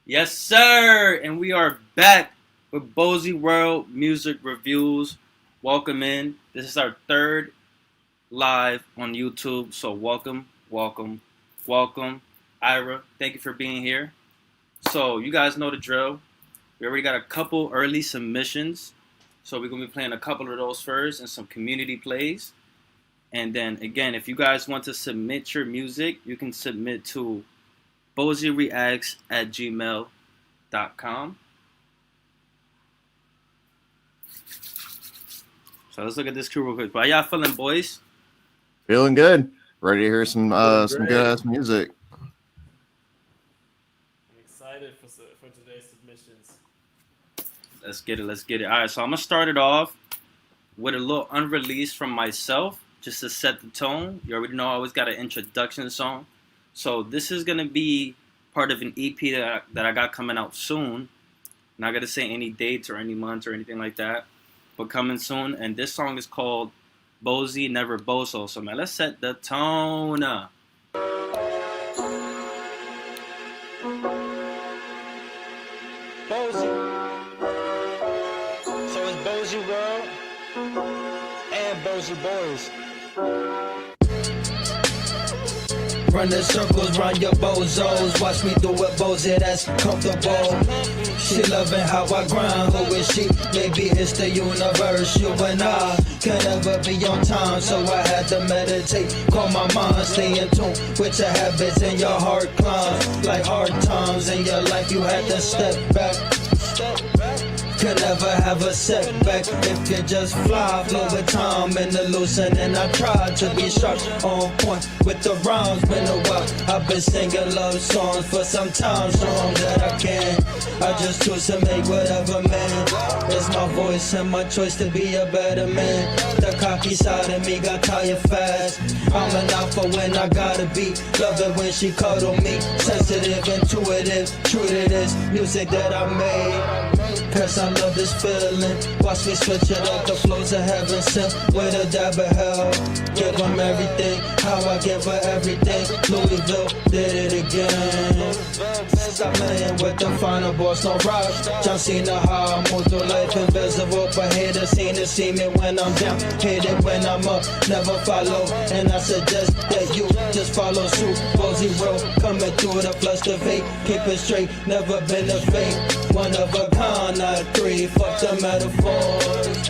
Yes, sir. And we are back with Bozy Wrld music reviews. Welcome in. This is our third live on YouTube. So welcome. Ira, thank you for being here. So you guys know the drill. We already got a couple early submissions. So we're gonna be playing a couple of those first and some community plays. And then again, if you guys want to submit your music, you can submit to bozyreacts@gmail.com. So let's look at this crew real quick. How y'all feeling, boys? Feeling good. Ready to hear some good ass music. I'm excited for today's submissions. Let's get it. All right, so I'm gonna start it off with a little unreleased from myself, just to set the tone. You already know I always got an introduction song. So this is gonna be part of an EP that I got coming out soon. Not gonna say any dates or any months or anything like that, but coming soon. And this song is called Bozy Never Bozo. So man, let's set the tone. Bozy. So it's Bozy Wrld and Bozy Boys. Running circles round your bozos. Watch me do it, Bozy, that's comfortable. She loving how I grind. Who is she? Maybe it's the universe. You and I can never be on time, so I had to meditate. Calm my mind, stay in tune with your habits and your heart climb. Like hard times in your life, you had to step back. Could never have a setback if you just fly. Flow with time and the loosen, and I try to be sharp, on point with the rhymes. Been a while, I've been singing love songs for some time, strong that I can. I just choose to make whatever man. It's my voice and my choice to be a better man. The cocky side of me got tired fast. I'm an alpha when I gotta be. Love it when she cuddle me. Sensitive, intuitive, true to this music that I made. Cause I love this feeling. Watch me switch it up, the flows of heaven sent with a dab of hell. Give them everything, how I give her everything. Louisville did it again. Stop playing with the final boss, no rock. John Cena, how I move through life invisible. But haters seen to see me when I'm down, hate it when I'm up, never follow. And I suggest that you just follow suit. Bozy Wrld coming through the flush the fake. Keep it straight, never been a fake. One of a kind, not three, fuck the metaphors.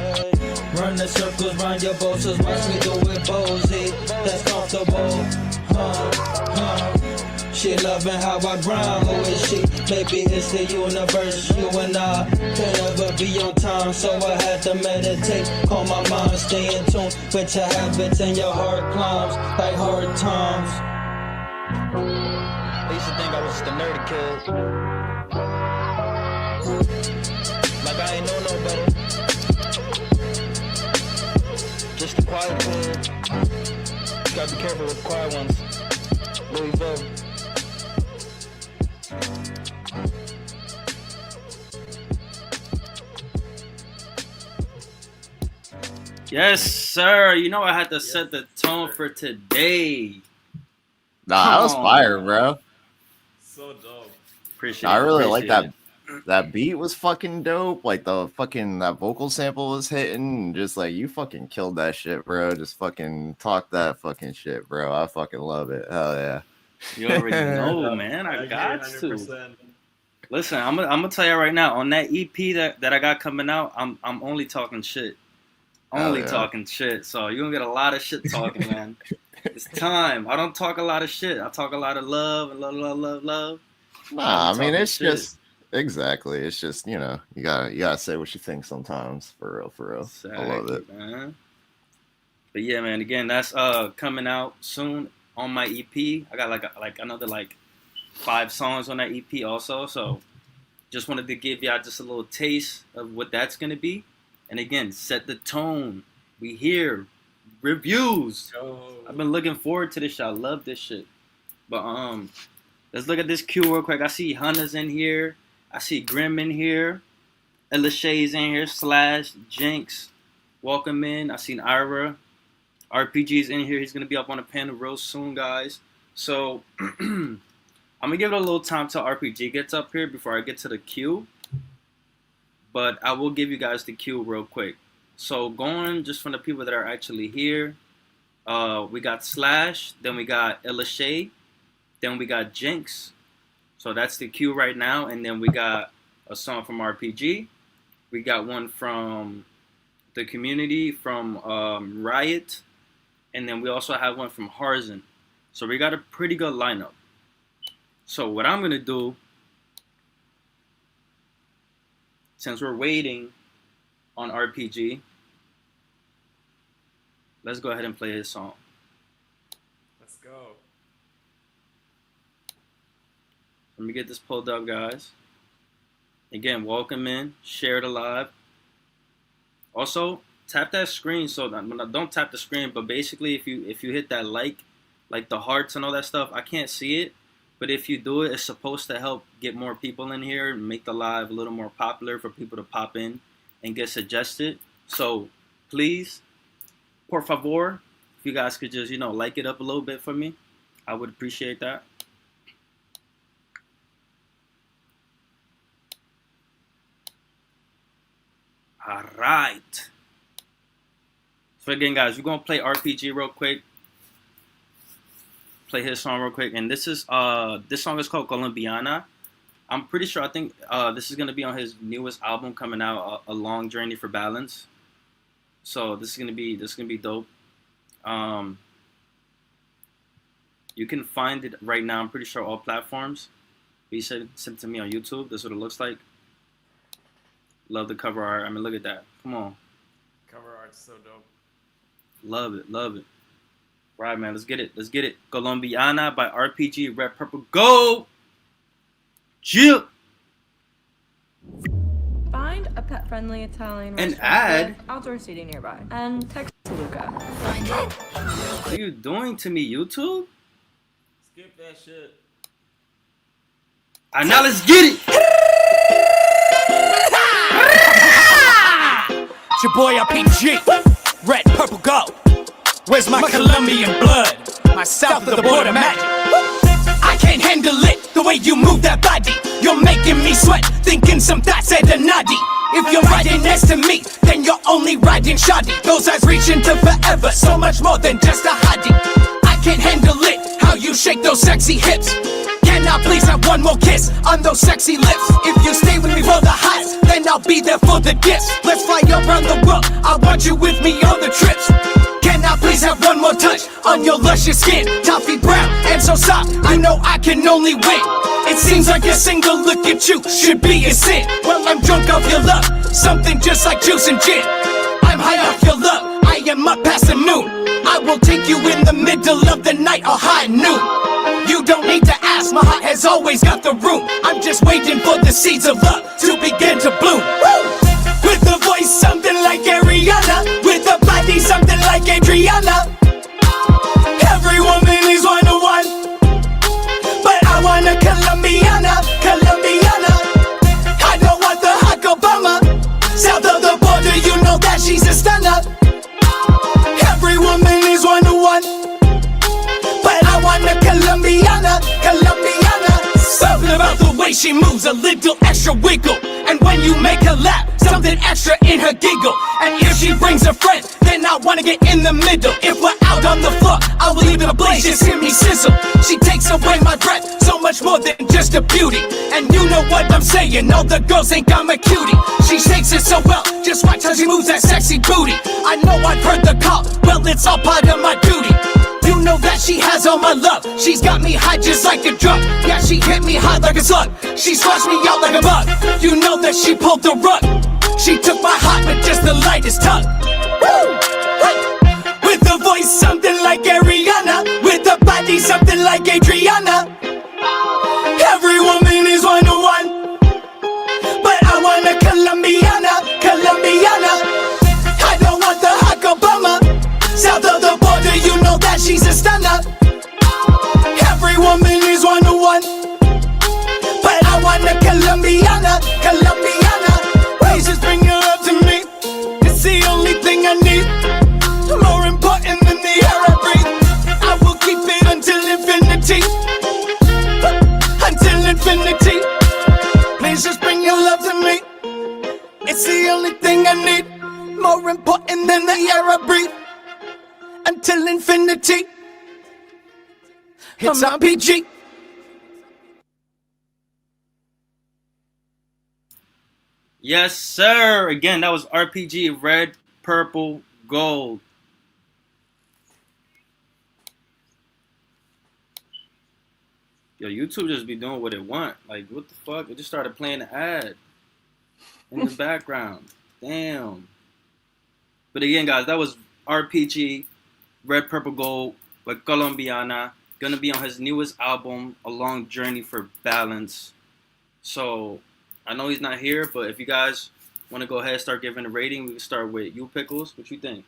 Running circles round your bosses, watch me do it, Bozy. That's comfortable, She loving how I grind, who is she? Maybe it's the universe, you and I can never be on time, so I had to meditate. Calm my mind, stay in tune with your habits and your heart climbs, like hard times. I used to think I was just a nerdy kid. Like I ain't know no better. Just a quiet kid. Gotta be careful with the quiet ones. Louisville. Yes, sir. You know I had to set the tone for today. Nah, that was fire, bro. So dope. Appreciate I it. really like Appreciate that. That beat was fucking dope. Like the fucking that vocal sample was hitting. Just like you fucking killed that shit, bro. Just fucking talk that fucking shit, bro. I fucking love it. Hell yeah. You already know, man. I agree got 100%. to. Listen, I'm gonna tell you right now. On that EP that I got coming out, I'm only talking shit. Only talking shit. So you're gonna get a lot of shit talking, man. It's time. I don't talk a lot of shit. I talk a lot of love and love. Nah, I mean it's shit. just exactly. It's just, you know, you gotta say what you think sometimes. For real. Exactly, I love it. man. But yeah, man. Again, that's coming out soon on my EP. I got like another 5 songs on that EP also. So just wanted to give y'all just a little taste of what that's gonna be. And again, set the tone. We here. Reviews. I've been looking forward to this shit. I love this shit. But let's look at this queue real quick. I see Hunter's in here. I see Grim in here. Elishay's in here. Slash Jinx. Welcome in. I seen Ira. RPG's in here. He's gonna be up on a panel real soon, guys. So I'm gonna give it a little time till RPG gets up here before I get to the queue. But I will give you guys the queue real quick. So going just from the people that are actually here, we got Slash, then we got Elashay, then we got Jinx. So that's the queue right now, and then we got a song from RPG. We got one from the community from Riot, and then we also have one from Harzin. So we got a pretty good lineup. So what I'm gonna do, since we're waiting on RPG, let's go ahead and play his song. Let's go. Let me get this pulled up, guys. Again, welcome in, share it live. Also, tap that screen. So don't tap the screen, but basically, if you hit that like the hearts and all that stuff, I can't see it, but if you do it, it's supposed to help get more people in here and make the live a little more popular for people to pop in and get suggested. So please, por favor, if you guys could just like it up a little bit for me, I would appreciate that. All right. So again, guys, we're gonna play RPG real quick. Play his song real quick, and this song is called Colombiana. I'm pretty sure I think this is gonna be on his newest album coming out, A Long Journey for Balance. So this is gonna be dope. You can find it right now. I'm pretty sure all platforms. He sent it to me on YouTube. This is what it looks like. Love the cover art. I mean, look at that. Come on. Cover art's so dope. Love it. Love it. Right, man. Let's get it. Let's get it. Colombiana by RPG Red Purple Go. Chip. Find a pet-friendly Italian An restaurant ad? with outdoor seating nearby, and text Luca. What are you doing to me, YouTube? Skip that shit. All right, now let's get it. It's your boy RPG, Red Purple Go. Where's my Colombian blood? My south of the border magic. I can't handle it, the way you move that body. You're making me sweat, thinking some thoughts at the nadi. If you're riding next to me, then you're only riding shoddy. Those eyes reach into forever, so much more than just a hottie. I can't handle it, how you shake those sexy hips. Can I please have one more kiss on those sexy lips? If you stay with me for the highs, then I'll be there for the dips. Let's fly around the world, I want you with me on the trips. Can I please have one more touch on your luscious skin? Toffee brown and so soft, I know I can only win. It seems like a single look at you should be a sin. Well, I'm drunk off your love, something just like juice and gin. I'm high off your love, I am up past the noon. I will take you in the middle of the night or high noon. You don't need to ask, my heart has always got the room. I'm just waiting for the seeds of love to begin to bloom. Woo! With a voice something like Ariana, with a body something like Adriana. Every woman is one-to-one, but I want a Colombiana, Colombiana. I don't want the hot Obama. South of the border, you know that she's a stunner. Every woman is one-to-one, but I want a Colombiana, Colombiana. Something about the way she moves, a little extra wiggle. And when you make her laugh, something extra in her giggle. And if she brings a friend, then I wanna get in the middle. If we're out on the floor, I will leave it ablaze, just hear me sizzle. She takes away my breath, so much more than just a beauty. And you know what I'm saying, all the girls think I'm a cutie. She shakes it so well, just watch how she moves that sexy booty. I know I've heard the call, well it's all part of my duty. You know that she has all my love. She's got me high just like a drug. Yeah, she hit me hard like a slug. She squashed me out like a bug. You know that she pulled the rug. She took my heart with just the lightest tug. Woo! Hey! With a voice something like Ariana, with a body something like Adriana. Every woman is one-to-one, but I want a Colombiana, Colombiana. I don't want the hot Obama. South of the border, you know that she's a stunner. Every woman is one-to-one, but I want a Colombiana, Colombiana. Please just bring her up to me, it's the only thing I need. More important than the air I breathe, I will keep it until infinity. I need, more important than the air I breathe. Until infinity, it's RPG. Yes, sir. Again, that was RPG Red, Purple, Gold. Yo, YouTube just be doing what it want. Like, what the fuck? It just started playing an ad in the background. Damn. But again, guys, that was RPG Red, Purple, Gold with Colombiana. Gonna be on his newest album, A Long Journey for Balance. So, I know he's not here, but if you guys want to go ahead and start giving a rating, we can start with you, Pickles. What you think?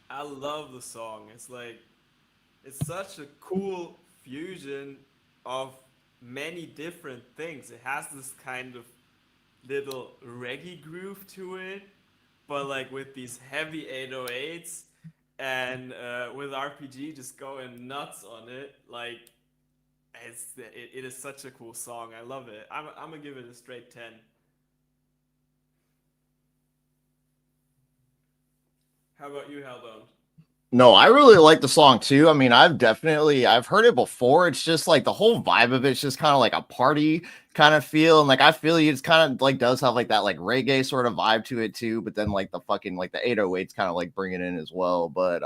I love the song. It's like, it's such a cool fusion of many different things. It has this kind of little reggae groove to it, but like with these heavy 808s and with RPG just going nuts on it. Like, it is such a cool song. I love it. I'm gonna give it a straight 10. How about you, Hellbound? No, I really like the song too. I mean, I've heard it before. It's just like the whole vibe of it's just kind of like a party kind of feel. And like I feel it's kind of like does have like that like reggae sort of vibe to it too, but then like the fucking like the 808s kind of like bring it in as well. But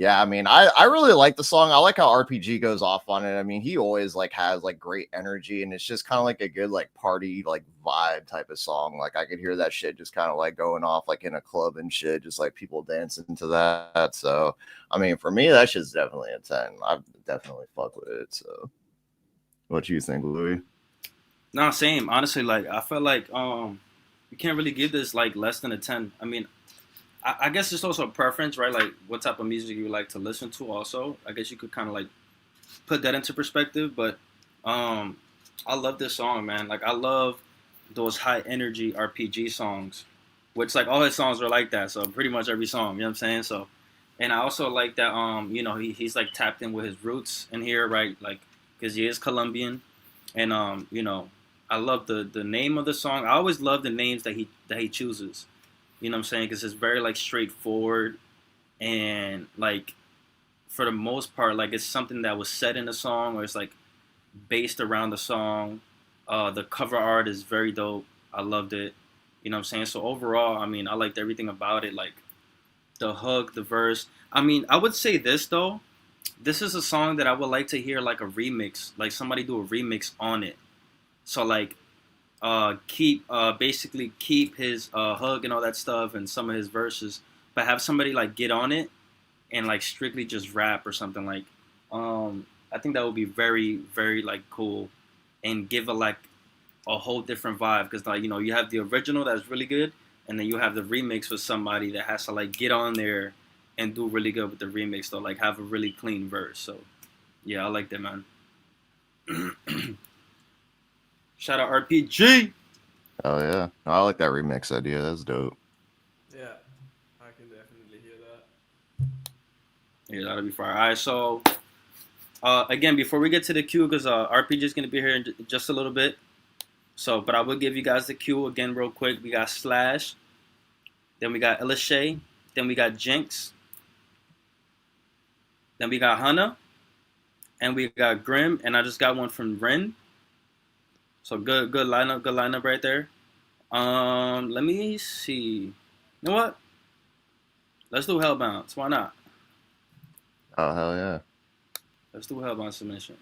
yeah, I mean, I really like the song. I like how RPG goes off on it. I mean, he always like has like great energy, and it's just kind of like a good like party like vibe type of song. Like I could hear that shit just kind of like going off like in a club and shit, just like people dancing to that. So I mean, for me, that shit's definitely a 10. I definitely fuck with it. So what you think, Louis? No, same. Honestly, like I felt like you can't really give this like less than a 10. I mean, I guess it's also a preference, right? Like what type of music you like to listen to also. I guess you could kind of like put that into perspective. But I love this song, man. Like I love those high energy RPG songs, which like all his songs are like that. So pretty much every song, you know what I'm saying? So, and I also like that, you know, he's like tapped in with his roots in here, right? Like, cause he is Colombian. And, you know, I love the name of the song. I always love the names that he chooses. You know what I'm saying? Because it's very, like, straightforward. And, like, for the most part, like, it's something that was said in the song. Or it's, like, based around the song. The cover art is very dope. I loved it. You know what I'm saying? So, overall, I mean, I liked everything about it. Like, the hook, the verse. I mean, I would say this, though. This is a song that I would like to hear, like, a remix. Like, somebody do a remix on it. So, like, basically keep his hook and all that stuff and some of his verses, but have somebody like get on it and like strictly just rap or something. Like I think that would be very, very like cool and give a whole different vibe, because like, you know, you have the original that's really good, and then you have the remix with somebody that has to like get on there and do really good with the remix, though, like have a really clean verse. So yeah, I like that, man. Shout out RPG. Oh yeah, I like that remix idea. That's dope. Yeah, I can definitely hear that. Yeah, that'll be fire. All right, so again, before we get to the queue, because RPG is gonna be here in just a little bit. So, but I will give you guys the queue again real quick. We got Slash, then we got Elishay, then we got Jinx, then we got Hannah, and we got Grim, and I just got one from Ren. So good lineup right there. Let me see. You know what? Let's do Hellbound. Why not? Oh hell yeah! Let's do Hellbound submission.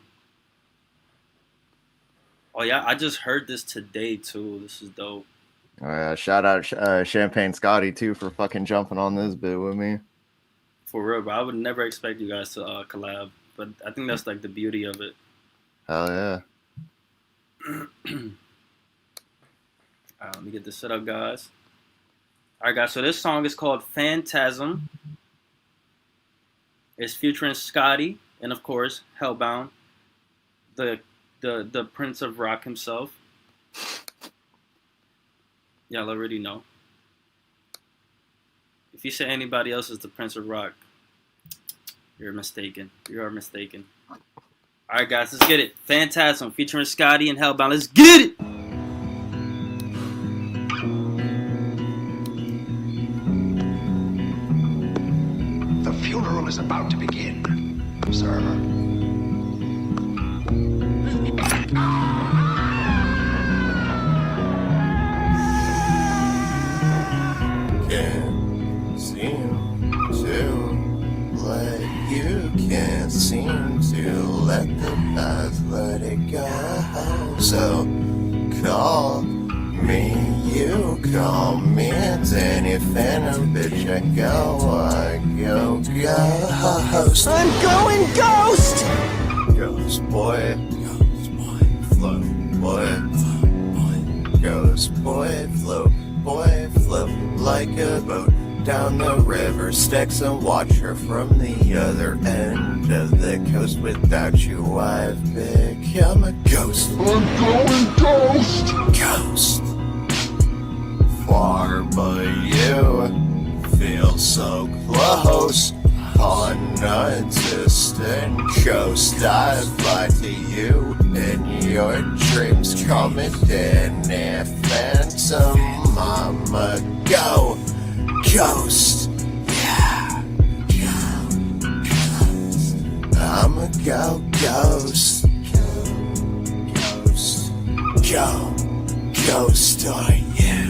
Oh yeah, I just heard this today too. This is dope. Shout out Champagne Scotty too for fucking jumping on this bit with me. For real, bro. I would never expect you guys to collab, but I think that's like the beauty of it. Hell yeah! Let me get this set up, guys. All right, guys. So this song is called Phantasm. It's featuring Scotty and, of course, Hellbound, the Prince of Rock himself. Y'all already know. If you say anybody else is the Prince of Rock, you're mistaken. You are mistaken. All right, guys, let's get it. Phantasm featuring Scotty and Hellbound. Let's get it. is about to begin. Observer. Can't seem to let you can't seem to let the past let it go. So call me, you call me, it's any phantom bitch. I go ghost. I'm going ghost! Ghost boy, float boy, ghost boy, float like a boat down the river Styx and watch her from the other end of the coast. Without you, I've become a ghost. I'm going ghost. Ghost. Far, but you feel so close. On a distant coast, I fly to you in your dreams. Coming in a phantom, I'ma go ghost. Yeah, ghost. I'ma go ghost. Ghost on you.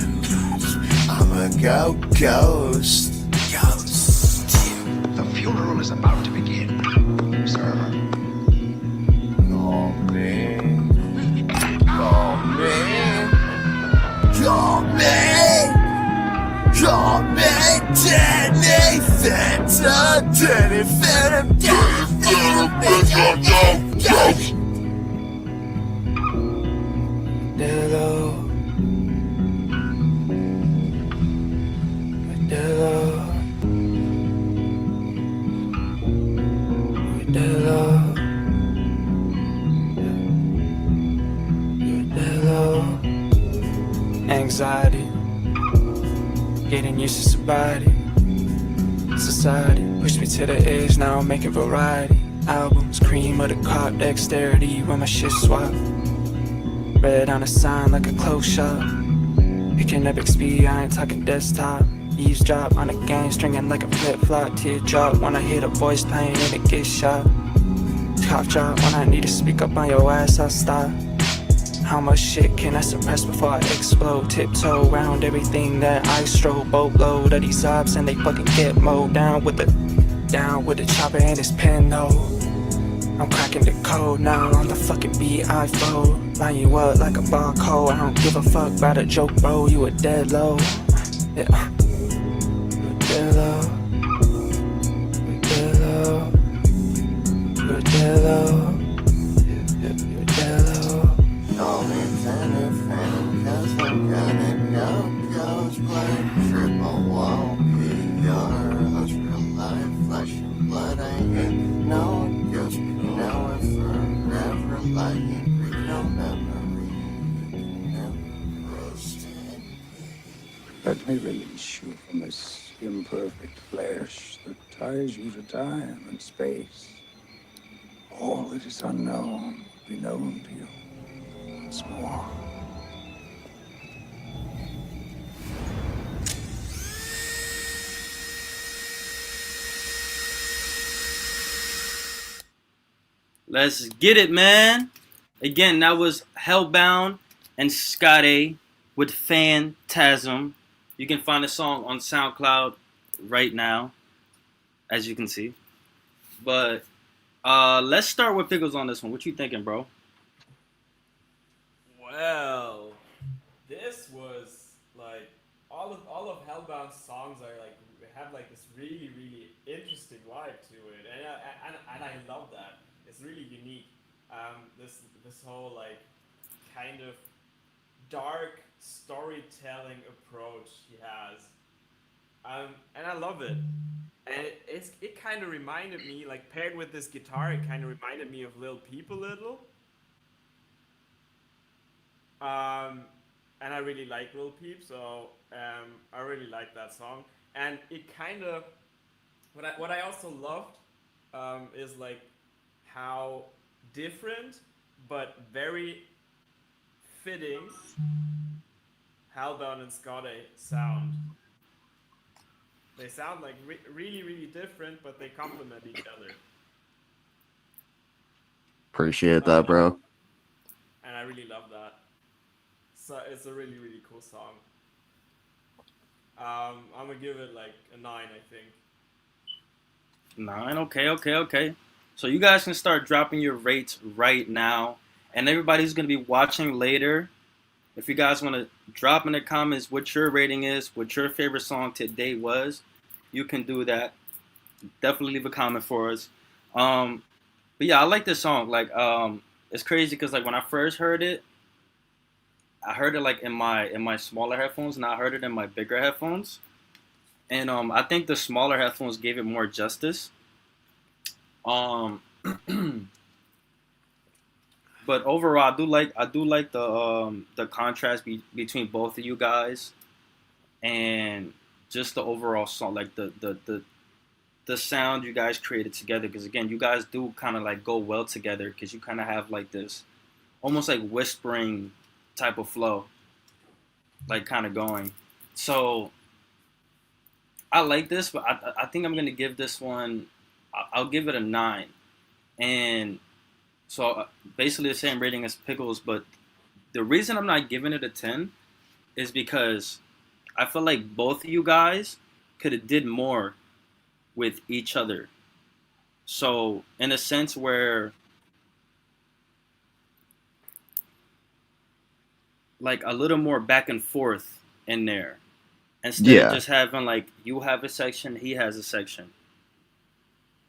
I'ma go ghost. The funeral is about to begin. Observer. Call me. Call me. Call me. Call me. Danny Phantom. Danny Phantom. Hello. Hello. Anxiety, getting used to sobriety. Society pushed me to the edge, now I'm making variety. Albums, cream of the crop, dexterity when my shit swap. Red on a sign like a close shop. Picking up XP, I ain't talking desktop. Eavesdrop on a game, stringing like a flip-flop. Teardrop when I hear the voice playing and it gets shot. Cough drop when I need to speak up on your ass, I'll stop. How much shit can I suppress before I explode? Tiptoe around everything that I stroll. Boatload of these ops and they fucking get mowed down with the chopper and his pen though. I'm cracking the code now on the fucking beat I fold. Line you up like a barcode. I don't give a fuck about a joke, bro. You a dead low. Yeah. You a dead low. You a dead low. You a dead low. You a dead low. Call me Phantom, cause I'm gonna go ghost. Play triple won't be your host. Real life, flesh and blood. I ain't no ghost. Now I'm forever lying. No memory. Never roasted. Let me release you from this imperfect flesh that ties you to time and space. All that is unknown will be known to you once more. Let's get it, man. Again, that was Hellbound and Scotty with Phantasm. You can find the song on SoundCloud right now, as you can see. But let's start with Pickles on this one. What you thinking, bro? Well, this was like all of Hellbound's songs are like have like this really interesting vibe to it, and I love that. It's really unique. This whole like kind of dark storytelling approach he has, and I love it. And it kind of reminded me, like paired with this guitar, it kind of reminded me of Lil Peep a little. And I really like Lil Peep, so I really like that song. And it kind of what I also loved is like how different but very fitting Hellbound and Scotty sound. They sound like really, really different, but they complement each other. Appreciate that, bro. And I really love that. So it's a really, really cool song. I'm gonna give it like a 9, I think. 9. Okay. So you guys can start dropping your rates right now, and everybody's gonna be watching later. If you guys want to drop in the comments what your rating is, what your favorite song today was, you can do that. Definitely leave a comment for us. But yeah, I like this song. Like, it's crazy because like when I first heard it, I heard it like in my smaller headphones, and I heard it in my bigger headphones. And I think the smaller headphones gave it more justice. Um, but overall, I do like the contrast between both of you guys, and just the overall song, like the sound you guys created together. Because again, you guys do kind of like go well together because you kind of have like this almost like whispering type of flow, like kind of going. So I like this, but I think I'm gonna give this one. I'll give it a 9, and so basically the same rating as Pickles. But the reason I'm not giving it a 10 is because I feel like both of you guys could have did more with each other. So in a sense where like a little more back and forth in there instead of Yeah. just having like you have a section, he has a section.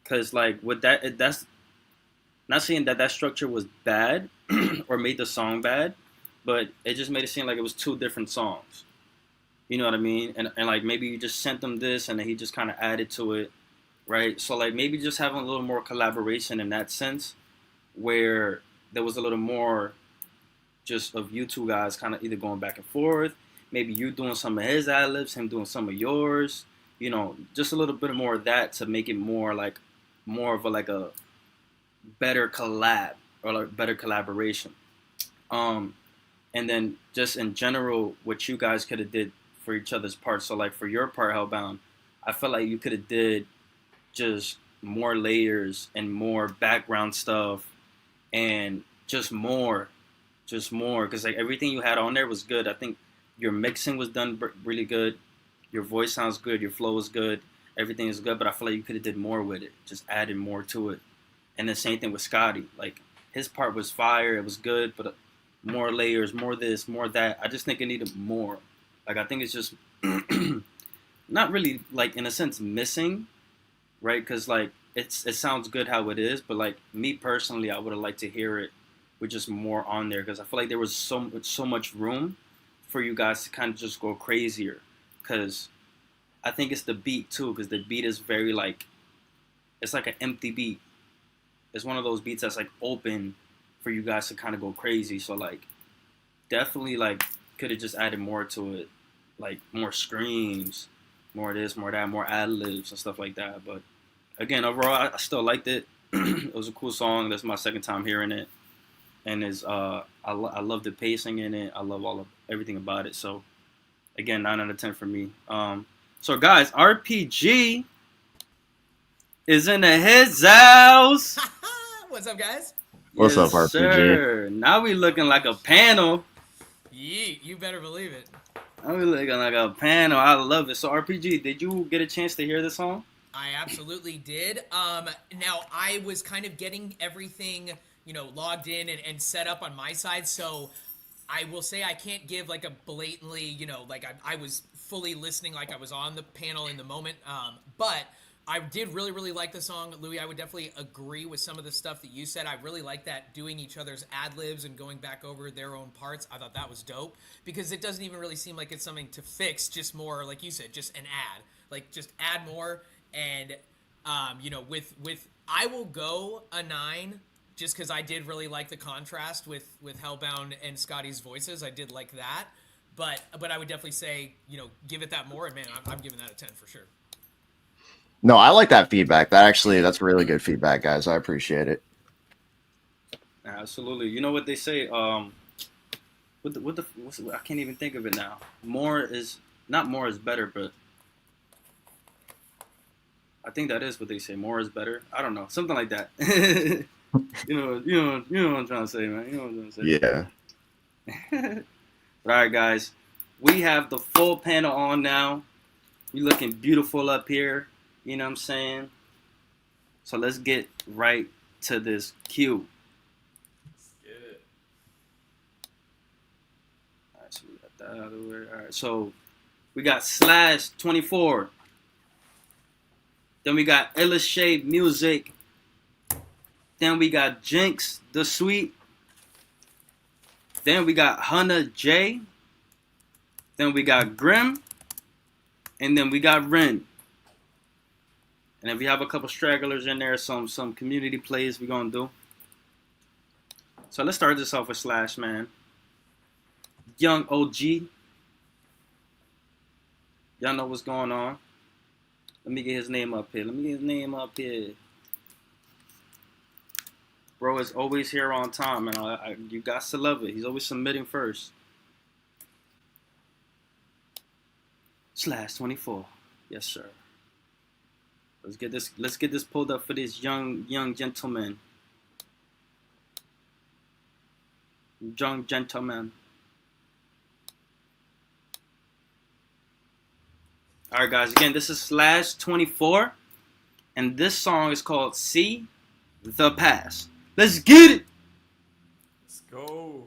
Because like with that, that's not saying that that structure was bad or made the song bad, but it just made it seem like it was two different songs. You know what I mean? And like maybe you just sent them this and then he just kind of added to it, right? So like maybe just having a little more collaboration in that sense, where there was a little more just of you two guys kind of either going back and forth, maybe you doing some of his ad libs, him doing some of yours, you know, just a little bit more of that to make it more like more of a like a better collab or like better collaboration. Um, and then just in general, what you guys could have did for each other's parts. So like for your part, Hellbound, I felt like you could have did just more layers and more background stuff and just more because like everything you had on there was good. I think your mixing was done really good. Your voice sounds good. Your flow is good. Everything is good. But I feel like you could have did more with it. Just added more to it. And the same thing with Scotty. Like his part was fire. It was good, but more layers, more this, more that. I just think it needed more. Like I think it's just not really like in a sense missing, right? Because like it sounds good how it is, but like me personally, I would have liked to hear it with just more on there because I feel like there was so much room for you guys to kind of just go crazier. Because I think it's the beat too, because the beat is very like it's like an empty beat. It's one of those beats that's like open for you guys to kind of go crazy. So like definitely like could have just added more to it, like more screams, more this, more that, more ad libs and stuff like that. But again, overall, I still liked it. It was a cool song. That's my second time hearing it, and I love the pacing in it. I love everything about it. So again, 9 out of 10 for me. So guys, RPG is in the his house. What's up, guys? What's Yes, up, RPG? sir. Now we looking like a panel. Yeet, you better believe it. Now we looking like a panel. I love it. So RPG, did you get a chance to hear the song? I absolutely did. Now I was kind of getting everything, logged in and set up on my side, so I will say I can't give like a blatantly, like I was fully listening like I was on the panel in the moment. But I did really, really like the song. Louis, I would definitely agree with some of the stuff that you said. I really like that doing each other's ad-libs and going back over their own parts. I thought that was dope because it doesn't even really seem like it's something to fix, just more, like you said, just an ad. Like, just add more and, with I will go a 9 just because I did really like the contrast with Hellbound and Scotty's voices. I did like that. But I would definitely say, give it that more. And, man, I'm giving that a 10 for sure. No, I like that feedback. That's really good feedback, guys. I appreciate it. Absolutely. You know what they say? I can't even think of it now. Not more is better, but I think that is what they say. More is better. I don't know, something like that. You know what I'm trying to say, man. You know what I'm trying to say. Yeah. But all right, guys, we have the full panel on now. We looking beautiful up here. You know what I'm saying? So let's get right to this cue. Let's get it. All right, so we got that out of the way. All right, so we got Slash 24. Then we got Illustrate Music. Then we got Jinx the Sweet. Then we got Hannah J. Then we got Grim. And then we got Ren. And if we have a couple stragglers in there, some community plays we're going to do. So let's start this off with Slash, man. Young OG. Y'all know what's going on. Let me get his name up here. Bro is always here on time, and you got to love it. He's always submitting first. Slash 24. Yes, sir. Let's get this pulled up for this young gentleman. Young gentleman. All right, guys. Again, this is Slash 24, and this song is called "See the Past." Let's get it. Let's go.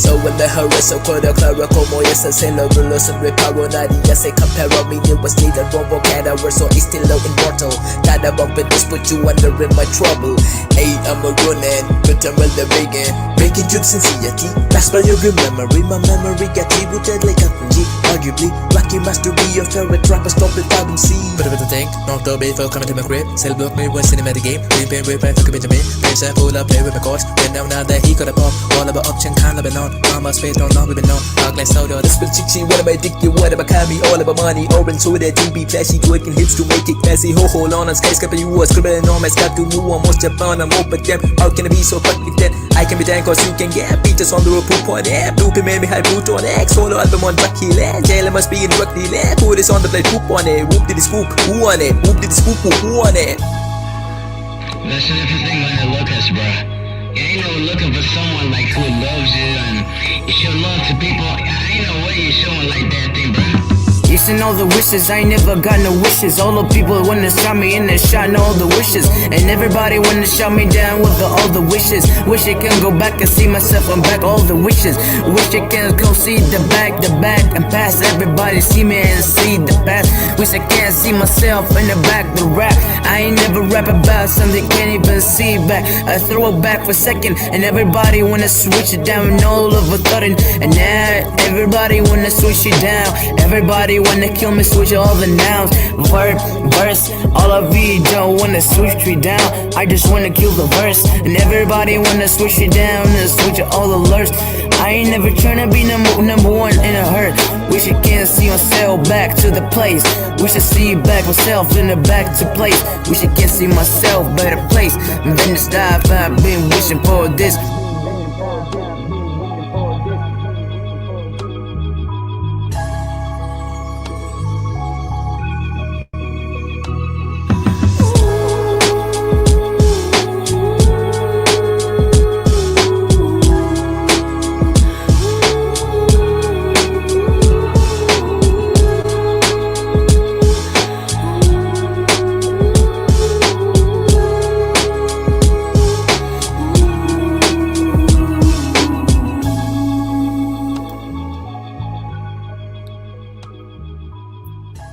So when the harassal quote a clerical more yes I say no rules and reparo nadi yes I compare me it was neither robo cadaver so it's still low immortal. Got a bump in this put you under in my trouble. Hey I'm a running but I'm the vegan breaking your sincerity that's by your good memory. My memory got rebooted like a G arguably lucky master be of favorite rapper stop it album C. But the thing not the bait for coming to my grip sell block me when cinematic game been with my fucking Benjamin there's a pull up play with my cards when now that he got a pop all about option kind of been on mama's face don't know we been on talk like soda this will chichi what about dick you what about Kami all about money orange so that you be flashy clicking hits to make it classy ho hold on skyscraper you was scribbling on my got to move on most Japan I'm open them how can I be so fucking dead I can be down cause you can get beaters on the road poop on app looping maybe high boot on X solo album on Bucky land jail must be in rugby land put this on the plate poop on it whoop did the scoop who on it whoop did the scoop who on it. That's the different thing when they look at us, bruh. You ain't no looking for someone like who loves you and you show love to people. I ain't no way you showing like that thing, bruh. Used to know the wishes, I ain't never got no wishes. All the people wanna shot me in the shot, know all the wishes. And everybody wanna shut me down with all the wishes. Wish I can go back and see myself, I'm back, all the wishes. Wish I can go see the back, and past. Everybody see me and see the past. Wish I can see myself in the back, the rap. I ain't never rap about something, can't even see back. I throw it back for a second, and everybody wanna switch it down all of a sudden. And now everybody wanna switch it down. Everybody wanna kill me, switch all the nouns. Verse, all of you don't wanna switch it down. I just wanna kill the verse. And everybody wanna switch it down and switch all the alerts. I ain't never tryna be number one in a hurt. Wish I can see myself back to the place. Wish I see back myself in the back to place. Wish I can see myself better place. And then this life I've been wishing for this.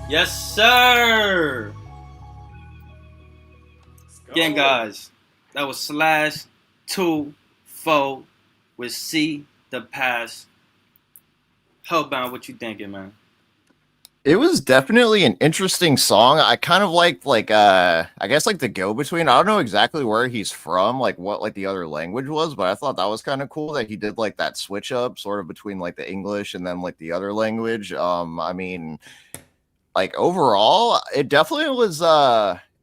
Yes, sir. Again, guys, that was Slash 24 with See the Past. Hellbound, what you thinking, man? It was definitely an interesting song. I kind of liked I guess like the go between. I don't know exactly where he's from, like what like the other language was, but I thought that was kind of cool that he did like that switch up sort of between like the English and then like the other language. I mean, like overall, it definitely was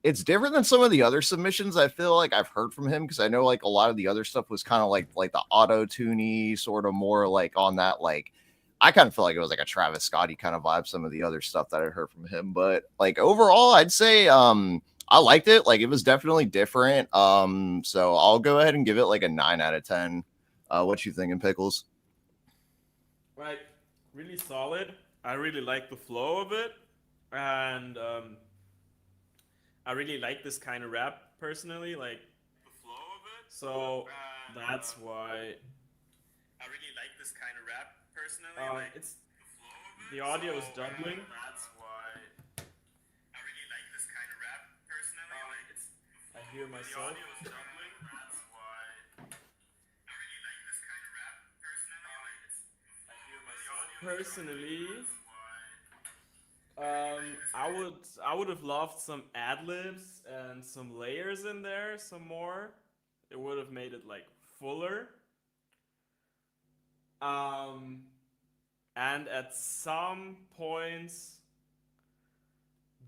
it's different than some of the other submissions I feel like I've heard from him, because I know like a lot of the other stuff was kind of like the auto-tuney sort of more like on that, like I kind of feel like it was like a Travis Scotty kind of vibe, some of the other stuff that I heard from him. But like overall, I'd say I liked it. Like it was definitely different. So I'll go ahead and give it like a 9 out of 10. What you thinking, Pickles? Right, really solid. I really like the flow of it, and I really like this kind of rap personally, like the flow of it. So that's why I really like this kind of rap personally. It's the audio is doubling. That's why I really like this kind of rap personally. I hear myself. The audio is doubling. That's why I really like this kind of rap personally. I hear myself. Personally, I would have loved some ad libs and some layers in there, some more. It would have made it like fuller. And at some points,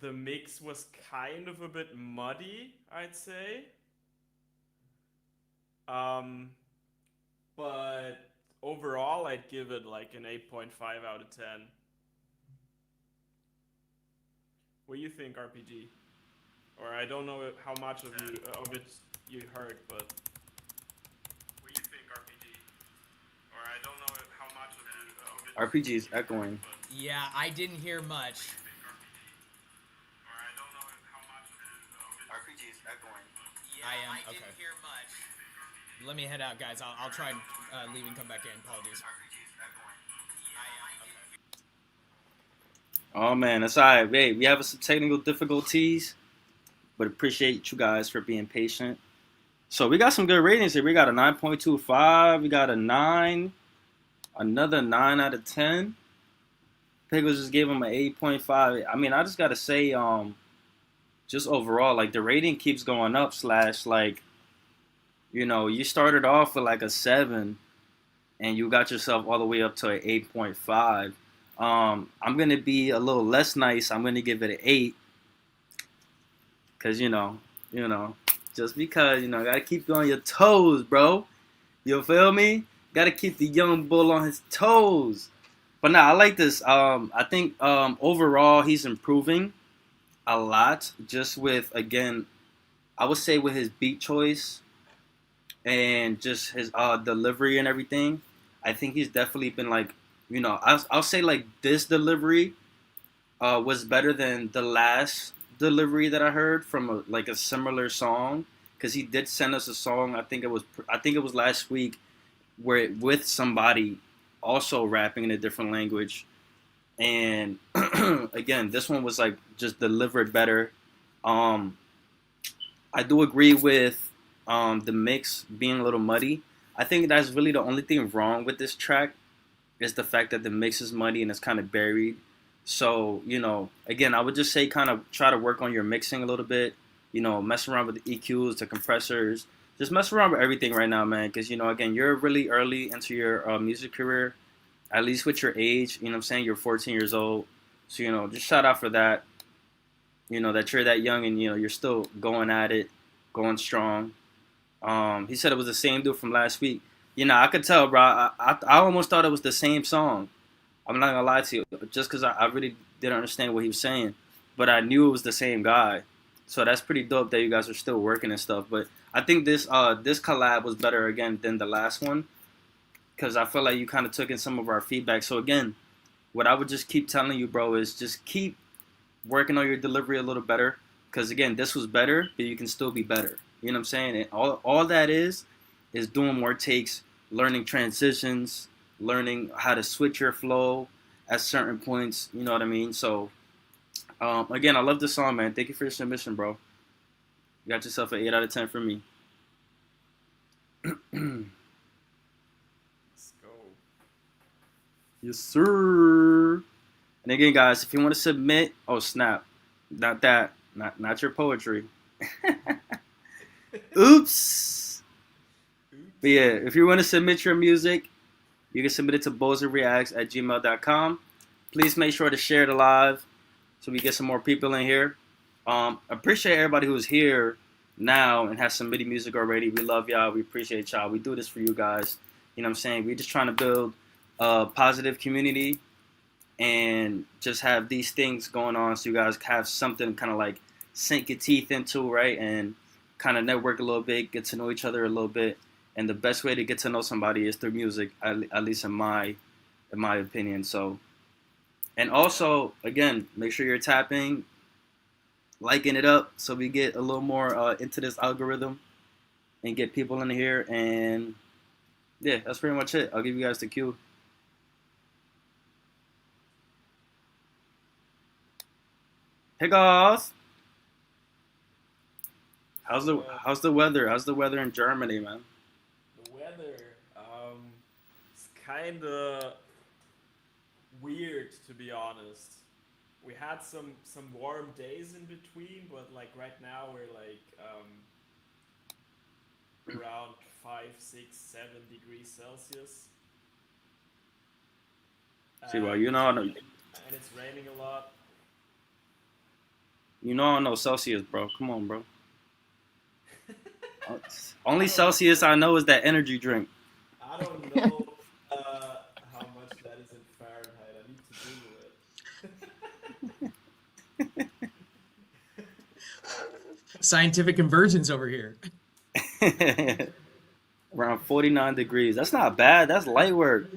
the mix was kind of a bit muddy, I'd say. But overall, I'd give it like an 8.5 out of 10. What do you think, RPG? Or I don't know how much of it you heard, but what do you think, RPG? Or I don't know how much of it. RPG is echoing. Yeah, I didn't hear much. RPG is echoing. Yeah, I didn't hear much. Let me head out, guys. I'll try and leave and come back in. Apologies. Oh man, that's alright. Hey, we have some technical difficulties, but appreciate you guys for being patient. So we got some good ratings here. We got a 9.25. We got a 9. Another 9 out of 10. Pickles just gave him an 8.5. I mean, I just gotta say, just overall, like the rating keeps going up. / like, you know, you started off with like a 7, and you got yourself all the way up to an 8.5. I'm gonna be a little less nice. I'm gonna give it an 8, cause you know, just because gotta keep you on your toes, bro. You feel me? Gotta keep the young bull on his toes. But nah, I like this. I think overall he's improving a lot. Just with, again, I would say with his beat choice and just his delivery and everything. I think he's definitely been like, I'll say like this delivery was better than the last delivery that I heard from a similar song, because he did send us a song. I think it was last week, where with somebody also rapping in a different language, and again, this one was like just delivered better. I do agree with the mix being a little muddy. I think that's really the only thing wrong with this track, is the fact that the mix is muddy and it's kind of buried. So, again, I would just say kind of try to work on your mixing a little bit, mess around with the EQs, the compressors, just mess around with everything right now, man. Because, again, you're really early into your music career, at least with your age, you know what I'm saying? You're 14 years old. So, just shout out for that, that you're that young and, you're still going at it, going strong. He said it was the same dude from last week. I could tell, bro. I almost thought it was the same song. I'm not gonna lie to you, just because I really didn't understand what he was saying, but I knew it was the same guy. So that's pretty dope that you guys are still working and stuff. But I think this collab was better again than the last one, because I feel like you kind of took in some of our feedback. So again, what I would just keep telling you, bro, is just keep working on your delivery a little better. Because again, this was better, but you can still be better. You know what I'm saying? And all that is doing more takes, learning transitions, learning how to switch your flow at certain points. You know what I mean? So, again, I love this song, man. Thank you for your submission, bro. You got yourself an 8 out of 10 from me. Let's go. Yes, sir. And again, guys, if you want to submit, oh snap, not that, not your poetry. Oops. But yeah, if you want to submit your music, you can submit it to bozyreacts@gmail.com. Please make sure to share the live so we get some more people in here. Appreciate everybody who's here now and has submitted music already. We love y'all. We appreciate y'all. We do this for you guys. You know what I'm saying? We're just trying to build a positive community and just have these things going on so you guys have something kind of like sink your teeth into, right? And kind of network a little bit, get to know each other a little bit. And the best way to get to know somebody is through music, at least in my opinion. So, and also, again, make sure you're tapping, liking it up so we get a little more into this algorithm and get people in here. And yeah, that's pretty much it. I'll give you guys the cue. Hey guys, how's the weather? How's the weather in Germany, man? The weather, it's kind of weird, to be honest. We had some warm days in between, but like right now we're like around 5, 6, 7 degrees Celsius. See, well, you know, and it's raining a lot. You know I know Celsius, bro. Come on, bro. Only Celsius I know is that energy drink. I don't know how much that is in Fahrenheit. I need to Google it. Scientific conversions over here. Around 49 degrees. That's not bad. That's light work.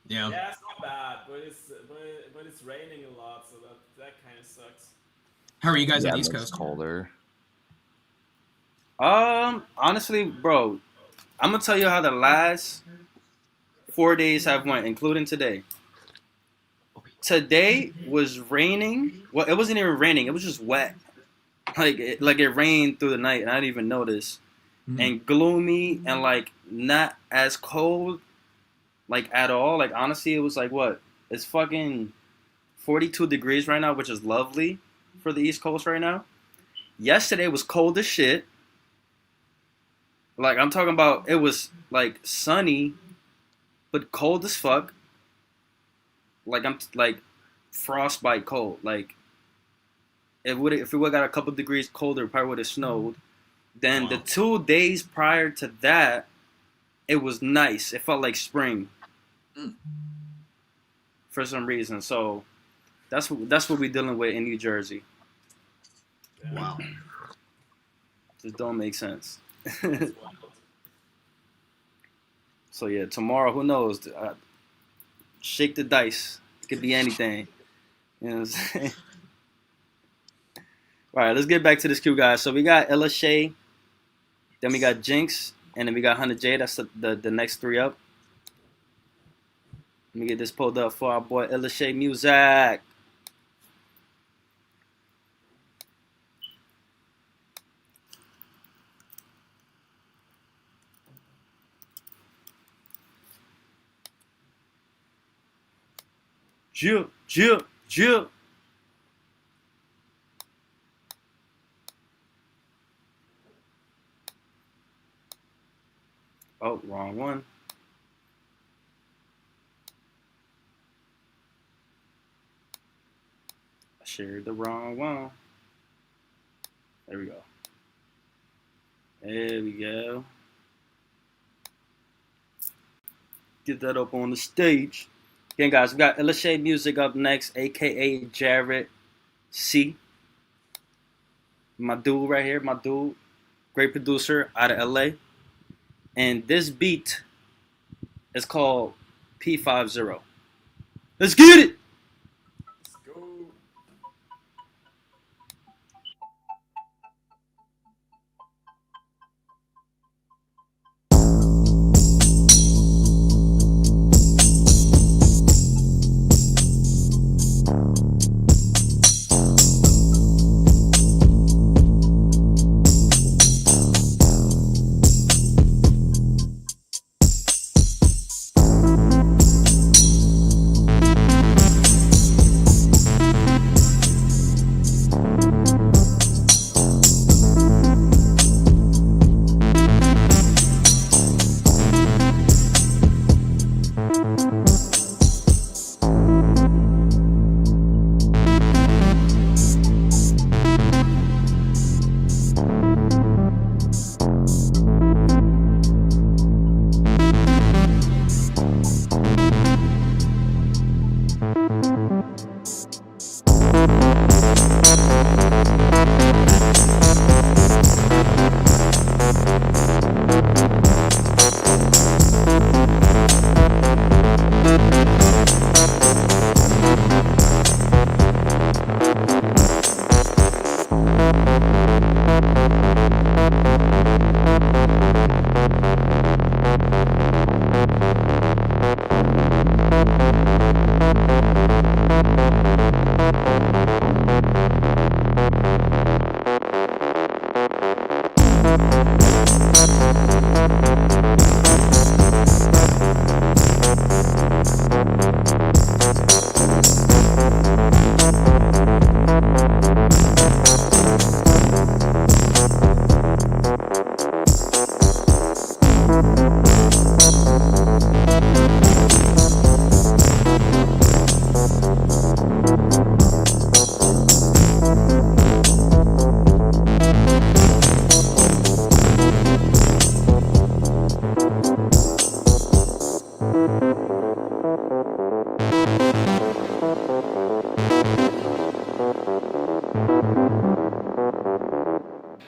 Yeah. Yeah, it's not bad, but it's raining a lot, so that kind of sucks. How are you guys on the Yeah, East it's Coast? colder. Honestly, bro, I'm gonna tell you how the last 4 days have went, including today. Today was raining. Well, it wasn't even raining. It was just wet. Like it rained through the night, and I didn't even notice. And gloomy and like not as cold, like at all. Like honestly, it was like what? It's fucking 42 degrees right now, which is lovely for the East Coast right now. Yesterday was cold as shit. Like I'm talking about, it was like sunny, but cold as fuck. Like I'm like frostbite cold. Like if it would got a couple degrees colder, it probably would have snowed. Then the 2 days prior to that, it was nice. It felt like spring for some reason. So that's what we're dealing with in New Jersey. Wow. Just don't make sense. So yeah, tomorrow, who knows? Shake the dice. It could be anything. You know what I'm saying? All right, let's get back to this queue, guys. So we got Ella Shay, then we got Jinx, and then we got Hunter J. That's the next three up. Let me get this pulled up for our boy Ella Shay Music. Jill. Oh, wrong one. I shared the wrong one. There we go. There we go. Get that up on the stage. Again, guys, we got Illustrate Music up next, a.k.a. Jared C. My dude right here, my dude. Great producer out of L.A. And this beat is called P50. Let's get it! Let's go.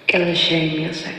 Illusion music.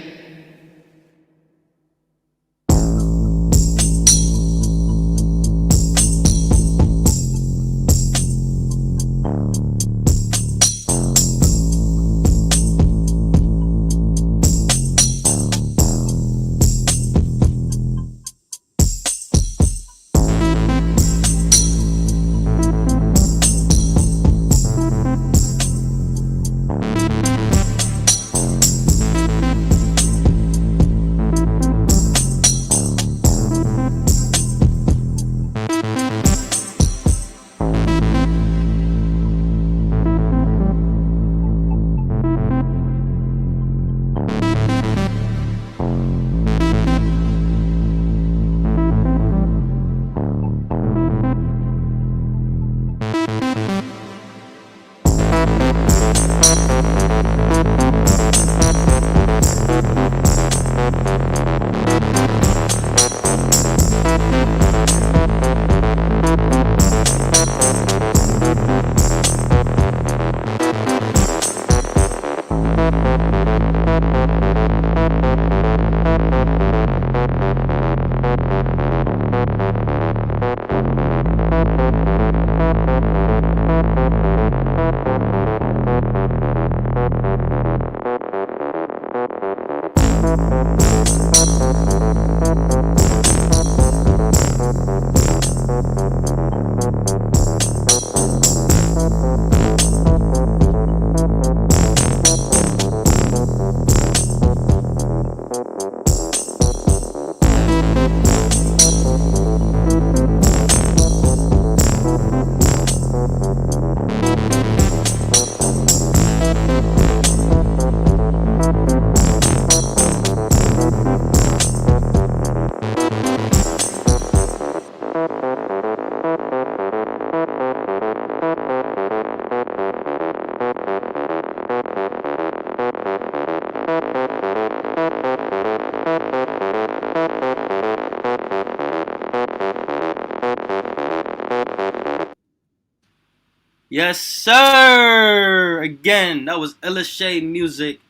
Yes, sir. Again, that was Illustrated Music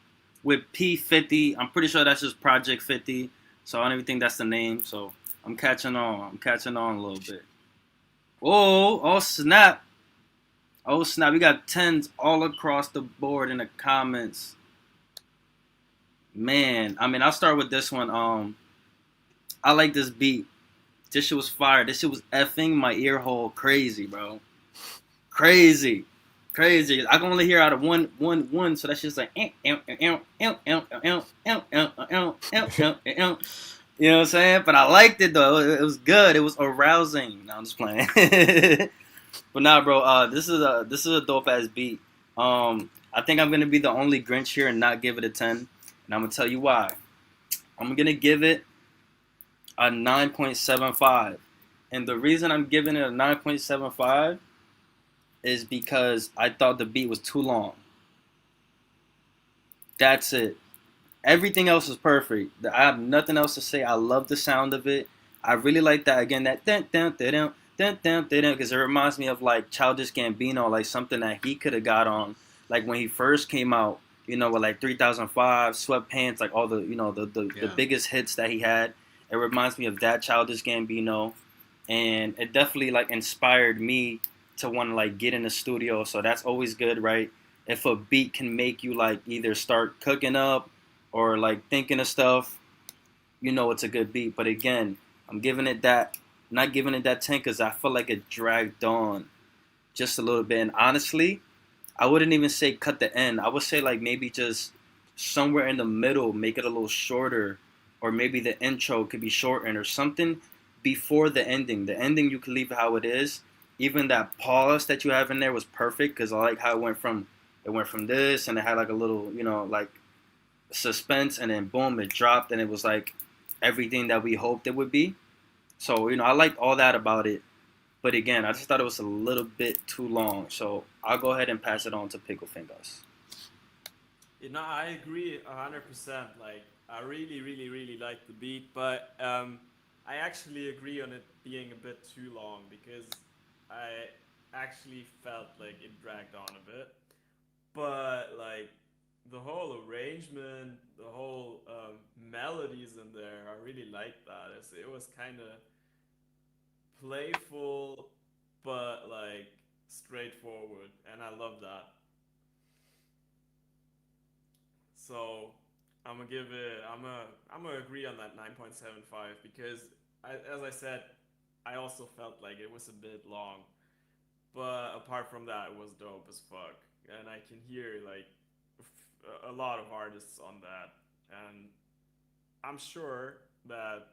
with P50. I'm pretty sure that's just Project 50. So I don't even think that's the name. So I'm catching on. I'm catching on a little bit. Oh snap. Oh snap. We got tens all across the board in the comments. Man, I mean, I'll start with this one. I like this beat. This shit was fire. This shit was effing my ear hole crazy, bro. Crazy. I can only hear out of one. So that's just like, you know what I'm saying? But I liked it though. It was good. It was arousing. No, I'm just playing. But nah, bro. This is a dope ass beat. I think I'm gonna be the only Grinch here and not give it a 10, and I'm gonna tell you why. I'm gonna give it a 9.75, and the reason I'm giving it a 9.75 is because I thought the beat was too long. That's it. Everything else is perfect. I have nothing else to say. I love the sound of it. I really like that again. That because it reminds me of like Childish Gambino, like something that he could have got on, like when he first came out. You know, with like 3005, Sweatpants, like all the the biggest hits that he had. It reminds me of that Childish Gambino, and it definitely like inspired me to want to like get in the studio. So that's always good, right? If a beat can make you like either start cooking up or like thinking of stuff, you know it's a good beat. But again, I'm giving it that, not giving it that 10 because I feel like it dragged on just a little bit. And honestly, I wouldn't even say cut the end. I would say like maybe just somewhere in the middle, make it a little shorter, or maybe the intro could be shortened or something before the ending. The ending you can leave it how it is. Even that pause that you have in there was perfect because I like how it went from this and it had like a little like suspense and then boom it dropped and it was like everything that we hoped it would be. So I liked all that about it. But again, I just thought it was a little bit too long. So I'll go ahead and pass it on to Pickle Fingers. I agree 100%. Like, I really, really, really like the beat, but I actually agree on it being a bit too long because actually felt like it dragged on a bit. But like the whole arrangement, the whole melodies in there, I really liked that. It was kind of playful, but like straightforward, and I love that. So I'm gonna give it. I'm gonna agree on that 9.75 because, as I said, I also felt like it was a bit long. But apart from that, it was dope as fuck, and I can hear like a lot of artists on that, and I'm sure that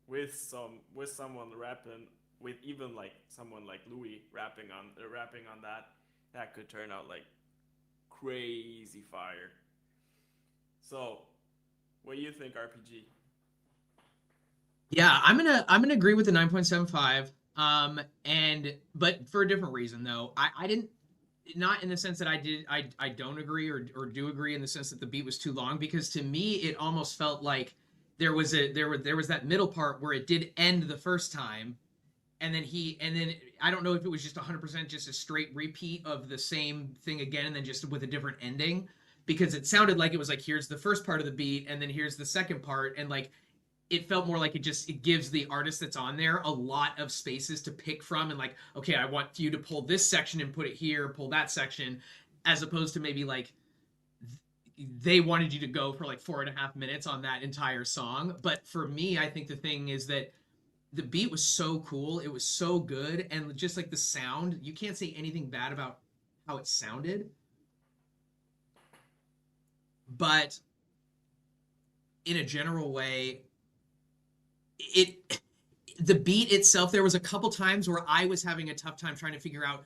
with someone rapping, with even like someone like Louis rapping on that, that could turn out like crazy fire. So, what do you think, RPG? Yeah, I'm gonna agree with the 9.75. And but for a different reason though. I didn't, not in the sense that I don't agree or do agree in the sense that the beat was too long, because to me it almost felt like there was that middle part where it did end the first time, and then I don't know if it was just 100% just a straight repeat of the same thing again and then just with a different ending, because it sounded like it was like here's the first part of the beat and then here's the second part, and like it felt more like it gives the artist that's on there a lot of spaces to pick from, and like, okay, I want you to pull this section and put it here, pull that section, as opposed to maybe like they wanted you to go for like 4.5 minutes on that entire song. But for me, I think the thing is that the beat was so cool, it was so good, and just like the sound, you can't say anything bad about how it sounded. But in a general way, it the beat itself, there was a couple times where I was having a tough time trying to figure out,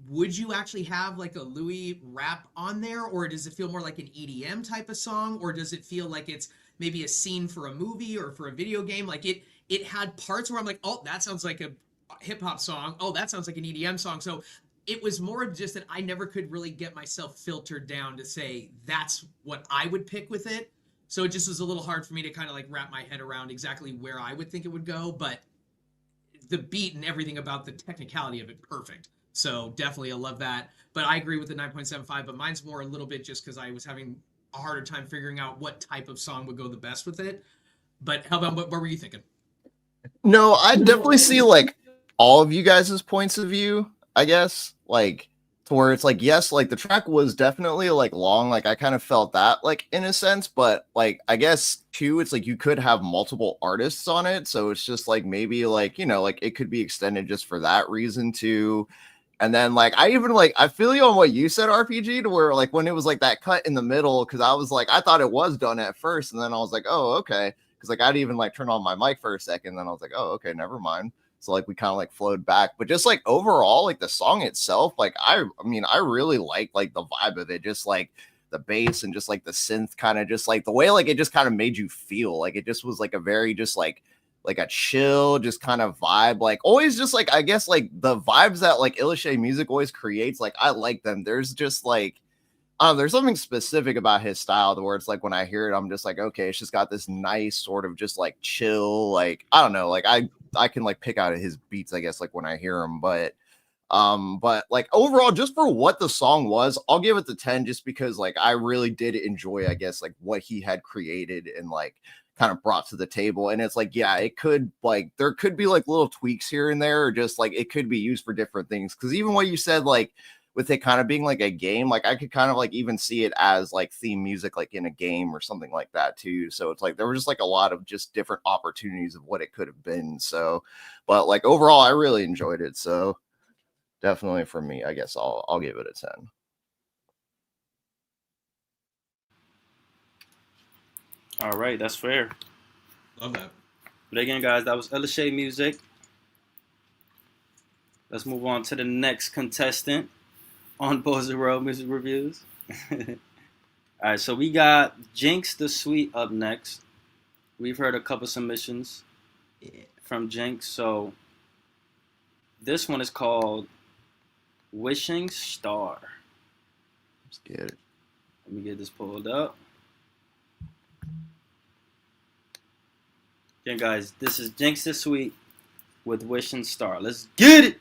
would you actually have like a Louis rap on there, or does it feel more like an EDM type of song, or does it feel like it's maybe a scene for a movie or for a video game? Like it had parts where I'm like, oh, that sounds like a hip hop song, oh, that sounds like an EDM song. So it was more of just that I never could really get myself filtered down to say that's what I would pick with it. So it just was a little hard for me to kind of like wrap my head around exactly where I would think it would go. But the beat and everything about the technicality of it, perfect. So definitely I love that. But I agree with the 9.75, but mine's more a little bit just because I was having a harder time figuring out what type of song would go the best with it. But how about what were you thinking? No, I definitely see like all of you guys' points of view, I guess. Like to where it's like, yes, like the track was definitely like long. Like I kind of felt that like in a sense, but like I guess too, it's like you could have multiple artists on it. So it's just like maybe like, you know, like it could be extended just for that reason too. And then like I even like I feel you on what you said, RPG, to where like when it was like that cut in the middle, because I was like, I thought it was done at first, and then I was like, oh, okay. Because like I'd even like turn on my mic for a second, then I was like, oh, okay, never mind. So like we kind of like flowed back. But just like overall, like the song itself, like I mean, I really like the vibe of it, just like the bass and just like the synth kind of just like the way like it just kind of made you feel. Like it just was like a very just like a chill, just kind of vibe, like always just like I guess like the vibes that like Illuche music always creates, like I like them. There's just like there's something specific about his style to where it's like when I hear it, I'm just like, okay, it's just got this nice sort of just like chill, like I don't know, like I can like pick out his beats, I guess, like when I hear him, but like overall, just for what the song was, I'll give it the 10 just because like I really did enjoy, I guess, like what he had created and like kind of brought to the table. And it's like, yeah, it could like there could be like little tweaks here and there, or just like it could be used for different things. Because even what you said, like with it kind of being like a game, like I could kind of like even see it as like theme music, like in a game or something like that too. So it's like there was just like a lot of just different opportunities of what it could have been. So, but like overall, I really enjoyed it. So definitely for me, I guess I'll give it a 10. All right, that's fair. Love that. But again, guys, that was Illuche music. Let's move on to the next contestant on Bozy Wrld Music Reviews. All right, so we got Jinx the Sweet up next. We've heard a couple submissions from Jinx. So this one is called Wishing Star. Let's get it. Let me get this pulled up. Again, guys, this is Jinx the Sweet with Wishing Star. Let's get it!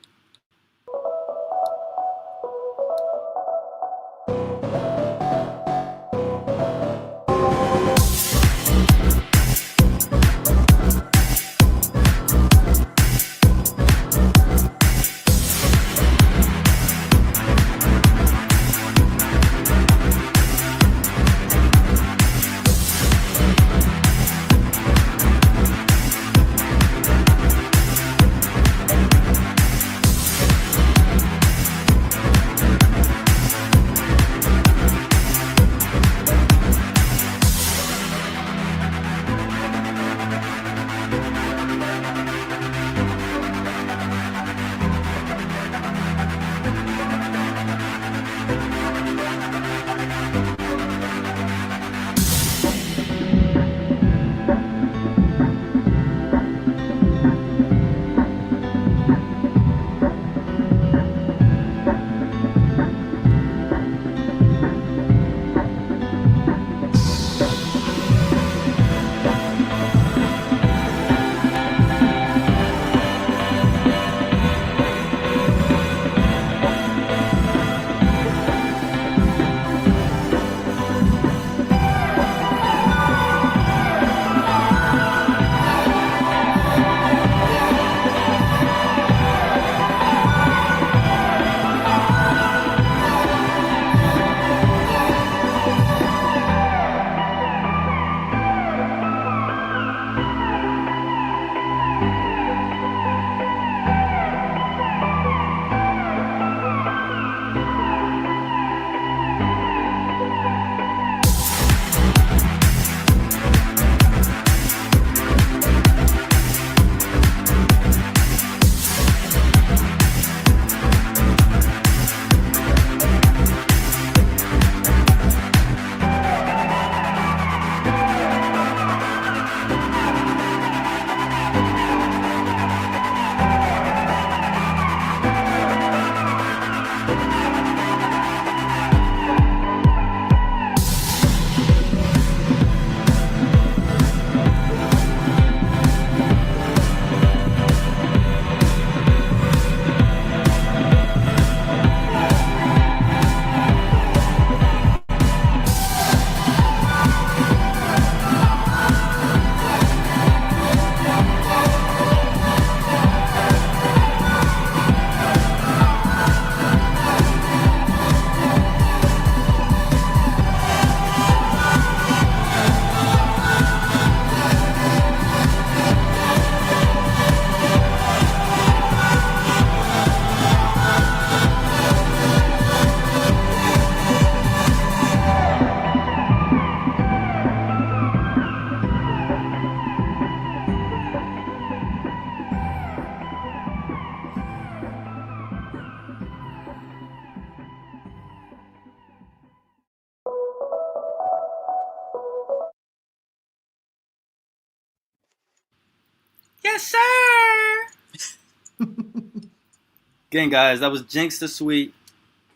Again, guys, that was Jinx the Sweet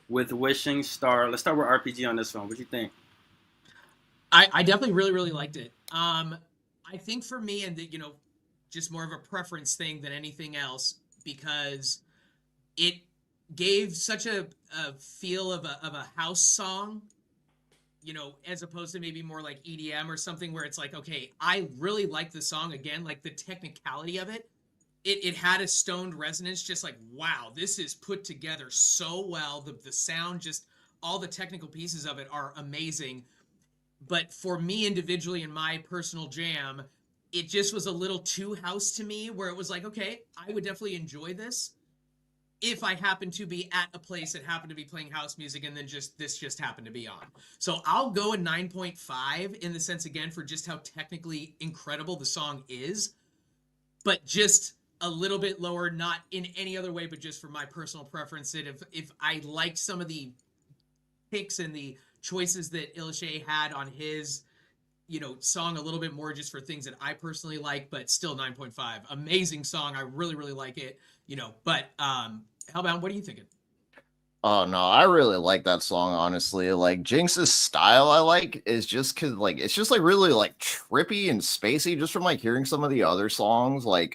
with Wishing Star. Let's start with RPG on this one. What do you think? I definitely really liked it. I think for me, and just more of a preference thing than anything else, because it gave such a feel of a house song, as opposed to maybe more like EDM or something where it's like, okay, I really like the song again, like the technicality of it. It had a stoned resonance, just like, wow, this is put together so well. The sound, just all the technical pieces of it are amazing. But for me individually in my personal jam, it just was a little too house to me, where it was like, okay, I would definitely enjoy this if I happened to be at a place that happened to be playing house music and then this just happened to be on. So I'll go a 9.5 in the sense, again, for just how technically incredible the song is, but just a little bit lower, not in any other way, but just for my personal preference. That if I liked some of the picks and the choices that Ilshay had on his song a little bit more, just for things that I personally like, but still 9.5. Amazing song. I really like it. But Hellbound, what are you thinking? Oh no, I really like that song, honestly. Like Jinx's style I like is just cause like it's just like really like trippy and spacey just from like hearing some of the other songs like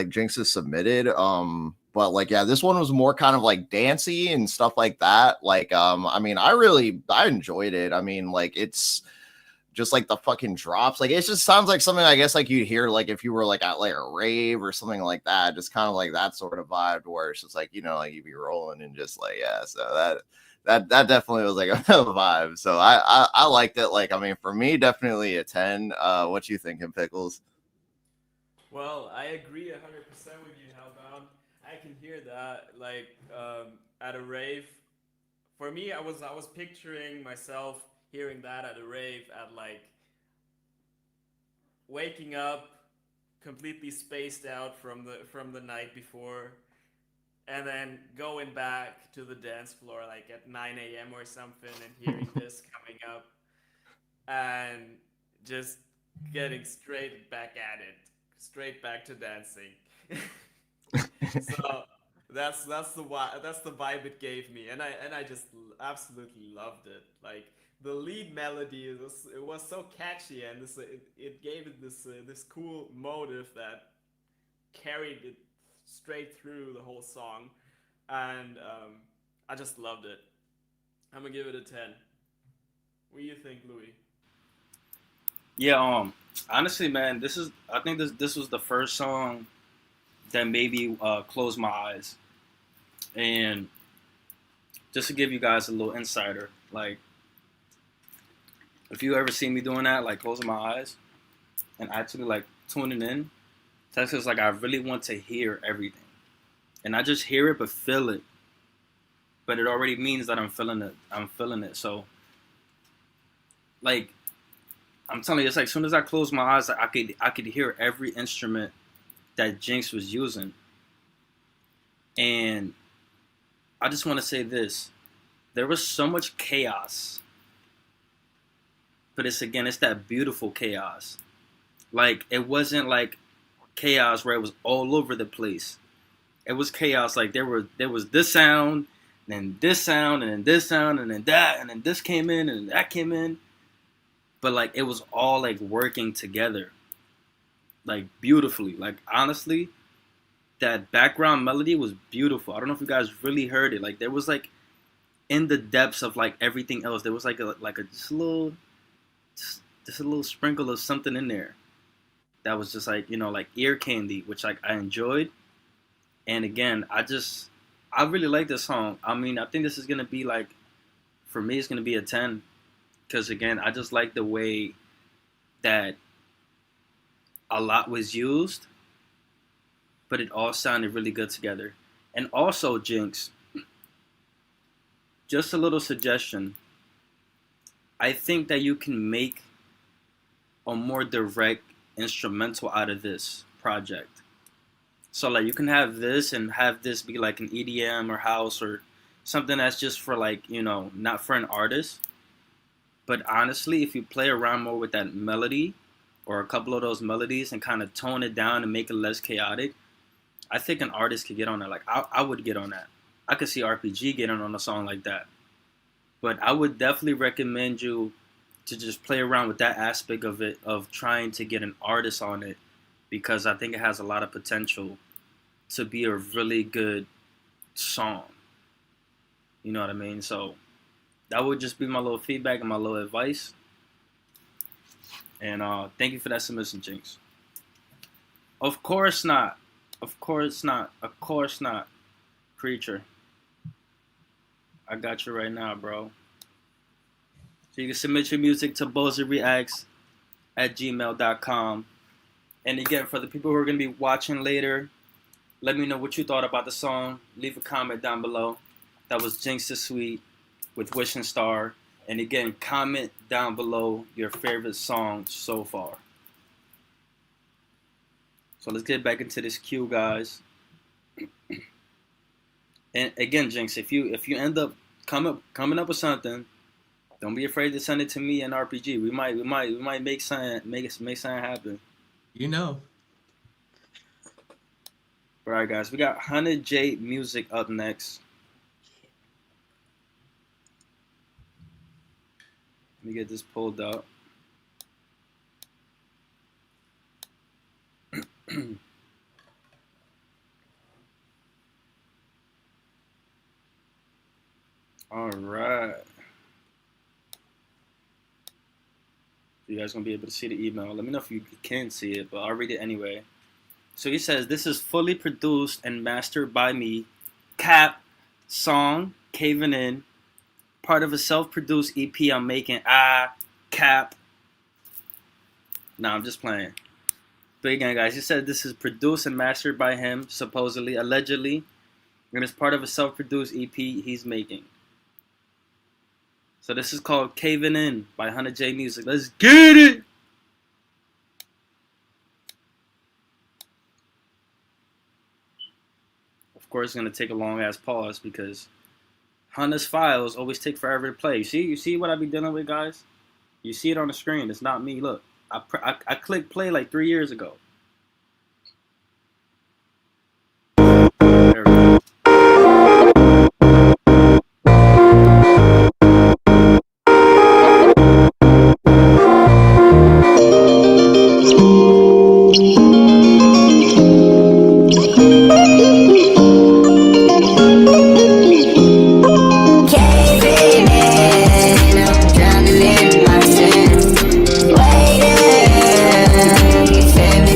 Jinx has submitted. But like yeah, this one was more kind of like dancey and stuff like that. Like I mean I enjoyed it. I mean, like it's just like the fucking drops. Like it just sounds like something I guess like you'd hear like if you were like at like a rave or something like that. Just kind of like that sort of vibe where it's just like, like you'd be rolling and just like, yeah. So that definitely was like a vibe. So I liked it. Like, I mean, for me, definitely a 10. What you thinking, Pickles? Well, I agree 100% with you, Hellbound. I can hear that, like, at a rave. For me, I was picturing myself hearing that at a rave, at like waking up completely spaced out from the night before, and then going back to the dance floor like at 9 a.m. or something, and hearing this coming up, and just getting straight back at it, straight back to dancing. So that's the vibe it gave me, and I just absolutely loved it. Like the lead melody, it was so catchy, and it gave it this cool motive that carried it straight through the whole song, and I just loved it. I'm gonna give it a 10. What do you think, Louis? Yeah, honestly, man, I think this was the first song that made me close my eyes. And just to give you guys a little insider, like if you ever see me doing that, like closing my eyes and actually like tuning in, that's because like I really want to hear everything. And not just hear it, but feel it. But it already means that I'm feeling it. I'm feeling it. So like I'm telling you, it's like as soon as I close my eyes, I could hear every instrument that Jinx was using. And I just want to say this. There was so much chaos. But it's that beautiful chaos. Like, it wasn't like chaos where it was all over the place. It was chaos like there was this sound, and then this sound, and then this sound, and then that, and then this came in, and that came in. But like it was all like working together. Like beautifully. Like honestly, that background melody was beautiful. I don't know if you guys really heard it. Like there was like in the depths of like everything else, there was like a just a little sprinkle of something in there that was just like, like ear candy, which like I enjoyed. And again, I really like this song. I mean, I think this is gonna be like, for me, it's gonna be a 10, because again, I just like the way that a lot was used, but it all sounded really good together. And also, Jinx, just a little suggestion. I think that you can make a more direct instrumental out of this project. So like you can have this and have this be like an EDM or house or something that's just for like, not for an artist. But honestly, if you play around more with that melody or a couple of those melodies and kind of tone it down and make it less chaotic, I think an artist could get on that. Like I would get on that. I could see RPG getting on a song like that. But I would definitely recommend you to just play around with that aspect of it, of trying to get an artist on it, because I think it has a lot of potential to be a really good song. You know what I mean? So that would just be my little feedback and my little advice. And thank you for that submission, Jinx. Of course not. Of course not. Of course not. Creature. I got you right now, bro. So you can submit your music to bozyreacts@gmail.com. And again, for the people who are going to be watching later, let me know what you thought about the song. Leave a comment down below. That was Jinx the Sweet with Wishing Star. And again, comment down below your favorite song so far. So let's get back into this queue, guys. And again, Jinx, if you end up coming up with something, don't be afraid to send it to me and RPG. We might make something happen. You know. All right, guys, we got 100J Music up next. Let me get this pulled up. All right. You guys gonna be able to see the email. Let me know if you can see it, but I'll read it anyway. So he says, this is fully produced and mastered by me. Cap, song, Caving In. Part of a self-produced EP I'm making. Cap. Nah, I'm just playing. But again, guys, he said this is produced and mastered by him, supposedly, allegedly. And it's part of a self-produced EP he's making. So this is called Caving In by 100J Music. Let's get it! Of course, it's going to take a long-ass pause because Hunter's files always take forever to play. You see what I be dealing with, guys? You see it on the screen. It's not me. Look, I clicked play like 3 years ago. There we go. Drowning in my sins, waiting, you feel me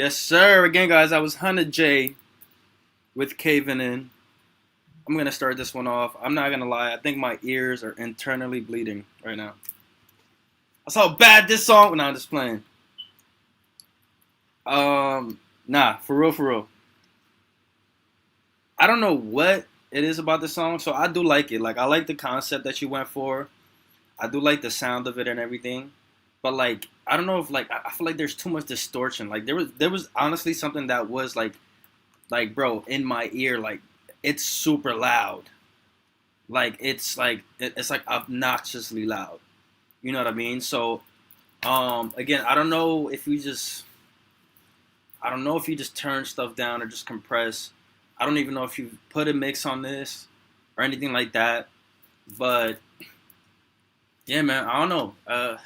Yes, sir. Again, guys, I was Hunter J with Caving In. I'm gonna start this one off. I'm not gonna lie. I think my ears are internally bleeding right now. That's how bad this song. No, I'm just playing. Nah, for real, for real. I don't know what it is about the song, so I do like it. Like, I like the concept that you went for. I do like the sound of it and everything. But like, I don't know if like I feel like there's too much distortion. Like there was honestly something that was like bro in my ear, like it's super loud. Like it's like obnoxiously loud. You know what I mean? So again, I don't know if you just turn stuff down or just compress. I don't even know if you put a mix on this or anything like that. But yeah, man, I don't know.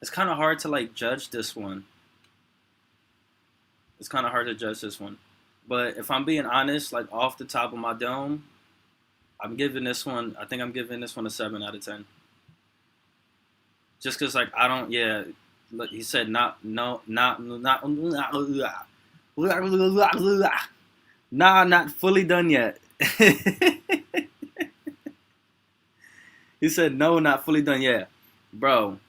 It's kind of hard to like judge this one. It's kind of hard to judge this one. But if I'm being honest, like off the top of my dome, I'm giving this one. I think I'm giving this one a 7 out of 10. Just because like I don't. Yeah, look, he said not no not not nah, not fully done yet. He said no, not fully done yet, bro.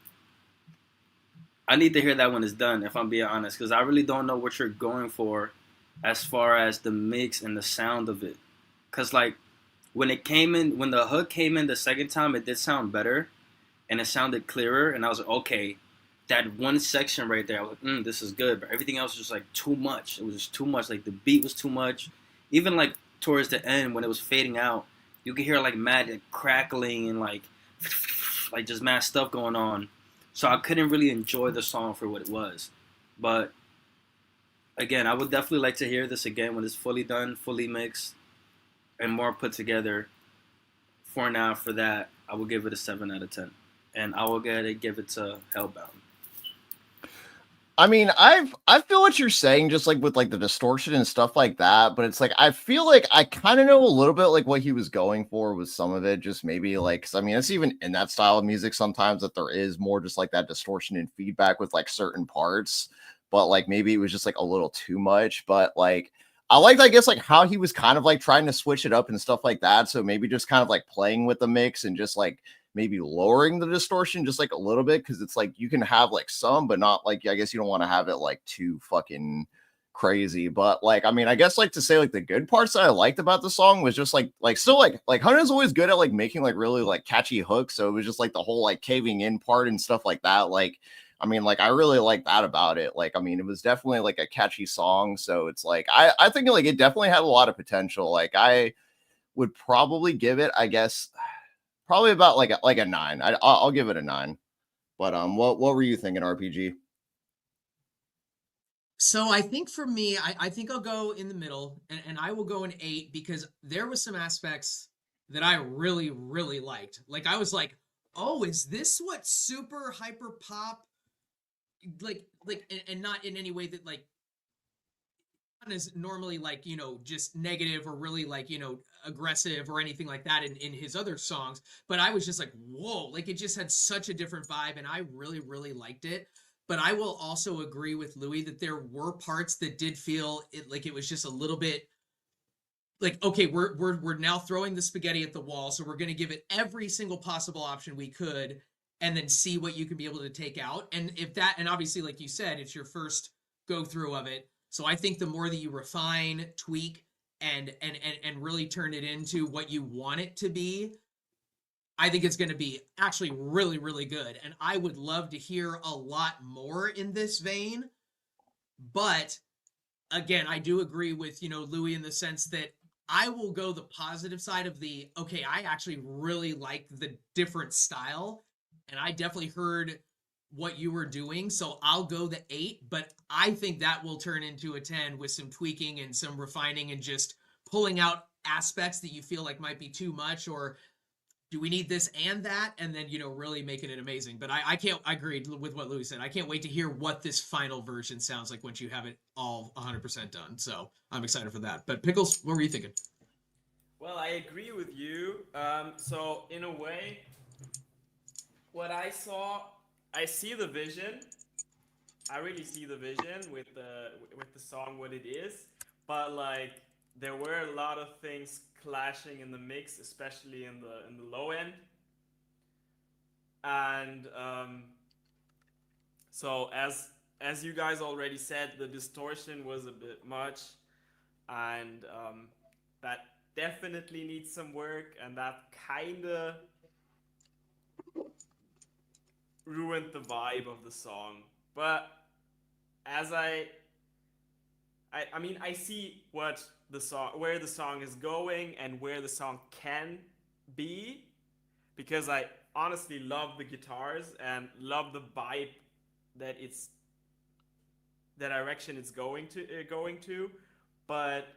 I need to hear that when it's done, if I'm being honest, because I really don't know what you're going for as far as the mix and the sound of it. Because, like, when the hook came in the second time, it did sound better and it sounded clearer. And I was like, okay, that one section right there, I was like, this is good. But everything else was just, like, too much. It was just too much. Like, the beat was too much. Even, like, towards the end, when it was fading out, you could hear, like, mad like, crackling and, like just mad stuff going on. So I couldn't really enjoy the song for what it was. But again, I would definitely like to hear this again when it's fully done, fully mixed, and more put together. For now, for that, I will give it a 7 out of 10. And I will give it to Hellbound. I mean, I feel what you're saying, just like with like the distortion and stuff like that. But it's like I feel like I kind of know a little bit like what he was going for with some of it. Just maybe like, cause I mean, it's even in that style of music sometimes that there is more just like that distortion and feedback with like certain parts. But like maybe it was just like a little too much. But like I liked, I guess, like how he was kind of like trying to switch it up and stuff like that. So maybe just kind of like playing with the mix and just like maybe lowering the distortion just like a little bit, because it's like you can have like some, but not like, I guess you don't want to have it like too fucking crazy. But like I mean, I guess like to say like the good parts that I liked about the song was just like still like Hunter's always good at like making like really like catchy hooks. So it was just like the whole like caving in part and stuff like that. Like I mean, like I really like that about it. Like I mean, it was definitely like a catchy song. So it's like I think like it definitely had a lot of potential. Like I would probably give it, I guess, probably about like a 9. I'll give it a 9. But what were you thinking, RPG? So I think for me, I think I'll go in the middle, and I will go an 8 because there was some aspects that I really, really liked. Like I was like, oh, is this what super hyper pop and not in any way that like is normally like, you know, just negative or really like, you know, aggressive or anything like that in his other songs. But I was just like, whoa, like it just had such a different vibe and I really, really liked it. But I will also agree with Louis that there were parts that did feel it like it was just a little bit like, okay, we're now throwing the spaghetti at the wall, so we're gonna give it every single possible option we could and then see what you can be able to take out. And if that, and obviously, like you said, it's your first go through of it. So I think the more that you refine, tweak, and really turn it into what you want it to be, I think it's going to be actually really, really good. And I would love to hear a lot more in this vein. But again, I do agree with, you know, Louis in the sense that I will go the positive side of the, okay, I actually really like the different style. And I definitely heard what you were doing. So I'll go the 8, but I think that will turn into a 10 with some tweaking and some refining and just pulling out aspects that you feel like might be too much, or do we need this and that, and then, you know, really making it amazing. But I can't, I agreed with what Louis said. I can't wait to hear what this final version sounds like once you have it all 100% done. So I'm excited for that. But Pickles, what were you thinking? Well, I agree with you. So in a way, what I saw, I see the vision, I really see the vision with the song what it is, but like there were a lot of things clashing in the mix, especially in the low end, and so as you guys already said, the distortion was a bit much, and that definitely needs some work, and that kinda ruined the vibe of the song. But as I mean, I see what the song, where the song is going and where the song can be, because I honestly love the guitars and love the vibe that it's the direction it's going to, but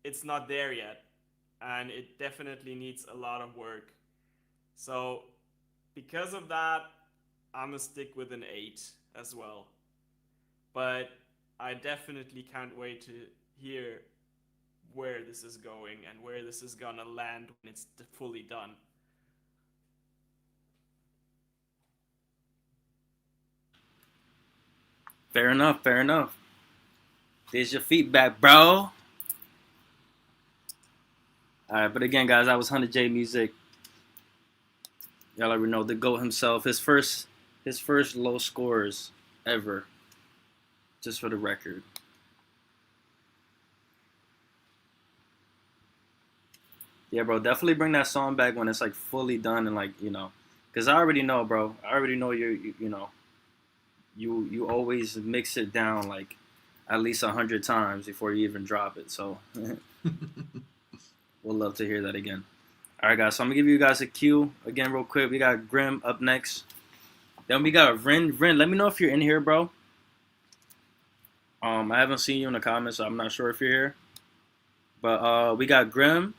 it's not there yet, and it definitely needs a lot of work. So because of that, I'm gonna stick with an 8 as well. But I definitely can't wait to hear where this is going and where this is gonna land when it's fully done. Fair enough, fair enough. There's your feedback, bro. Alright, but again, guys, that was 100J Music. Y'all already know the GOAT himself. His first low scores ever. Just for the record. Yeah, bro, definitely bring that song back when it's like fully done and like, you know, because I already know, bro. I already know you know, you always mix it down like at least 100 times before you even drop it. So we'll love to hear that again. All right, guys. So I'm gonna give you guys a cue again, real quick. We got Grim up next. Then we got Vrin. Vrin, let me know if you're in here, bro. I haven't seen you in the comments, so I'm not sure if you're here. But we got Grim.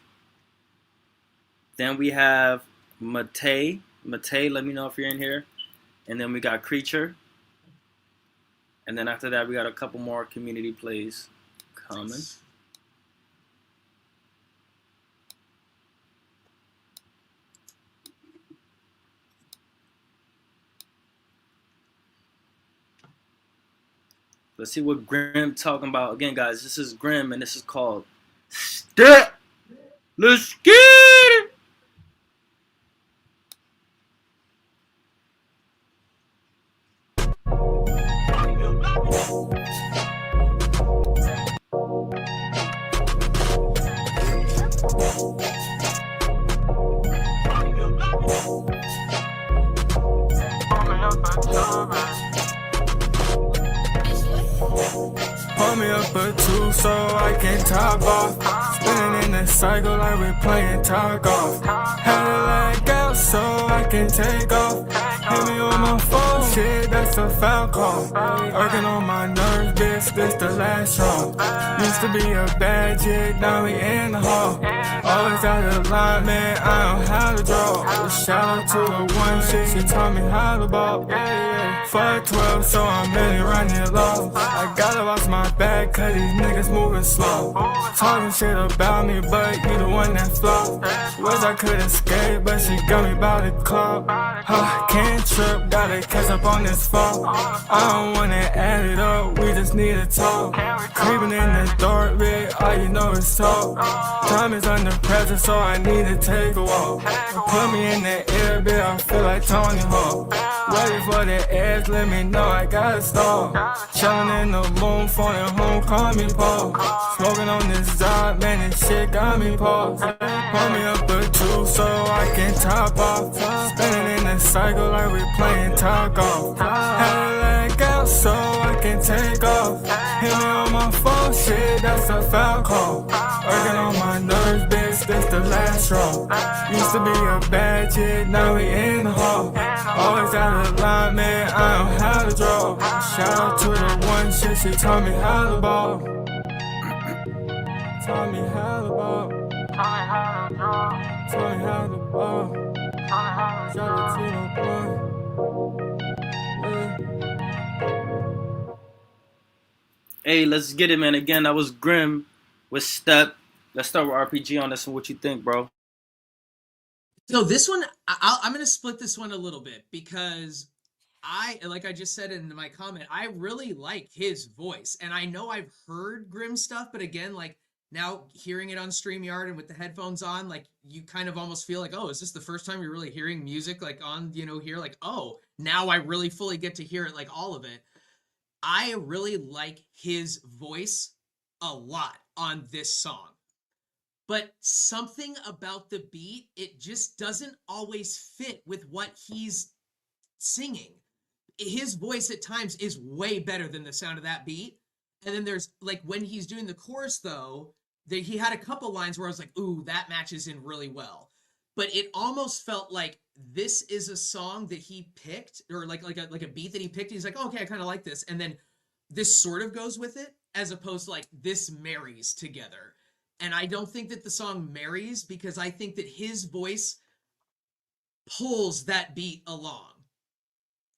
Then we have Matei. Matei, let me know if you're in here. And then we got Creature. And then after that, we got a couple more community plays coming. Let's see what Grim talking about. Again, guys, this is Grim, and this is called Step. Let's get it. Pull me up a 2 so I can top off. Spinning in a cycle like we're playing top golf. Had to let go so I can take off. Hit me on my phone, shit, that's a foul call. Working on my nerves, bitch, this the last straw. Used to be a bad chick, now we in the hall. Always out of line, man, I don't how to draw. Shout out to the one chick, she taught me how to ball. Fuck 12, so I'm really running low. I gotta watch my back, cause these niggas moving slow. Talking shit about me, but you the one that flow. Wish I could escape, but she got me by the club. Can't trip, gotta catch up on this fall. I don't wanna add it up, we just need to talk. Creeping in the dark, bitch, all you know is talk. Time is under pressure, so I need to take a walk. Put me in the air, bitch, I feel like Tony Hawk. Ready for the edge, let me know I gotta stop. Chillin' in the moon, phoning home, call me Paul. Smoking on this job, man, this shit got me paused. Pull me up a 2 so I can top off. Spinning in a cycle like we playing top golf. Had to let go so I can take off. Hit me on my phone, shit, that's a foul call. Working on my nerves, bitch, this the last straw. Used to be a bad chick, now we in the hall. Always out of line, man, I don't how to draw. Shout out to the one chick, she taught me how to ball. Taught me how to ball. Taught me how to ball. Shout out to the one. Hey, let's get it, man. Again, that was Grim with Step. Let's start with RPG on this one. What you think, bro? So this one, I'm going to split this one a little bit because like I just said in my comment, I really like his voice. And I know I've heard Grimm stuff, but again, like now hearing it on StreamYard and with the headphones on, like you kind of almost feel like, oh, is this the first time you're really hearing music like on, here? Like, oh, now I really fully get to hear it, like all of it. I really like his voice a lot on this song. But something about the beat, it just doesn't always fit with what he's singing. His voice at times is way better than the sound of that beat. And then there's like when he's doing the chorus though, he had a couple lines where I was like, ooh, that matches in really well. But it almost felt like this is a song that he picked, or like a beat that he picked. He's like, oh, okay, I kind of like this. And then this sort of goes with it, as opposed to like this marries together. And I don't think that the song marries, because I think that his voice pulls that beat along.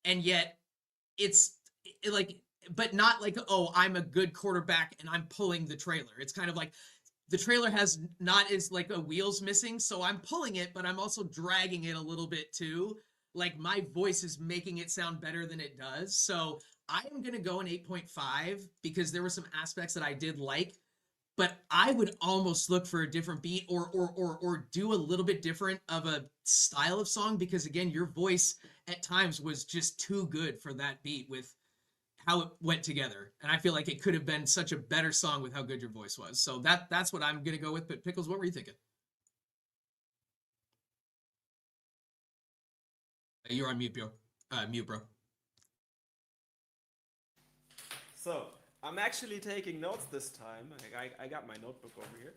And yet it's like, but not like, oh, I'm a good quarterback and I'm pulling the trailer. It's kind of like the trailer has not as like a wheels missing, so I'm pulling it, but I'm also dragging it a little bit too. Like my voice is making it sound better than it does. So I am going to go an 8.5 because there were some aspects that I did like, but I would almost look for a different beat or do a little bit different of a style of song, because again, your voice at times was just too good for that beat with how it went together. And I feel like it could have been such a better song with how good your voice was. So that's what I'm going to go with. But Pickles, what were you thinking? You're on mute, bro. Mute, bro. So, I'm actually taking notes this time. I got my notebook over here.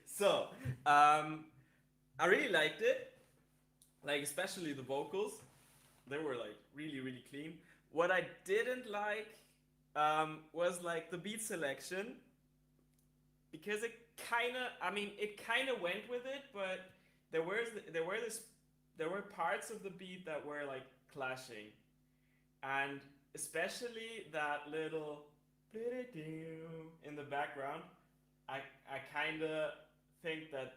So, I really liked it. Like, especially the vocals. They were, like, really, really clean. What I didn't like was, like, the beat selection. Because it kind of went with it, but there were parts of the beat that were, like, clashing. And especially that little in the background, I kind of think that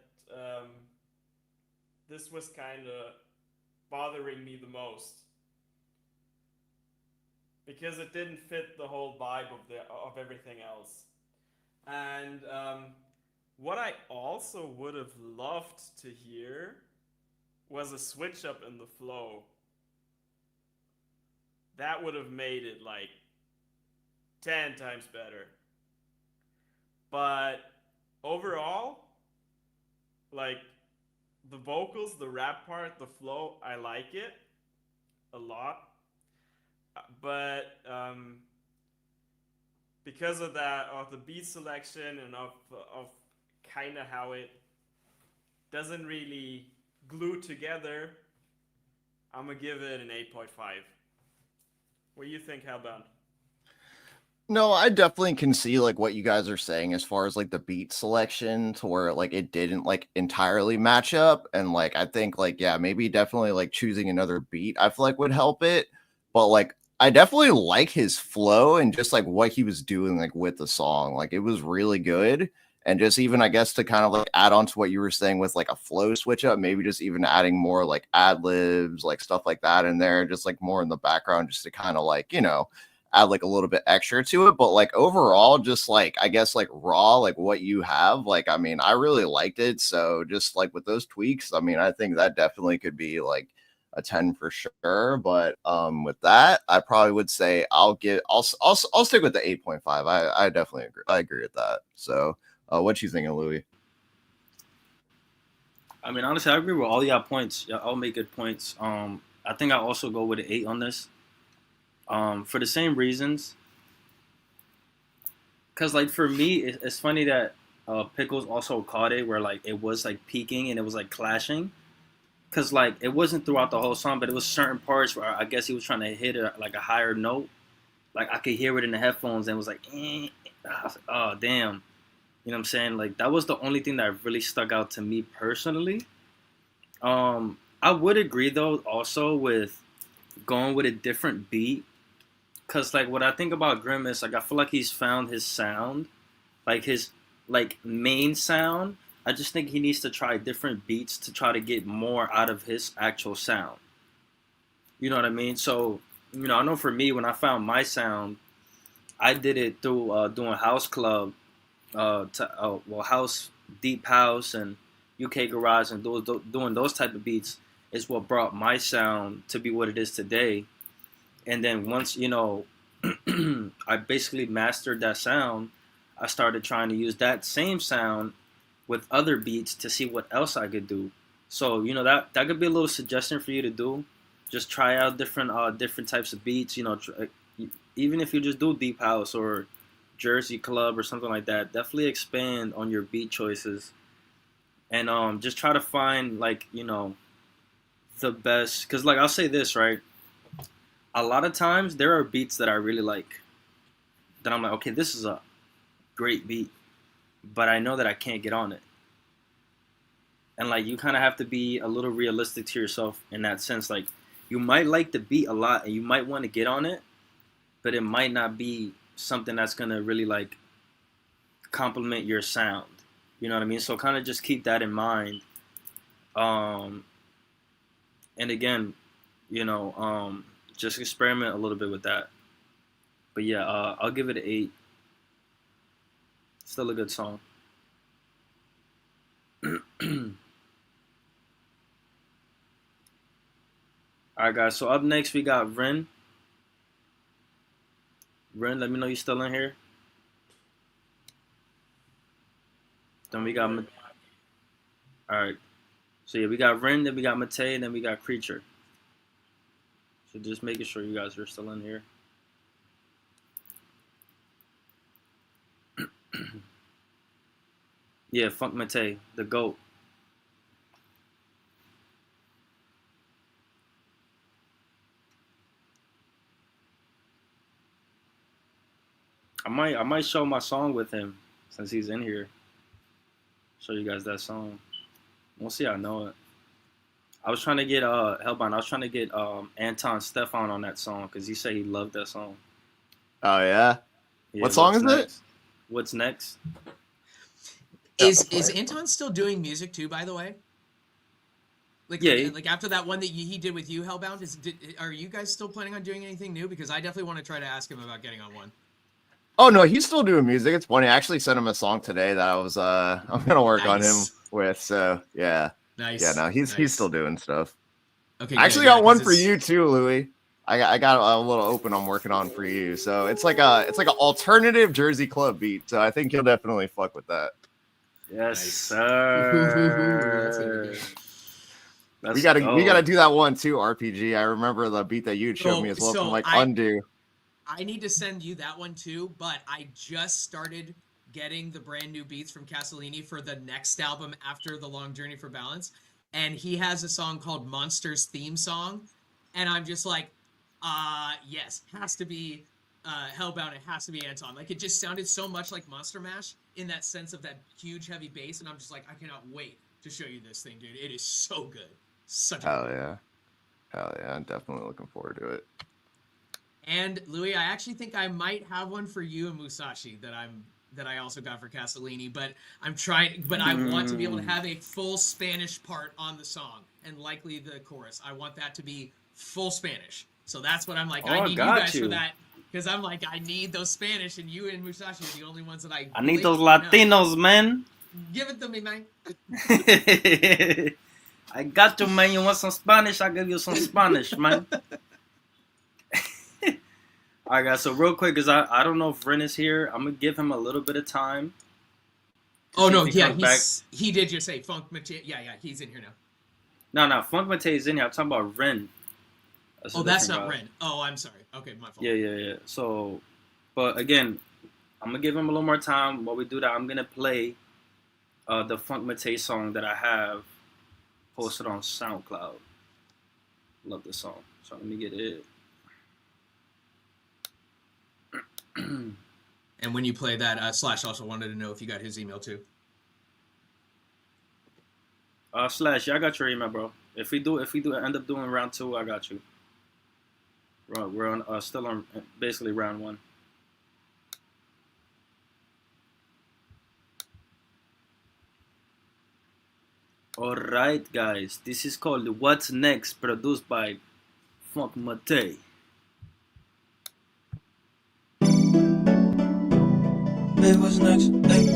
this was kind of bothering me the most, because it didn't fit the whole vibe of everything else. And what I also would have loved to hear was a switch up in the flow. That would have made it like 10 times better. But overall, like the vocals, the rap part, the flow, I like it a lot. But because of that, of the beat selection and of kind of how it doesn't really glue together, I'm gonna give it an 8.5. What do you think, Hellbound? No, I definitely can see like what you guys are saying as far as like the beat selection, to where like it didn't like entirely match up. And like I think like, yeah, maybe definitely like choosing another beat I feel like would help it. But like I definitely like his flow and just like what he was doing like with the song. Like it was really good. And just even I guess to kind of like add on to what you were saying with like a flow switch up, maybe just even adding more like ad libs, like stuff like that in there, just like more in the background, just to kind of like, you know, add like a little bit extra to it. But like overall, just like I guess like raw, like what you have, like I mean, I really liked it. So just like with those tweaks, I mean, I think that definitely could be like a 10 for sure. But with that, I probably would say I'll stick with the 8.5. I definitely agree. I agree with that. So what you thinking, Louis? I mean, honestly, I agree with all y'all points. Y'all all make good points. I think I also go with an 8 on this. For the same reasons. Cause like for me, it's funny that Pickles also caught it where like it was like peaking and it was like clashing. Cause like it wasn't throughout the whole song, but it was certain parts where I guess he was trying to hit like a higher note. Like I could hear it in the headphones and it was like, I was like, oh damn. You know what I'm saying? Like that was the only thing that really stuck out to me personally. I would agree though also with going with a different beat. Cause like what I think about Grimm is like I feel like he's found his sound, like his like main sound. I just think he needs to try different beats to try to get more out of his actual sound. You know what I mean? So, I know for me, when I found my sound, I did it through doing house club, house, deep house, and UK garage, and doing those type of beats is what brought my sound to be what it is today. And then once I basically mastered that sound, I started trying to use that same sound with other beats to see what else I could do. So that could be a little suggestion for you to do. Just try out different types of beats. Even if you just do deep house or Jersey club or something like that, definitely expand on your beat choices, and just try to find the best. Because I'll say this, right, a lot of times there are beats that I really like, that I'm like, okay, this is a great beat, but I know that I can't get on it. And you kind of have to be a little realistic to yourself in that sense. You might like the beat a lot and you might want to get on it, but it might not be something that's gonna really complement your sound. You know what I mean? So kind of just keep that in mind. And again, just experiment a little bit with that. But yeah, I'll give it an 8. Still a good song. Alright guys, so up next we got Ren. Ren, let me know you're still in here. Then we got alright. So yeah, we got Ren, then we got Matei, and then we got Creature. So just making sure you guys are still in here. Yeah, Funk Matei, the GOAT. I might show my song with him since he's in here. Show you guys that song. We'll see. I know it. I was trying to get Hellbound. I was trying to get Anton Stefan on that song because he said he loved that song. Oh yeah. Yeah, what song is it? What's next? Is Anton still doing music too? By the way. Yeah. After that one that he did with you, Hellbound, are you guys still planning on doing anything new? Because I definitely want to try to ask him about getting on one. Oh no, he's still doing music. It's funny. I actually sent him a song today that I was I'm gonna work on him with. So yeah. Nice. Yeah, no, he's still doing stuff. Okay. I actually got one for you too, Louis. I got a little open I'm working on for you. So it's like an alternative Jersey club beat. So I think you'll definitely fuck with that. Yes, sir. We gotta do that one too, RPG. I remember the beat that you showed me as well from Undo. I need to send you that one too, but I just started getting the brand new beats from Castellini for the next album after The Long Journey for Balance. And he has a song called Monsters Theme Song. And I'm just like, yes, has to be Hellbound. It has to be Anton. It just sounded so much like Monster Mash in that sense of that huge heavy bass. And I'm just like, I cannot wait to show you this thing, dude. It is so good. Such a Hell yeah. I'm definitely looking forward to it. And Louis, I actually think I might have one for you and Musashi that I also got for Castellini, but I want to be able to have a full Spanish part on the song and likely the chorus. I want that to be full Spanish. So that's what I'm like. I need you guys for that because I'm like, I need those Spanish, and you and Musashi are the only ones that I need those Latinos, man. Give it to me, man. I got you, man. You want some Spanish? I'll give you some Spanish, man. All right, guys. So real quick, because I don't know if Ren is here. I'm going to give him a little bit of time. Oh, no. Yeah, he did just say Funk Matei. Yeah, he's in here now. No, Funk Matei is in here. I'm talking about Ren. That's not Ren. Oh, I'm sorry. Okay, my fault. Yeah. So, but again, I'm going to give him a little more time. While we do that, I'm going to play the Funk Matei song that I have posted on SoundCloud. Love this song. So let me get it. And when you play that, Slash also wanted to know if you got his email too. Slash, yeah, I got your email, bro. If we do end up doing round 2, I got you. We're on still on basically round 1. All right, guys. This is called What's Next, produced by Funk Mate. Hey, what's next? Hey,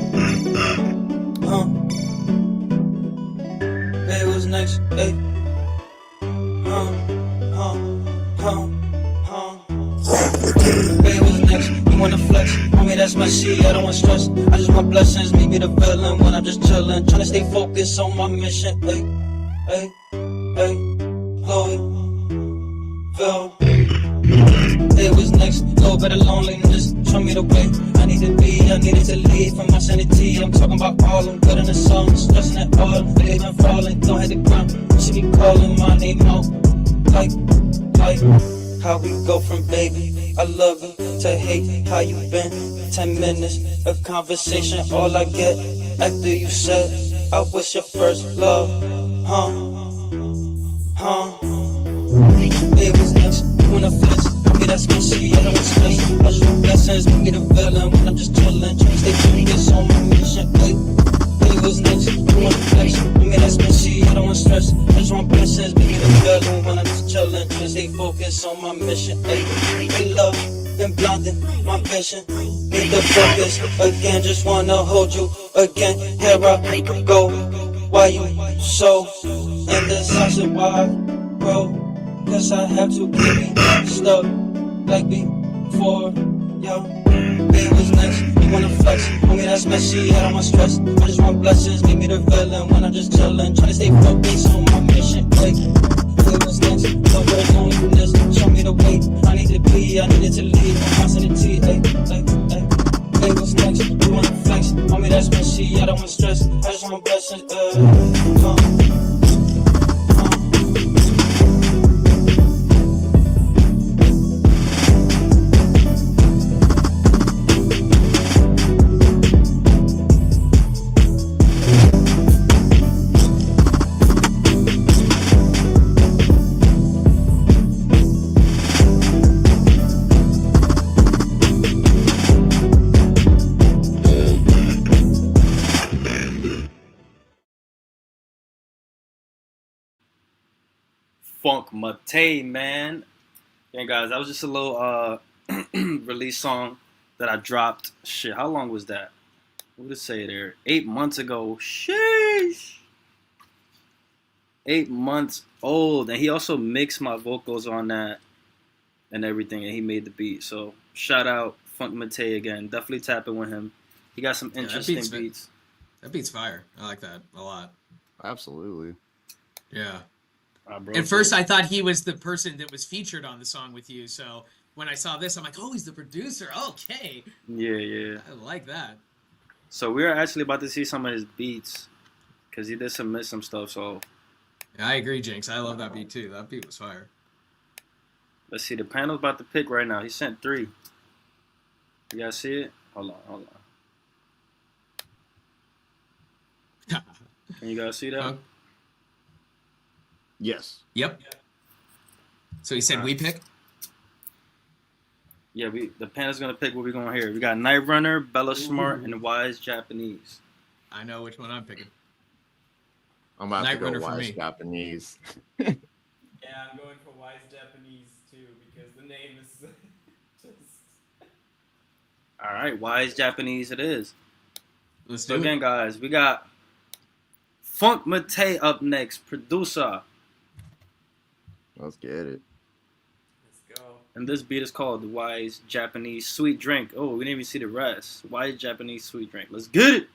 Hey, what's next? Hey, Hey, what's next? You wanna flex? Homie, that's my shit. I don't want stress. I just want blessings. Maybe the villain when I'm just chillin'. Tryna stay focused on my mission. Hey, hey, hey, Chloe, Phil. Hey, what's next? Little bit of loneliness, show me the way. I need to be, I needed to leave from my sanity. I'm talking about all I'm good in the song, stressing at all, I'm feeling falling, don't hit the ground. She be calling my name out, like, how we go from baby, I love you, to hate, how you been? 10 minutes of conversation, all I get after you said, I was your first love, Hey, what's next? You wanna flex? Okay, that's my shit, I don't want stress. I just want blessings, make me the villain when I'm just chillin'. Tryna stay focused on my mission. Hey, what's next? You wanna flex? Okay, that's my shit, I don't want stress. I just want blessings, make me the villain when I'm just chillin'. Tryna stay focused on my mission. Hey, love, been blinded, my vision. Need the focus again, just wanna hold you again. Here I go. Why you so indecisive? Why, bro? Cause I have to keep me stuck like before, yo. Hey, what's next? You wanna flex? Homie, that's messy, I don't want stress. I just want blessings, give me the villain when I'm just chillin'. Tryna stay focused on my mission. Hey, what's next? No words, loneliness, show me the way. I need to be, I needed to leave my sanity. Hey, what's next? You wanna flex? Homie, that's messy, I don't want stress. I just want blessings, Funk Mate, man. Yeah, guys, that was just a little release song that I dropped. Shit, how long was that? What did it say there? 8 months ago. Sheesh. 8 months old. And he also mixed my vocals on that and everything, and he made the beat. So shout out Funk Mate again. Definitely tapping with him. He got some interesting beats. That beat's fire. I like that a lot. Absolutely. Yeah. At first, I thought he was the person that was featured on the song with you. So when I saw this, I'm like, oh, he's the producer. Okay. Yeah. I like that. So we're actually about to see some of his beats because he did submit some stuff. So yeah, I agree, Jinx. I love that beat too. That beat was fire. Let's see. The panel's about to pick right now. He sent 3. You guys see it? Hold on. Can you guys see that? Yes. Yep. So he said we pick? Yeah, the panel's gonna pick what we're gonna hear. We got Night Runner, Bella Smart, and Wise Japanese. I know which one I'm picking. I'm about Night to go Runner for Wise me. Japanese. Yeah, I'm going for Wise Japanese too because the name is just. All right, Wise Japanese it is. Let's So do again, it. guys, we got Funk Mate up next, producer. Let's get it. Let's go. And this beat is called Wise Japanese Sweet Drink. Oh, we didn't even see the rest. Wise Japanese Sweet Drink. Let's get it.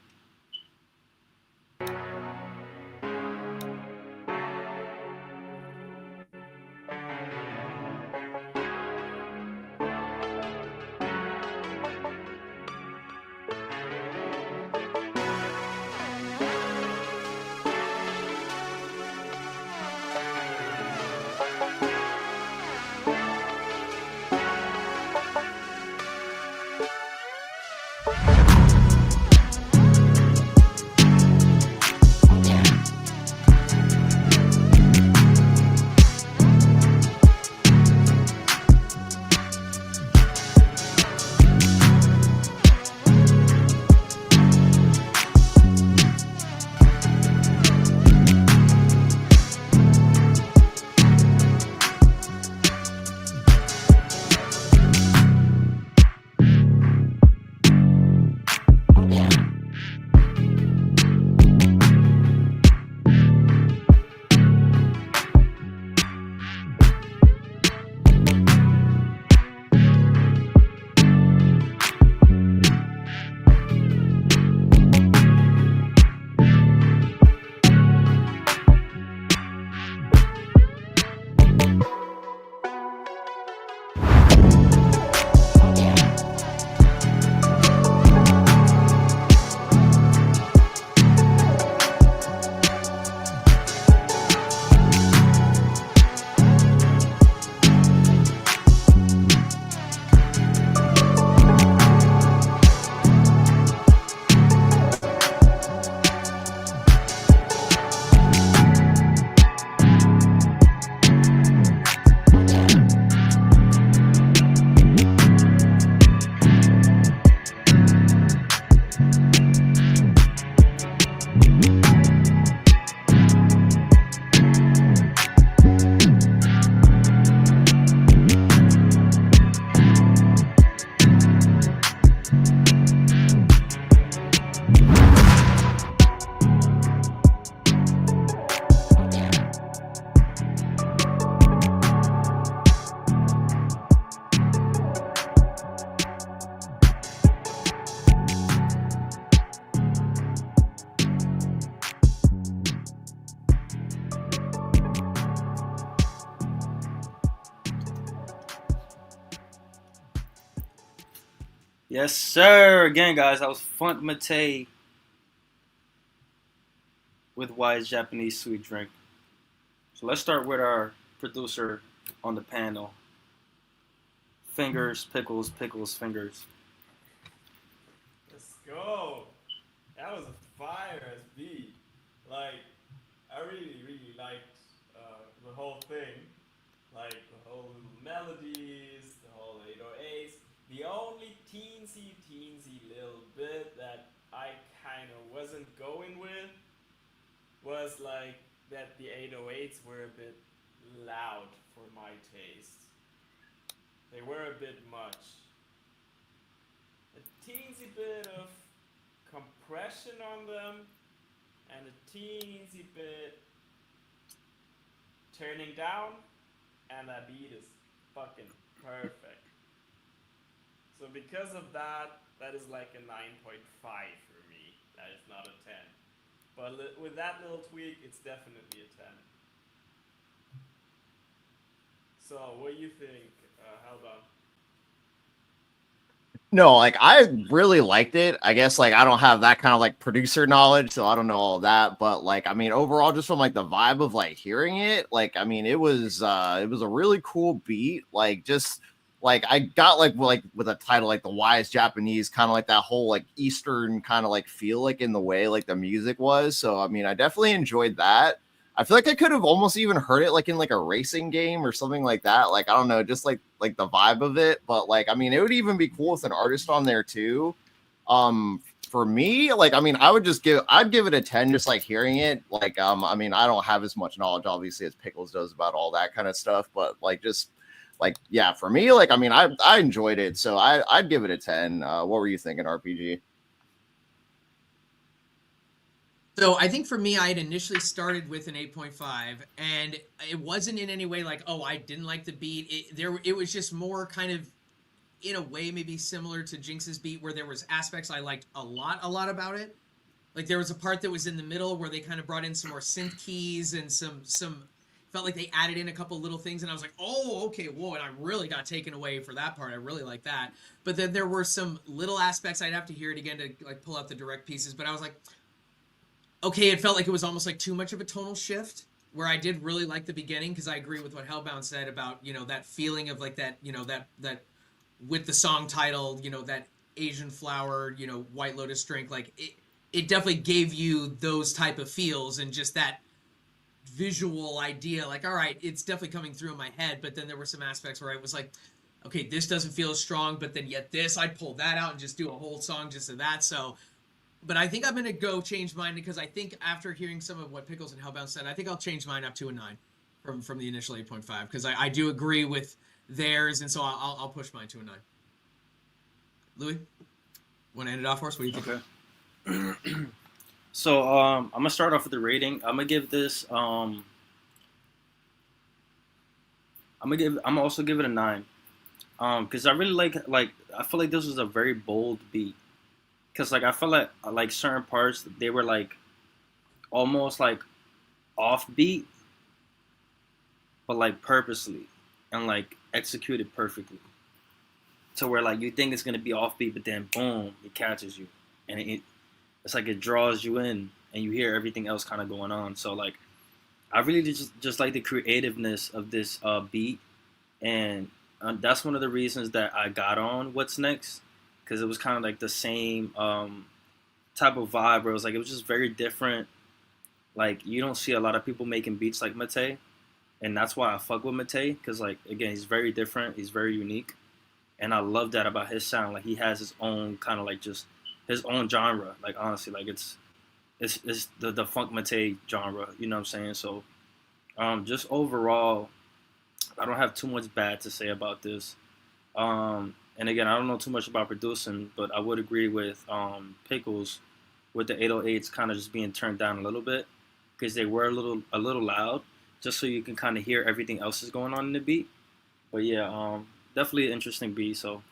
Yes, sir. Again, guys, that was Funk Mate with Wise Japanese Sweet Drink. So let's start with our producer on the panel. Fingers, pickles, pickles, fingers. Let's go. That was a fire as beat. Like, I really, really liked the whole thing. Like, the whole little melodies, the whole 808s. The only teensy little bit that I kind of wasn't going with was like that the 808s were a bit loud for my taste. They were a bit much. A teensy bit of compression on them and a teensy bit turning down, and that beat is fucking perfect. So because of that, that is like a 9.5 for me. That is not a 10. But with that little tweak, it's definitely a 10. So what do you think, Hellbound? No, like I really liked it. I guess like I don't have that kind of like producer knowledge, so I don't know all that. But like I mean, overall, just from like the vibe of like hearing it, like I mean, it was a really cool beat. Like just like I got like with a title like the Wise Japanese, kind of like that whole like Eastern kind of like feel like in the way like the music was. So I mean, I definitely enjoyed that. I feel like I could have almost even heard it like in like a racing game or something like that. Like I don't know, just like the vibe of it. But like I mean, it would even be cool with an artist on there too. For me, like I mean, I'd give it a 10 just like hearing it. Like I mean, I don't have as much knowledge obviously as Pickles does about all that kind of stuff, but like just like yeah, for me, like I mean, I enjoyed it, so I'd give it a 10. What were you thinking, RPG? So I think for me, I had initially started with an 8.5, and it wasn't in any way like, oh, I didn't like the beat. It was just more kind of, in a way, maybe similar to Jinx's beat, where there was aspects I liked a lot about it. Like there was a part that was in the middle where they kind of brought in some more synth keys and some felt like they added in a couple little things, and I was like, oh, okay, whoa, and I really got taken away for that part. I really like that. But then there were some little aspects. I'd have to hear it again to like pull out the direct pieces, but I was like, okay, it felt like it was almost like too much of a tonal shift, where I did really like the beginning, because I agree with what Hellbound said about, you know, that feeling of like that, you know, that with the song title, you know, that Asian flower, you know, White Lotus drink, like it definitely gave you those type of feels, and just that visual idea, like, all right, it's definitely coming through in my head. But then there were some aspects where I was like, okay, this doesn't feel as strong, but then yet this, I'd pull that out and just do a whole song just of that. So but I think I'm going to go change mine, because I think after hearing some of what Pickles and Hellbound said, I think I'll change mine up to a 9 from the initial 8.5, because I do agree with theirs, and so I'll push mine to a 9. Louis, want to end it off for us? What do you think? Okay. So I'm gonna start off with the rating. I'm gonna give this I'm also give it a 9. Because I really like I feel like this was a very bold beat. Because like I feel like certain parts, they were like almost like offbeat, but like purposely and like executed perfectly, to where like you think it's gonna be offbeat, but then boom, it catches you, and it's like it draws you in, and you hear everything else kind of going on. So like I really just like the creativeness of this beat, and that's one of the reasons that I got on What's Next. Because it was kind of like the same type of vibe, where it was like, it was just very different. Like, you don't see a lot of people making beats like Mate, and that's why I fuck with Mate, because like, again, he's very different, he's very unique, and I love that about his sound. Like, he has his own kind of like just his own genre. Like, honestly, like it's the funk Mate genre, you know what I'm saying? So just overall, I don't have too much bad to say about this. And again, I don't know too much about producing, but I would agree with Pickles with the 808s kind of just being turned down a little bit, because they were a little loud, just so you can kind of hear everything else is going on in the beat. But yeah, definitely an interesting beat. So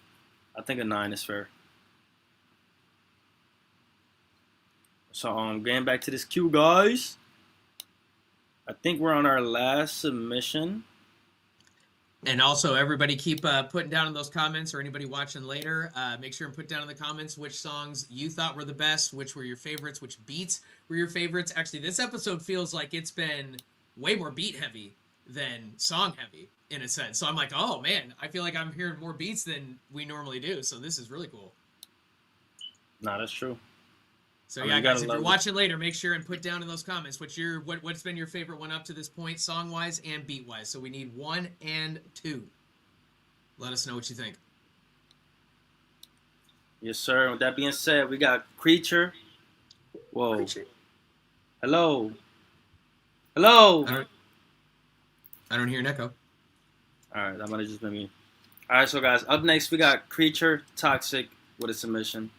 I think a 9 is fair. So getting back to this queue, guys. I think we're on our last submission. And also, everybody keep putting down in those comments, or anybody watching later, make sure and put down in the comments which songs you thought were the best, which were your favorites, which beats were your favorites. Actually, this episode feels like it's been way more beat heavy than song heavy in a sense. So I'm like, oh man, I feel like I'm hearing more beats than we normally do. So this is really cool. Nah, that's true. So yeah, guys, if you're watching later, make sure and put down in those comments what's been your favorite one up to this point, song wise and beat wise. So we need 1 and 2. Let us know what you think. Yes, sir. With that being said, we got Creature. Whoa. Creature. Hello. Hello. I don't hear an echo. All right, that might have just been me. All right, so guys, up next we got Creature Toxic with a submission.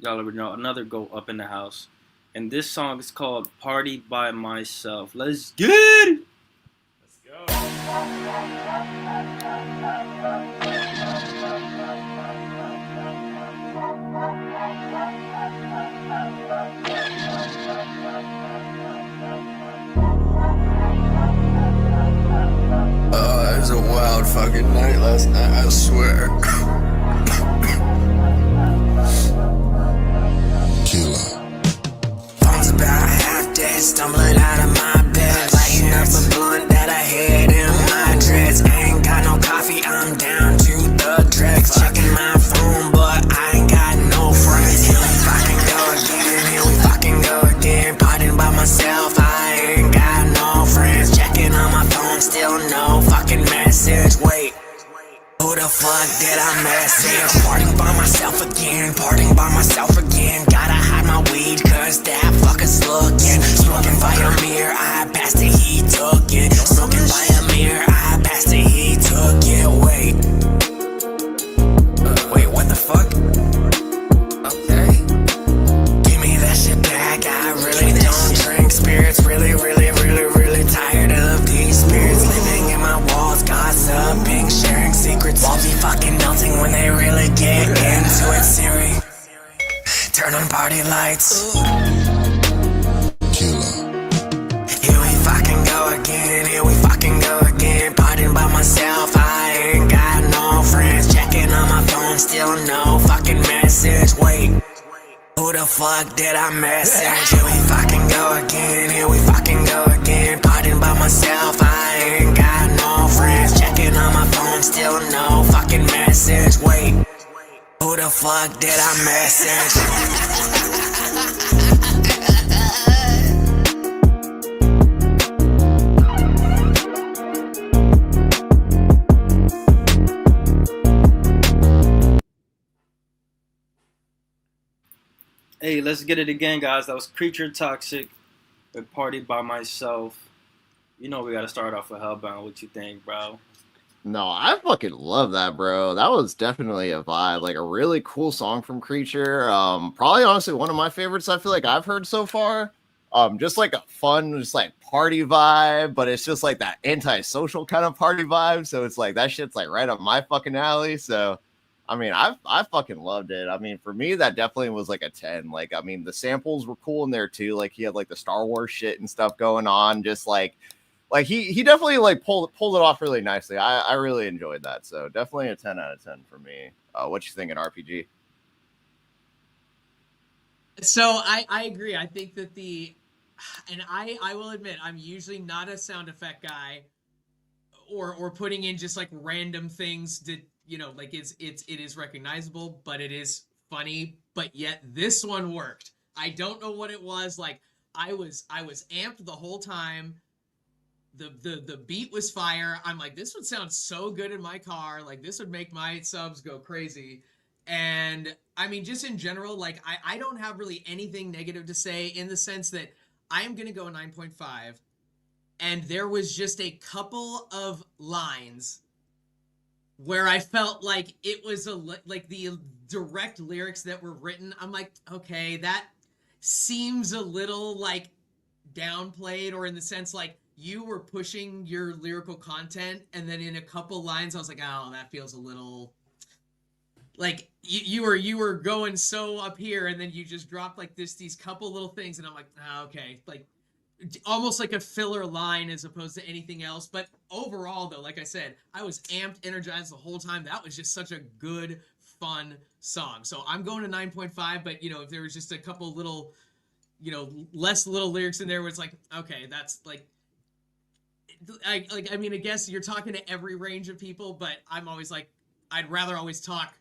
Y'all already know, another go up in the house. And this song is called Party by Myself. Let's get it! Let's go. It was a wild fucking night last night, I swear. Phone's about half dead, stumbling out of my bed, lighting up a blunt that I had in my dreads. Ain't got no coffee, I'm down to the dregs. Checking my phone, but I ain't got no friends. Here we fucking go again, here we fucking go again. Partying by myself, I ain't got no friends. Checking on my phone, still no fucking message. Wait, who the fuck did I message? Partying by myself again, partying by myself again. Gotta hide my weed cause that fucker's looking. Smoking by a mirror, I passed it, he took it. Smoking by a mirror, I passed it, he took it. Wait, what the fuck? Okay. Give me that shit back, I really don't drink spirits. Really tired of these spirits. Living in my walls, gossiping, sharing secrets. Walls be fucking melting when they really get into it. Siri, turn on party lights. Here we fucking go again, here we fucking go again. Partying by myself, I ain't got no friends. Checking on my phone, still no fucking message. Wait, who the fuck did I message? Here we fucking go again, here we fucking go again. Partying by myself, I ain't got no friends. Checking on my phone, still no fucking message. Wait, who the fuck did I message? Hey, let's get it again, guys. That was Creature Toxic with Party by Myself. You know we got to start off with Hellbound. What you think, bro? No, I fucking love that, bro. That was definitely a vibe. Like a really cool song from Creature. Probably honestly one of my favorites I feel like I've heard so far. Just like a fun, just like party vibe, but it's just like that antisocial kind of party vibe. So it's like that shit's like right up my fucking alley. So I mean, I fucking loved it. I mean, for me, that definitely was like a 10. Like, I mean, the samples were cool in there too. Like he had like the Star Wars shit and stuff going on. Just like he definitely like pulled it off really nicely. I really enjoyed that. So definitely a 10 out of 10 for me. What you thinking, RPG? So I agree. I think that and I will admit, I'm usually not a sound effect guy or putting in just like random things that, you know, like it is recognizable, but it is funny, but yet this one worked. I don't know what it was. Like I was amped the whole time. The beat was fire. I'm like, this would sound so good in my car. Like this would make my subs go crazy. And I mean, just in general, like I don't have really anything negative to say in the sense that I am going to go 9.5. And there was just a couple of lines where I felt like it was like the direct lyrics that were written. I'm like, okay, that seems a little like downplayed, or in the sense like you were pushing your lyrical content, and then in a couple lines I was like, oh, that feels a little like you were going so up here, and then you just dropped like these couple little things, and I'm like, oh, okay, like almost like a filler line as opposed to anything else. But overall, though, like I said, I was amped, energized the whole time. That was just such a good, fun song. So I'm going to 9.5. But if there was just a couple little, less little lyrics in there, where it's like, okay, that's like. I guess you're talking to every range of people, but I'm always like, I'd rather always talk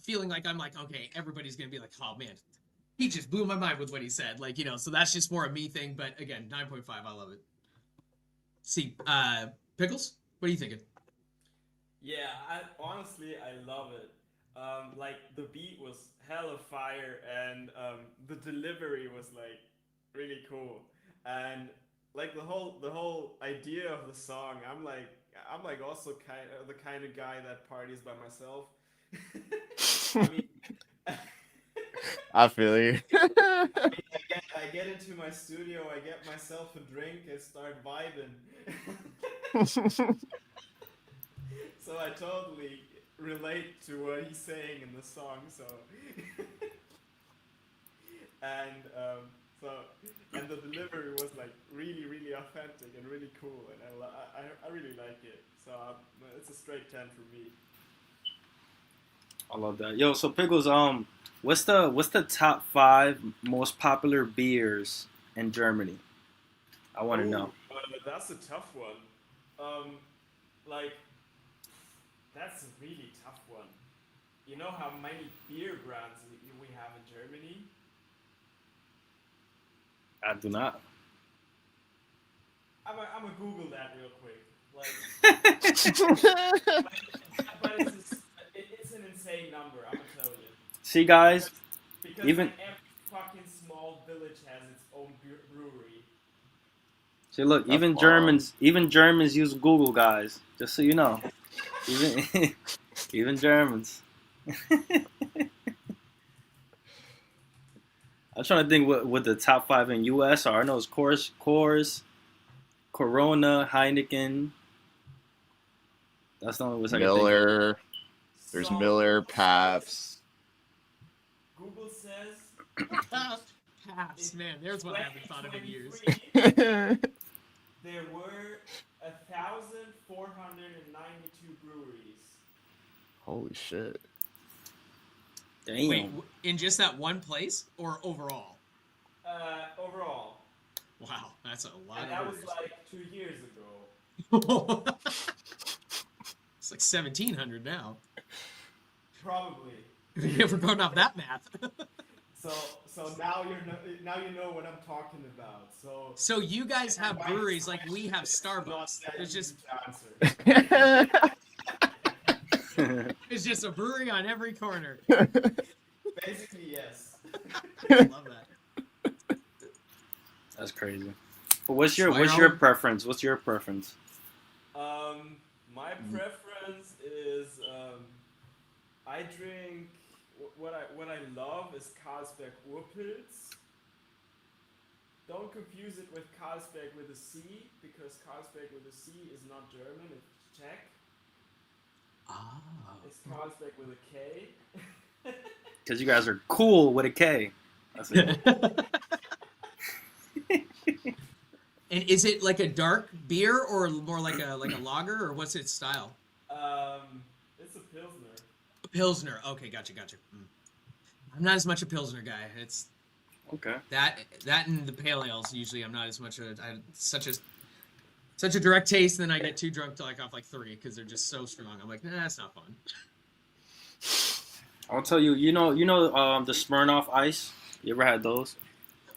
feeling like I'm like, okay, everybody's going to be like, oh man, he just blew my mind with what he said. Like, so that's just more a me thing. But again, 9.5, I love it. See, Pickles, what are you thinking? Yeah, honestly, I love it. Like, the beat was hella fire, and the delivery was like really cool. And like the whole idea of the song, I'm like also the kind of guy that parties by myself. I mean, I feel you. I get into my studio, I get myself a drink, and start vibing. So I totally relate to what he's saying in the song. So and the delivery was like really, really authentic and really cool, and I really like it. So it's a straight 10 for me. I love that. Yo, so Pickles, what's the top 5 most popular beers in Germany? I want to know. That's a tough one. Like, that's a really tough one. You know how many beer brands we have in Germany? I do not. I'm gonna Google that real quick. Like, but it's an insane number. I'm gonna tell you. See, guys, because even like every fucking small village has its own brewery. see, look, even Germans use Google, guys. Just so you know, even Germans. I'm trying to think what the top 5 in U.S. are. I know it's Coors, Corona, Heineken. That's the only one I can think of. Miller. There's Miller, Pabst. Google says Pabst, man, there's one I haven't thought of in years. There were 1,492 breweries. Holy shit. Damn. Wait, in just that one place or overall? Overall. Wow, that's a lot. And that was like 2 years ago. It's like 1,700 now. Probably. If we're going off that math. So now you know what I'm talking about. So you guys have breweries like we have Starbucks. There's just it's just a brewery on every corner. Basically, yes. I love that. That's crazy. But what's your preference? What's your preference? My preference is I drink what I love is Carlsberg Urpilz. Don't confuse it with Carlsberg with a C, because Carlsberg with a C is not German, it's Czech. Ah. It's Carlsberg with a K. Because you guys are cool with a K. That's it. And is it like a dark beer or more like a lager, or what's its style? It's a Pilsner. A Pilsner. Okay, gotcha. I'm not as much a Pilsner guy. It's okay. That and the pale ales usually I'm not as much a such a direct taste, and then I get too drunk to like off like 3 because they're just so strong. I'm like, nah, that's not fun. I'll tell you, you know the Smirnoff Ice? You ever had those?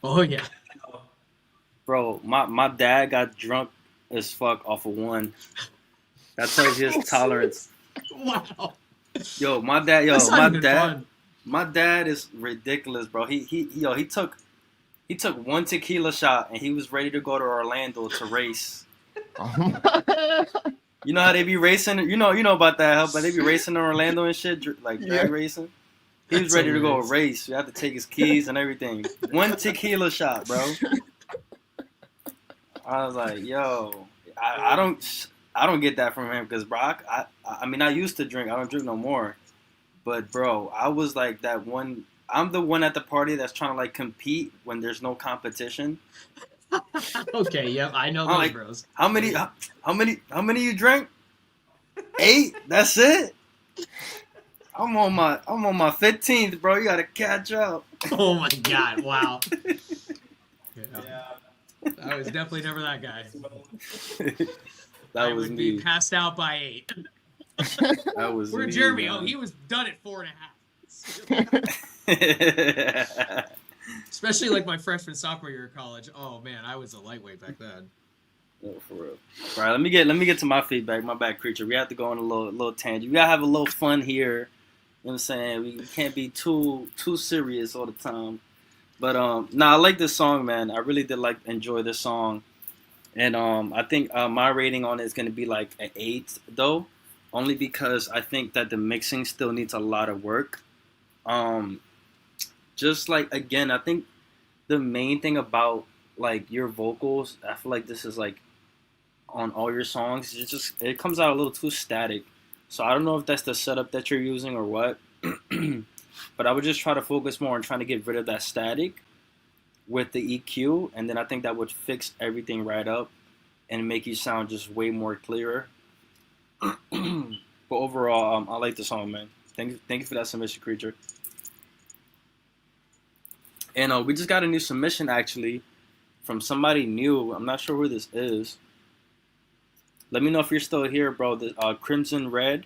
Oh yeah. Bro, my dad got drunk as fuck off of one. That tells you his tolerance. Wow. Yo, my dad is ridiculous, bro. He took 1 tequila shot and he was ready to go to Orlando to race. You know how they be racing? You know about that, but they be racing in Orlando and shit, like drag racing. He was ready to go race. You have to take his keys and everything. 1 tequila shot, bro. I was like, yo, I don't get that from him, because bro, I mean, I used to drink. I don't drink no more. But bro, I was like that one. I'm the one at the party that's trying to like compete when there's no competition. Okay, yep, I know I'm those like, bros. How many you drank? 8? That's it? I'm on my 15th, bro. You gotta catch up. Oh my god! Wow. Yeah. I was definitely never that guy. That I was would me. be passed out by 8. That was Where me, Jeremy? man. Oh, he was done at 4.5. Especially like my freshman sophomore year of college. Oh man, I was a lightweight back then. Oh, for real. All right, let me get to my feedback. My bad, creature. We have to go on a little tangent. We gotta have a little fun here. You know what I'm saying? We can't be too serious all the time. But I like this song, man. I really did enjoy this song, and I think my rating on it is gonna be like an 8 though, only because I think that the mixing still needs a lot of work. Just like again, I think the main thing about like your vocals, I feel like this is like on all your songs, it comes out a little too static. So I don't know if that's the setup that you're using or what. But I would just try to focus more on trying to get rid of that static with the EQ, and then I think that would fix everything right up and make you sound just way more clearer. But overall, I like the song, man. Thank you for that submission, creature. And we just got a new submission actually from somebody new. I'm not sure who this is. Let me know if you're still here, bro. The Crimson Red.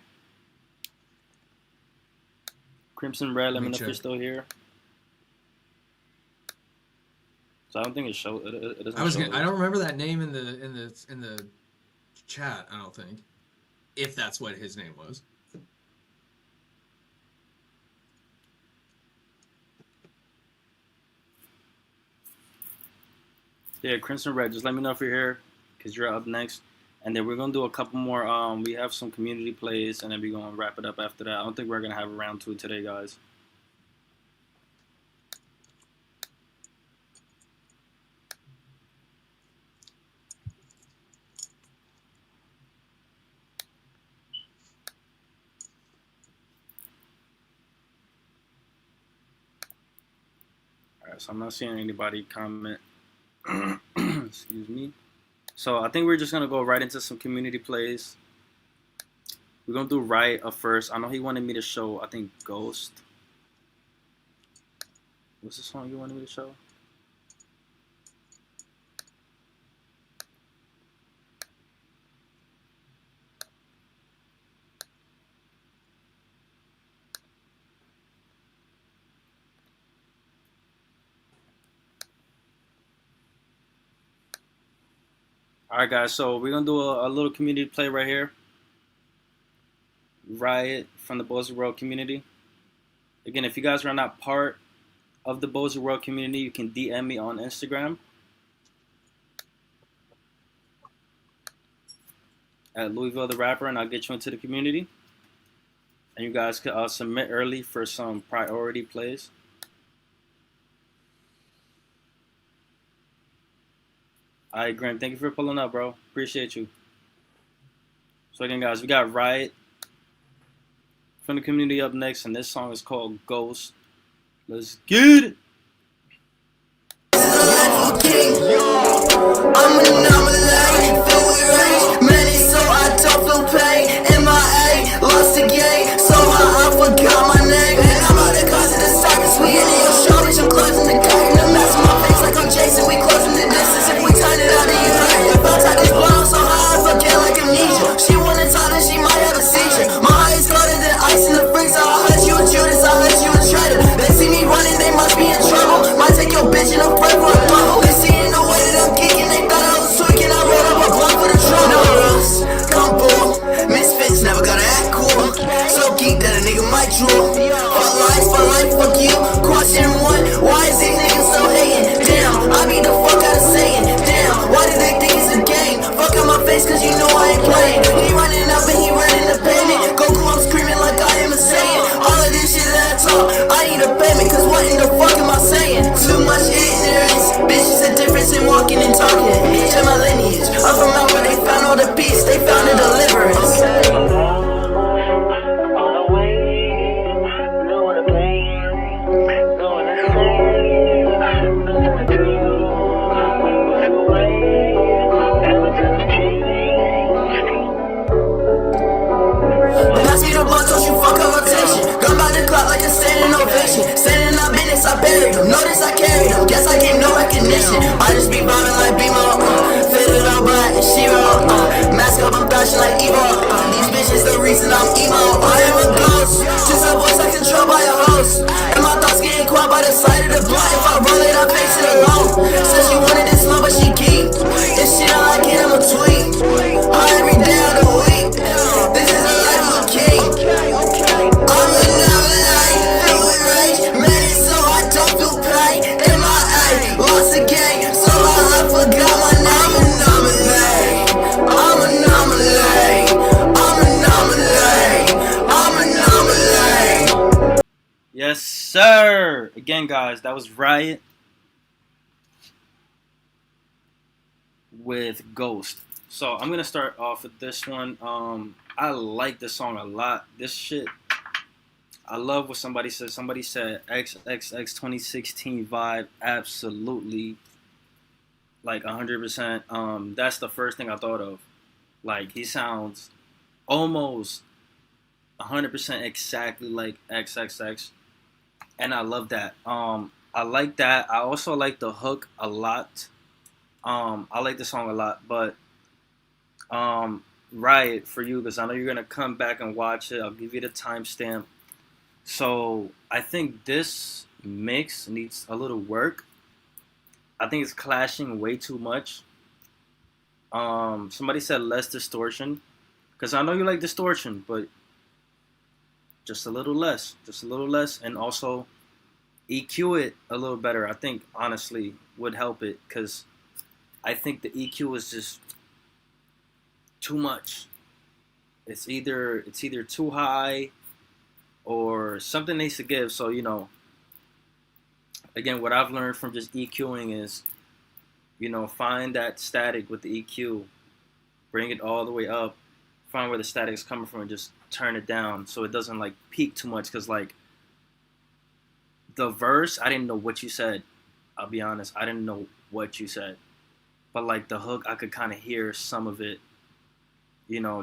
Crimson Red. Let me know if you're still here. So I don't think it shows. It doesn't show. I don't remember that name in the chat. I don't think, if that's what his name was. Yeah, Crimson Red. Just let me know if you're here, because you're up next. And then we're going to do a couple more. We have some community plays, and then we're going to wrap it up after that. I don't think we're going to have a round 2 today, guys. All right, so I'm not seeing anybody comment. Excuse me. So I think we're just going to go right into some community plays. We're going to do Riot up first. I know he wanted me to show, I think, Ghost. What's the song you wanted me to show? All right, guys, so we're going to do a little community play right here. Riot from the Bozy Wrld community. Again, if you guys are not part of the Bozy Wrld community, you can DM me on Instagram at Louisville the Rapper, and I'll get you into the community. And you guys can submit early for some priority plays. All right, Graham, thank you for pulling up, bro. Appreciate you. So again, guys, we got Riot from the community up next, and this song is called Ghost. Let's get it. I'm an anomaly, filled with rage. Many, so I don't feel pain. MIA, lost the game. So I forgot my name. And I'm out of cause of the circus. We in your shortage, I'm closing the curtain. I'm messing my face like I'm Jason. We closing the distance. If we turn it out, then you hurt. If I take this blow so high, I forget like amnesia. She wanna talk and she might have a seizure. My heart is colder than ice in the freezer. I heard you a Judas, I heard you a traitor. They see me running, they must be in trouble. Might take your bitch in a break for a bubble. They see in the way that I'm geeking, they thought I was tweaking. I rolled up a blunt for the trouble. No rules, come boom. Misfits never gotta act cool. So geek that a nigga might drool. For life, fuck you. Question 1, why is these niggas so hating? Damn, I be the fuck out of saying. Damn, why do they think it's a game? Fuck out my face cause you know I ain't playing. He running up and he running the payment. Goku, I'm screaming like I am a Saiyan. All of this shit that I talk, I need a payment. Cause what in the fuck am I saying? Too much ignorance. Bitch, it's a difference in walking and talking. Check my lineage. I'm from out where they found all the peace. They found the deliverance. ammunition. I just be vibing like BMO. Fitted all black and she roll. Mask up, I'm flashing like Evo. These bitches the reason I'm emo. I am a ghost, just a voice I control by a host. And my thoughts getting quiet by the side of the blunt. If I roll it, I face it alone. Said she wanted it slow, but she keep. If she don't like it, I'ma tweet. High every day of the week. This is the life of a king. I'm a nominate, filled with rage. Made it so I don't feel pain. MIA, lost the game, so I forgot my name. I'm a nominate. I'm a nominate. I'm a nominate. Yes, sir. Again, guys, that was Riot with Ghost. So I'm gonna start off with this one. I like this song a lot. This shit, I love what somebody said. Somebody said XXX 2016 vibe. Absolutely, like 100%. That's the first thing I thought of. Like he sounds almost 100% exactly like XXX, and I love that. I like that. I also like the hook a lot. I like the song a lot, but Riot for you because I know you're gonna come back and watch it. I'll give you the timestamp. So I think this mix needs a little work. I think it's clashing way too much. Somebody said less distortion because I know you like distortion, but just a little less, and also EQ it a little better. I think honestly would help it because I think the EQ is just too much. It's either too high or something needs to give. So again, what I've learned from just EQing is find that static with the EQ, bring it all the way up, find where the static is coming from, and just turn it down so it doesn't like peak too much. Because like the verse, I didn't know what you said. I'll be honest, I didn't know what you said, but like the hook, I could kind of hear some of it.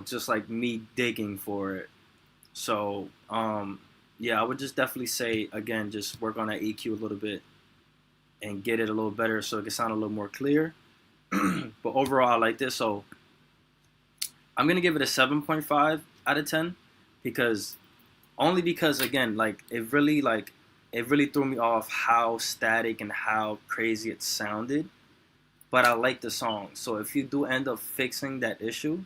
Just like me digging for it. So yeah, I would just definitely say again, just work on that EQ a little bit and get it a little better so it can sound a little more clear. But overall, I like this. So I'm gonna give it a 7.5 out of 10 because again, like it really threw me off how static and how crazy it sounded. But I like the song. So if you do end up fixing that issue,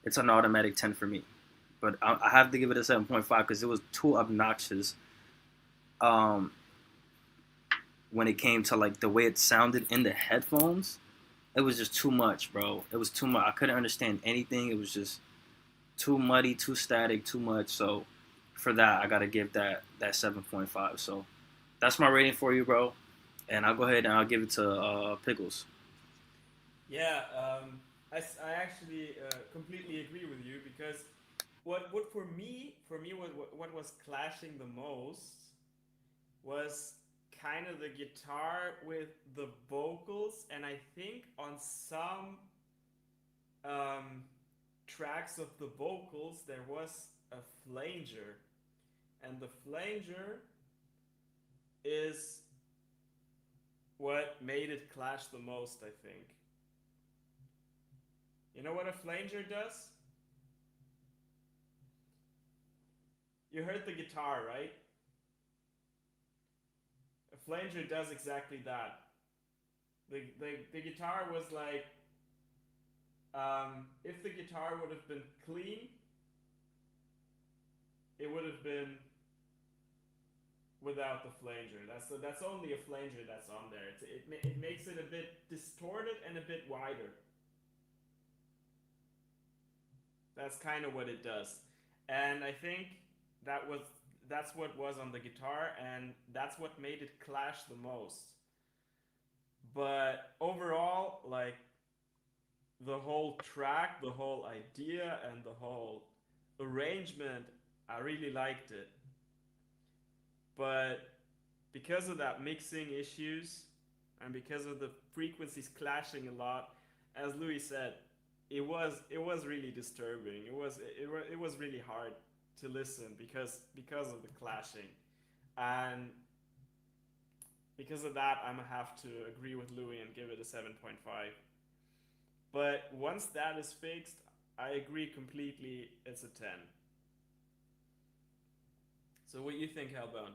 it's an automatic 10 for me. But I have to give it a 7.5 because it was too obnoxious. When it came to like the way it sounded in the headphones, it was just too much, bro. It was too much. I couldn't understand anything. It was just too muddy, too static, too much. So for that, I gotta give that 7.5. So that's my rating for you, bro. And I'll go ahead and I'll give it to Pickles. Yeah, I actually completely agree with you because what for me what was clashing the most was kind of the guitar with the vocals, and I think on some tracks of the vocals there was a flanger, and the flanger is what made it clash the most, I think. You know what a flanger does? You heard the guitar, right? A flanger does exactly that. The guitar was like, if the guitar would have been clean, it would have been without the flanger. That's only a flanger that's on there. It makes it a bit distorted and a bit wider. That's kind of what it does, and I think that's what was on the guitar, and that's what made it clash the most. But overall, like the whole track, the whole idea, and the whole arrangement, I really liked it. But because of that mixing issues and because of the frequencies clashing a lot, as Louis said, it was really disturbing. It was really hard to listen because of the clashing, and because of that, I'm gonna have to agree with Louis and give it a 7.5. But once that is fixed, I agree completely. It's a 10. So what do you think, Hellbound?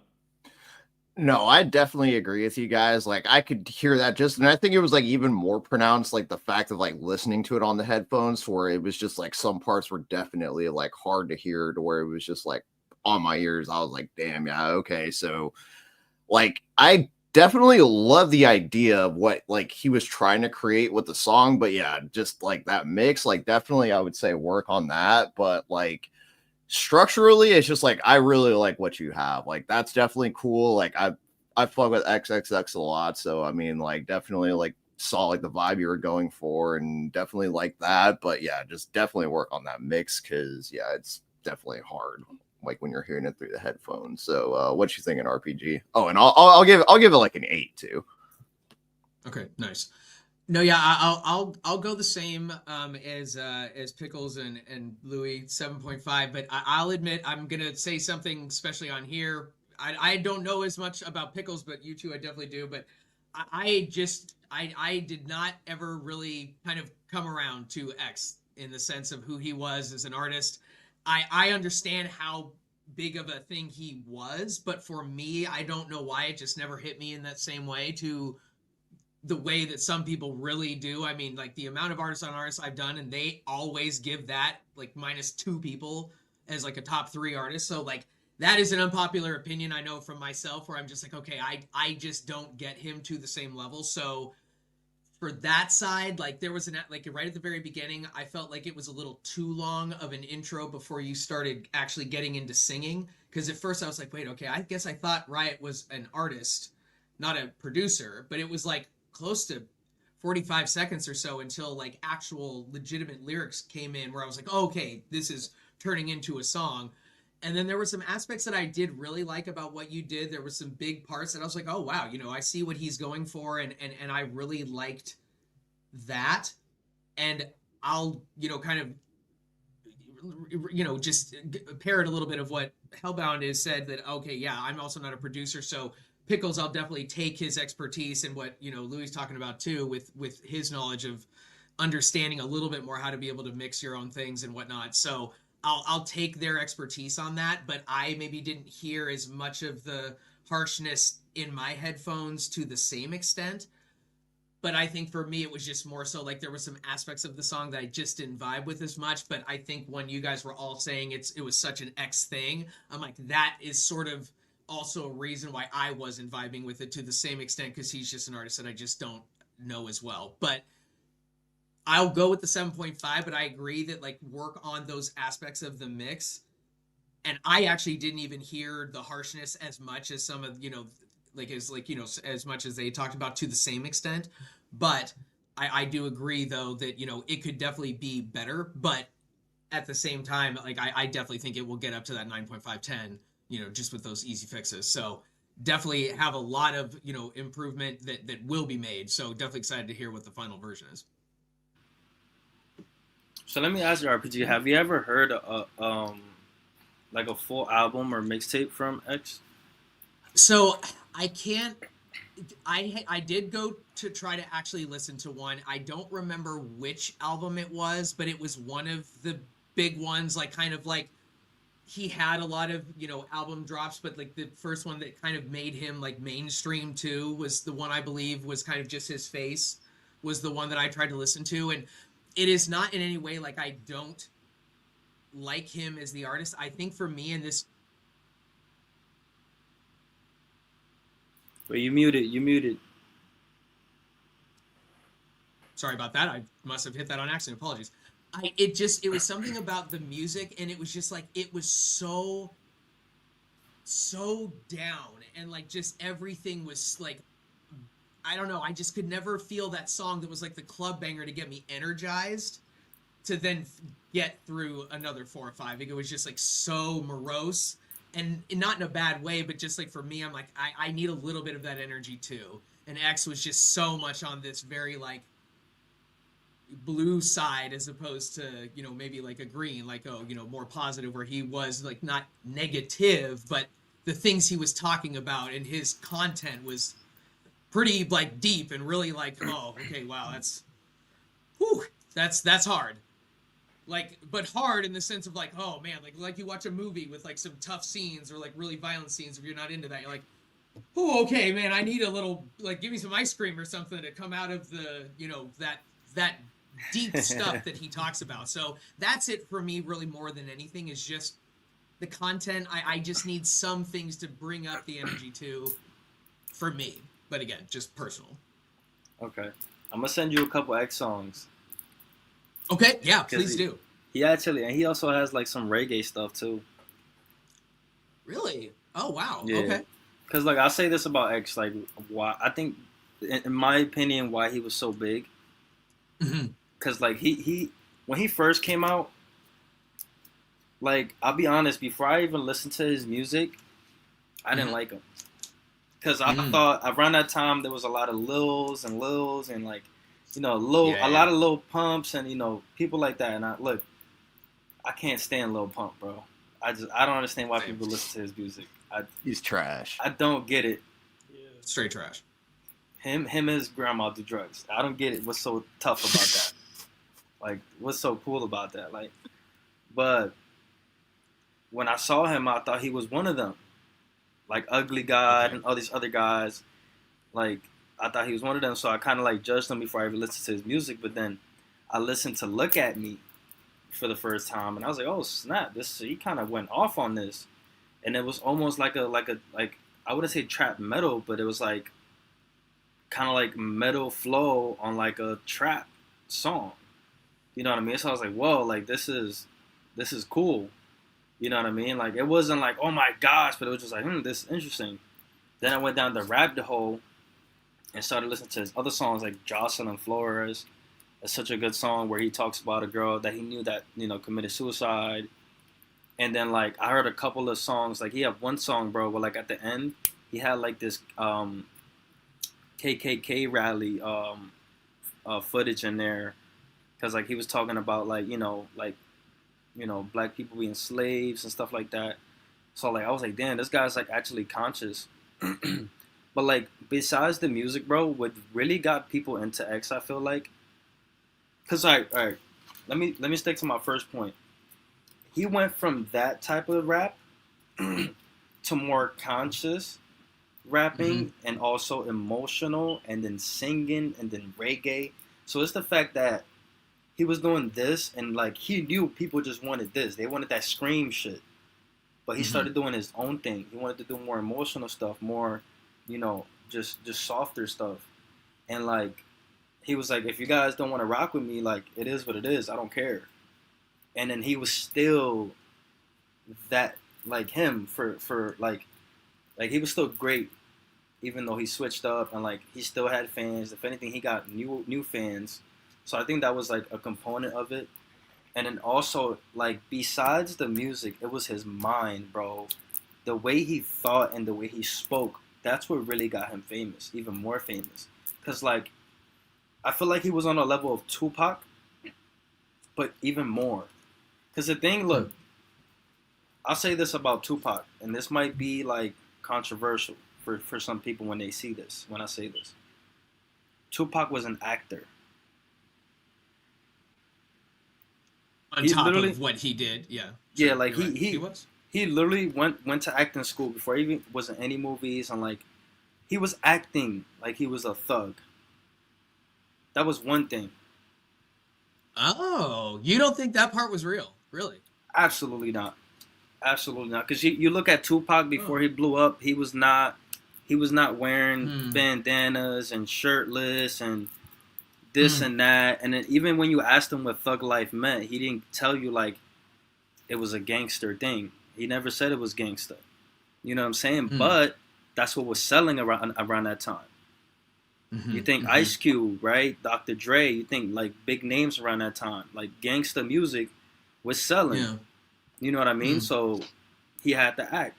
No, I definitely agree with you guys. Like, I could hear that just, and I think it was like even more pronounced, like the fact of like listening to it on the headphones, where it was just like some parts were definitely like hard to hear, to where it was just like on my ears. I was like, damn, yeah, okay. So, like, I definitely love the idea of what like he was trying to create with the song, but yeah, just like that mix, like definitely I would say work on that. But like, structurally, it's just like I really like what you have. Like that's definitely cool. Like I fuck with XXX a lot, so I mean, like definitely like saw like the vibe you were going for, and definitely like that. But yeah, just definitely work on that mix, because yeah, it's definitely hard. Like when you're hearing it through the headphones. So what you thinking, RPG? Oh, and I'll give it like an 8 too. Okay, nice. No, yeah, I'll go the same as Pickles and Louis, 7.5. But I'll admit I'm gonna say something, especially on here. I don't know as much about Pickles, but you two I definitely do. But I did not ever really kind of come around to X in the sense of who he was as an artist. I understand how big of a thing he was, but for me, I don't know why it just never hit me in that same way to the way that some people really do. I mean, like the amount of artists on artists I've done, and they always give that like -2 people as like a top 3 artist. So like that is an unpopular opinion, I know, from myself, where I'm just like, okay, I just don't get him to the same level. So for that side, like there was an like right at the very beginning, I felt like it was a little too long of an intro before you started actually getting into singing. Because at first I was like, wait, okay, I guess I thought Riot was an artist, not a producer, but it was like close to 45 seconds or so until like actual legitimate lyrics came in, where I was like, oh, okay, this is turning into a song. And then there were some aspects that I did really like about what you did. There were some big parts that I was like, oh wow, I see what he's going for, and I really liked that. And I'll, kind of just parrot a little bit of what Hellbound has said, that okay, yeah, I'm also not a producer, so Pickles, I'll definitely take his expertise and what Louis talking about too, with his knowledge of understanding a little bit more how to be able to mix your own things and whatnot. So I'll take their expertise on that, but I maybe didn't hear as much of the harshness in my headphones to the same extent. But I think for me, it was just more so like there were some aspects of the song that I just didn't vibe with as much. But I think when you guys were all saying it was such an X thing, I'm like, that is sort of also a reason why I wasn't vibing with it to the same extent, because he's just an artist that I just don't know as well. But I'll go with the 7.5, but I agree that like work on those aspects of the mix. And I actually didn't even hear the harshness as much as some of, as much as they talked about to the same extent. But I do agree though that, it could definitely be better. But at the same time, like I definitely think it will get up to that 9.5, 10, just with those easy fixes. So definitely have a lot of, improvement that will be made. So definitely excited to hear what the final version is. So let me ask you, RPG, have you ever heard like a full album or mixtape from X? So I can't. I did go to try to actually listen to one. I don't remember which album it was, but it was one of the big ones. Like kind of like he had a lot of album drops, but like the first one that kind of made him like mainstream too was the one I believe was kind of just his face, was the one that I tried to listen to. And it is not in any way like I don't like him as the artist. I think for me in this. Wait, you muted. You muted. Sorry about that. I must have hit that on accident. Apologies. It was something about the music, and it was just like it was so down, and like just everything was like, I don't know. I just could never feel that song that was like the club banger to get me energized to then get through another 4 or 5. It was just like so morose, and not in a bad way, but just like for me, I'm like, I need a little bit of that energy too. And X was just so much on this very like blue side as opposed to maybe like a green, like more positive, where he was like not negative, but the things he was talking about and his content was pretty like deep and really like, oh, okay, wow, that's hard. Like, but hard in the sense of like, oh man, like you watch a movie with like some tough scenes or like really violent scenes. If you're not into that, you're like, oh, okay, man, I need a little, like, give me some ice cream or something to come out of the, that deep stuff that he talks about. So that's it for me, really, more than anything, is just the content. I just need some things to bring up the energy to, for me. But again, just personal. Okay. I'm gonna send you a couple X songs. Okay, yeah, please do. And he also has like some reggae stuff too. Really? Oh wow. Yeah. Okay. Because like I'll say this about X, like why I think, in my opinion, why he was so big. Because like he when he first came out, like I'll be honest, before I even listened to his music, I didn't like him. Because I thought around that time there was a lot of Lils and like, a lot of Lil Pumps and people like that. And I can't stand Lil Pump, bro. I don't understand why people listen to his music. He's trash. I don't get it. Yeah. Straight trash. Him and his grandma do drugs. I don't get it. What's so tough about that? Like, what's so cool about that? Like, but when I saw him, I thought he was one of them. Like Ugly God and all these other guys. Like, I thought he was one of them. So I kind of like judged him before I even listened to his music. But then I listened to Look at Me for the first time, and I was like, oh snap! He kind of went off on this, and it was almost like I wouldn't say trap metal, but it was like kind of like metal flow on like a trap song. You know what I mean? So I was like, whoa, like this is cool. You know what I mean? Like it wasn't like, oh my gosh, but it was just like, this is interesting. Then I went down the rabbit hole and started listening to his other songs like Jocelyn Flores. It's such a good song where he talks about a girl that he knew that, committed suicide. And then, like, I heard a couple of songs. Like, he had one song, bro, where, like, at the end, he had, like, this KKK rally footage in there. Because, like, he was talking about, like, black people being slaves and stuff like that. So, like, I was like, damn, this guy's, like, actually conscious. But, like, besides the music, bro, what really got people into X, I feel like, because, all right, let me stick to my first point. He went from that type of rap to more conscious rapping and also emotional and then singing and then reggae. So it's the fact that he was doing this and, like, he knew people just wanted this. They wanted that scream shit. But he started doing his own thing. He wanted to do more emotional stuff, more, just softer stuff. And, like, he was like, if you guys don't want to rock with me, like, it is what it is. I don't care. And then he was still that, like, him for like he was still great, even though he switched up and, like, he still had fans. If anything, he got new fans. So I think that was, like, a component of it. And then also, like, besides the music, it was his mind, bro. The way he thought and the way he spoke, that's what really got him famous, even more famous. Because, like, I feel like he was on a level of Tupac, but even more. Because the thing, look, I'll say this about Tupac, and this might be, like, controversial for some people when they see this, when I say this. Tupac was an actor. On top of what he did, yeah. Yeah, like, he literally went to acting school before he even was in any movies, and, like, he was acting like he was a thug. That was one thing. Oh, you don't think that part was real? Really? Absolutely not. Absolutely not. Because you look at Tupac before he blew up, he was not wearing bandanas and shirtless and this and that. And then even when you asked him what thug life meant, he didn't tell you, like, it was a gangster thing. He never said it was gangster. You know what I'm saying? But that's what was selling around that time. You think Ice Cube, right? Dr. Dre, you think, like, big names around that time. Like, gangsta music was selling. Yeah. You know what I mean? So he had to act.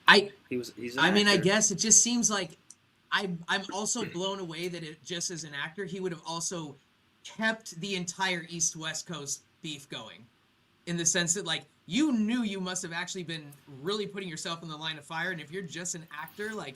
He's an actor. I guess it just seems like I'm also blown away that it just as an actor, he would have also kept the entire East-West Coast beef going. In the sense that, like, you knew you must have actually been really putting yourself in the line of fire. And if you're just an actor, like,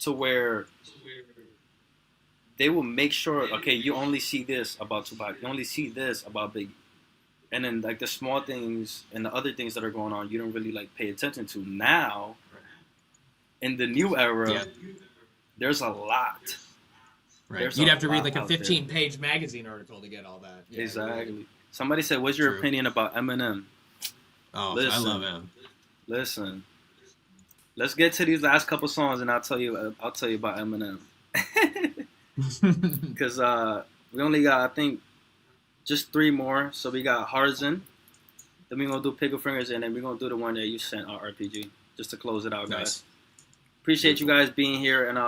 to where they will make sure, okay, you only see this about Tupac, you only see this about Biggie, and then like the small things and the other things that are going on, you don't really like pay attention to. Now, in the new era, there's a lot. Right. You'd have to read like a 15-page magazine article to get all that. Yeah, exactly. Really. Somebody said, "What's your opinion about Eminem?" Oh, listen, I love him. Listen, let's get to these last couple songs, and I'll tell you about Eminem. Because we only got, I think, just 3 more. So we got Harzen, then we're gonna do Pickle Fingers, and then we're gonna do the one that you sent, RPG, just to close it out, guys. Nice. Appreciate you guys being here and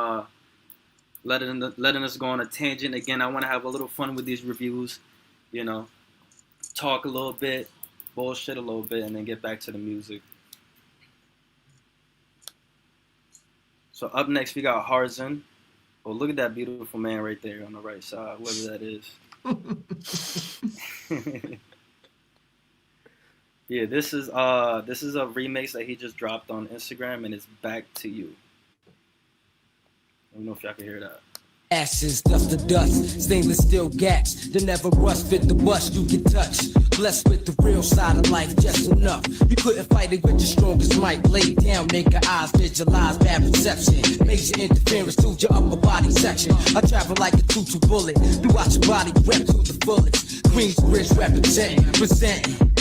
letting us go on a tangent. Again, I want to have a little fun with these reviews, you know, talk a little bit, bullshit a little bit, and then get back to the music. So up next, we got Harzen. Oh, look at that beautiful man right there on the right side, whoever that is. Yeah, this is a remix that he just dropped on Instagram, and it's Back to You. I don't know if y'all can hear that. Ashes, dust to dust, stainless steel gaps that never rust, fit the bust, you can touch. Blessed with the real side of life, just enough. You couldn't fight it with your strongest might. Lay down, naked eyes, visualize bad perception. Major interference to your upper body section. I travel like a 2-2 bullet, throughout your body, rep to the bullets. Queensbridge representing, presenting.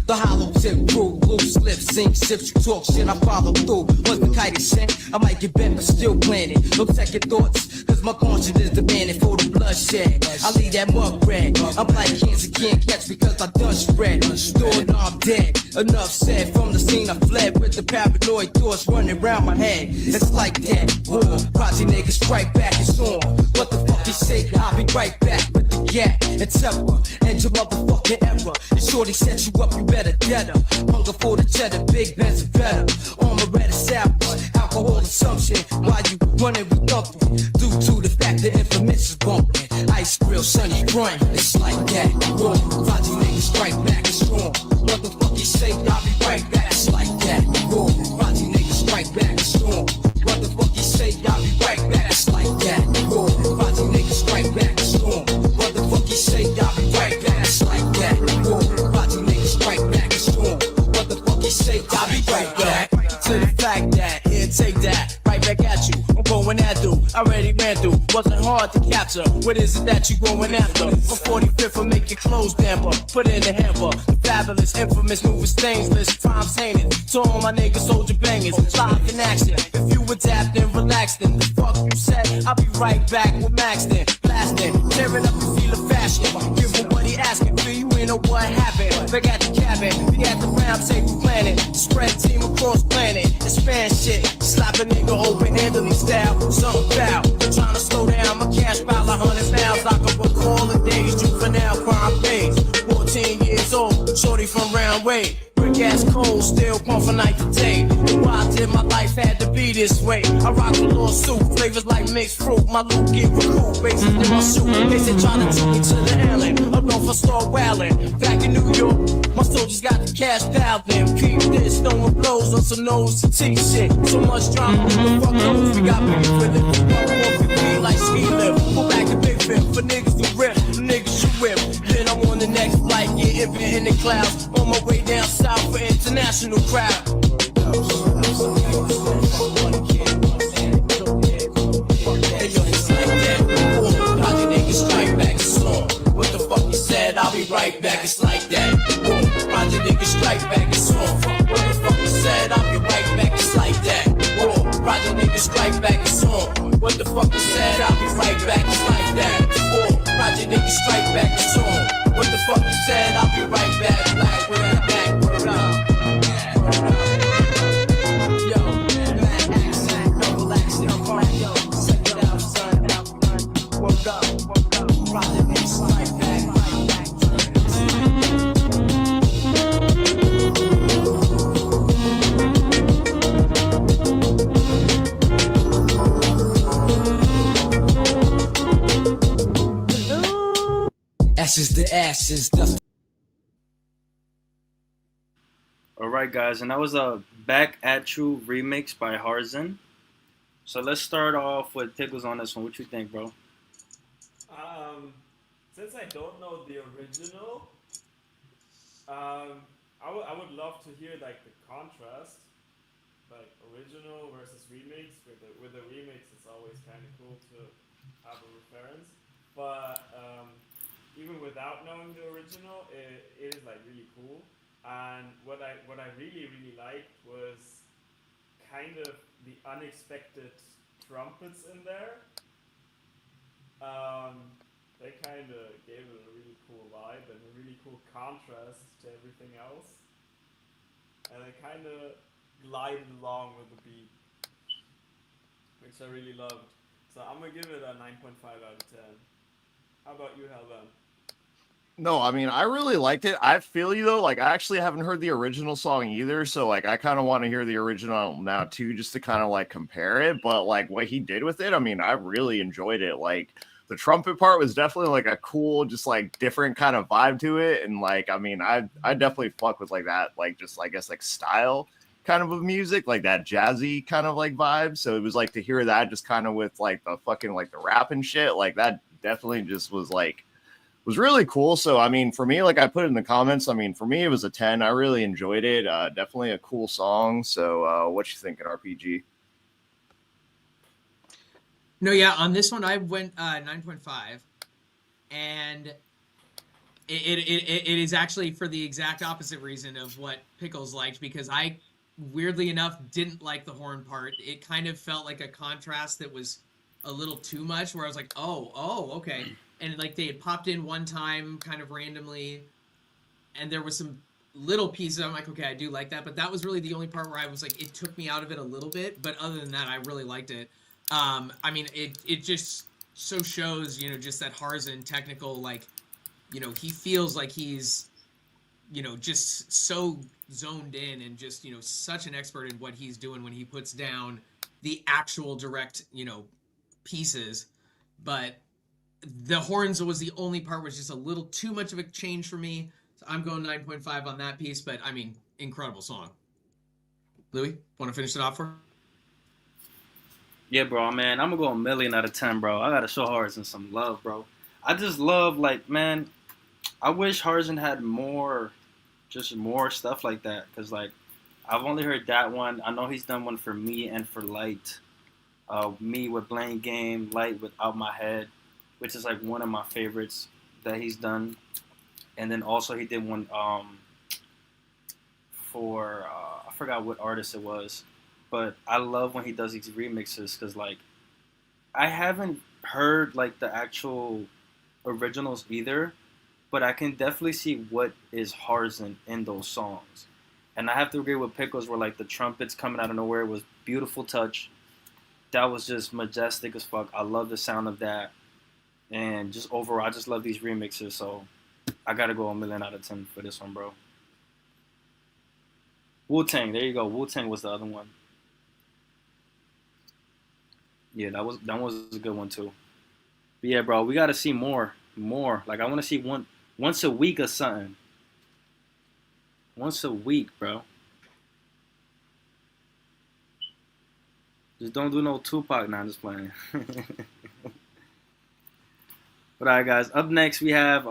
The hollow tip crew, loose lips, sink sips, you talk shit, I follow through. Once the kite is sent, I might get bent, but still planning. No second thoughts, cause my conscience is demanding for the bloodshed. I leave that mug red. I'm like cancer, can't catch because I done spread. Stored, I'm dead. Enough said, from the scene I fled with the paranoid thoughts running around my head. It's like that, war, project niggas strike back, it's on. What the fuck you say, I'll be right back with the gap and temper. And your motherfucking error. And shorty set you up, you better get her. Hunger for the cheddar, big Benz are better. Armor red samples, alcohol assumption. While you running, we thumping. Due to the fact that information is bumping. Ice grill, sunny front, it's like that. Raw, project niggas strike back, it's strong. Motherfucker say, I'll be right back, it's like that. Raw, project niggas strike back, it's strong. Motherfucker say, I'll be right back, it's like that. Raw, project niggas strike back, it's strong. Motherfucker say, I'll be right back, it's like that. Raw, project niggas strike back, it's strong. Motherfucker say, I'll be right back. To the fact that, here, take that, right back at you. I'm going at you, already ran through. Wasn't hard to capture. What is it that you going after? On 45th, I'll make your clothes damper. Put in the hamper. The fabulous, infamous, moving stainless. Crimes heinous. To all my niggas, soldier bangers. Live in action. If you adapt and relax, then the fuck you said. I'll be right back with Max then. Blasting, tearing up the feel of fashion. Give him what he asking for, you ain't know what happened. Back at the cabin, we at the round table planet. Spread team across planet. Expand shit. Slap a nigga open-handedly style. Something foul. Trying to slow down my cash pile 100 pounds. I can recall the days, juvenile crime phase. 14 years old, shorty from round way. Brick ass cold, still pump from night to day. Why I did my life had to be this way. I rock a lawsuit, flavors like mixed fruit. My loot get recouped, bases in my suit. They said trying to take me to the island. Up north I start wildin'. Back in New York, my soldiers got the cash dialed in. Keep this, throwing blows on some nose to teeth shit. So much drama, who the fuck knows? We got beef with it. We be like ski lift. Go back to Big Fifth for niggas to rip, niggas you whip. Then I'm on the next flight, get it in the clouds. On my way down south for international crowd. Hey yo, it's like that. Project niggas strike back, it's on. What the fuck you said? I'll be right back, it's like that. Project niggas strike back, it's on. What the fuck you said? I'll be right back, it's like that. Project niggas strike back, it's on. What the fuck you said? I'll be right back, it's like that. Project niggas strike back, it's on. What the fuck you said? I'll be right back, like we're back, word up. Yo, mad accent, double accent, yo, check it out, son. Woke up, project niggas strike back, ashes to ashes, dust. All right, guys, and that was a Back at You remix by Harzen. So let's start off with Pickles on this one. What you think, bro? Since I don't know the original, I would love to hear like the contrast, like original versus remix. With the remix, it's always kind of cool to have a reference. But even without knowing the original, it is like really cool. And what I really liked was kind of the unexpected trumpets in there. They kind of gave it a really cool vibe and a really cool contrast to everything else. And it kind of glided along with the beat, which I really loved. So I'm going to give it a 9.5 out of 10. How about you, Hellbound? No, I mean, I really liked it. I feel you though. Like, I actually haven't heard the original song either, so like, I kind of want to hear the original now too, just to kind of like compare it. But like, what he did with it, I mean, I really enjoyed it. Like, the trumpet part was definitely like a cool, just like different kind of vibe to it, and like, I mean, I definitely fuck with like that, like just I guess like style kind of music, like that jazzy kind of like vibe. So it was like to hear that just kind of with like the fucking like the rap and shit, like that definitely just was like. Was really cool. So I mean, for me, like I put it in the comments, I mean, for me it was a 10. I really enjoyed it. Definitely a cool song. So what you thinking, RPG? No, yeah, on this one I went 9.5, and it is actually for the exact opposite reason of what Pickles liked, because I weirdly enough didn't like the horn part. It kind of felt like a contrast that was a little too much, where I was like, oh, okay. And like they had popped in one time kind of randomly, and there was some little pieces. I'm like, okay, I do like that, but that was really the only part where I was like, it took me out of it a little bit. But other than that, I really liked it. I mean, it just so shows, you know, just that Harzan technical, like, you know, he feels like he's, you know, just so zoned in and just, you know, such an expert in what he's doing when he puts down the actual direct, you know, pieces. But the horns was the only part was just a little too much of a change for me. So I'm going 9.5 on that piece, but I mean, incredible song. Louis, want to finish it off for? Yeah, bro, man, I'm gonna go 1,000,000 out of 10, bro. I gotta show Harzan some love, bro. I just love, like, man, I wish Harzan had more stuff like that, because, like, I've only heard that one. I know he's done one for Me and for Light. Me with Blame Game, Light with Out My Head, which is like one of my favorites that he's done. And then also he did one for, I forgot what artist it was, but I love when he does these remixes, because like, I haven't heard like the actual originals either, but I can definitely see what is Harzan in those songs. And I have to agree with Pickles where like the trumpets coming out of nowhere was beautiful touch. That was just majestic as fuck. I love the sound of that. And just overall, I just love these remixes, so I gotta go 1,000,000 out of 10 for this one, bro. Wu-Tang, there you go. Wu-Tang was the other one. Yeah, that was a good one too. But yeah, bro, we gotta see more. Like, I want to see once a week or something. Once a week, bro. Just don't do no Tupac. Nah, I'm just playing. But alright, guys. Up next, we have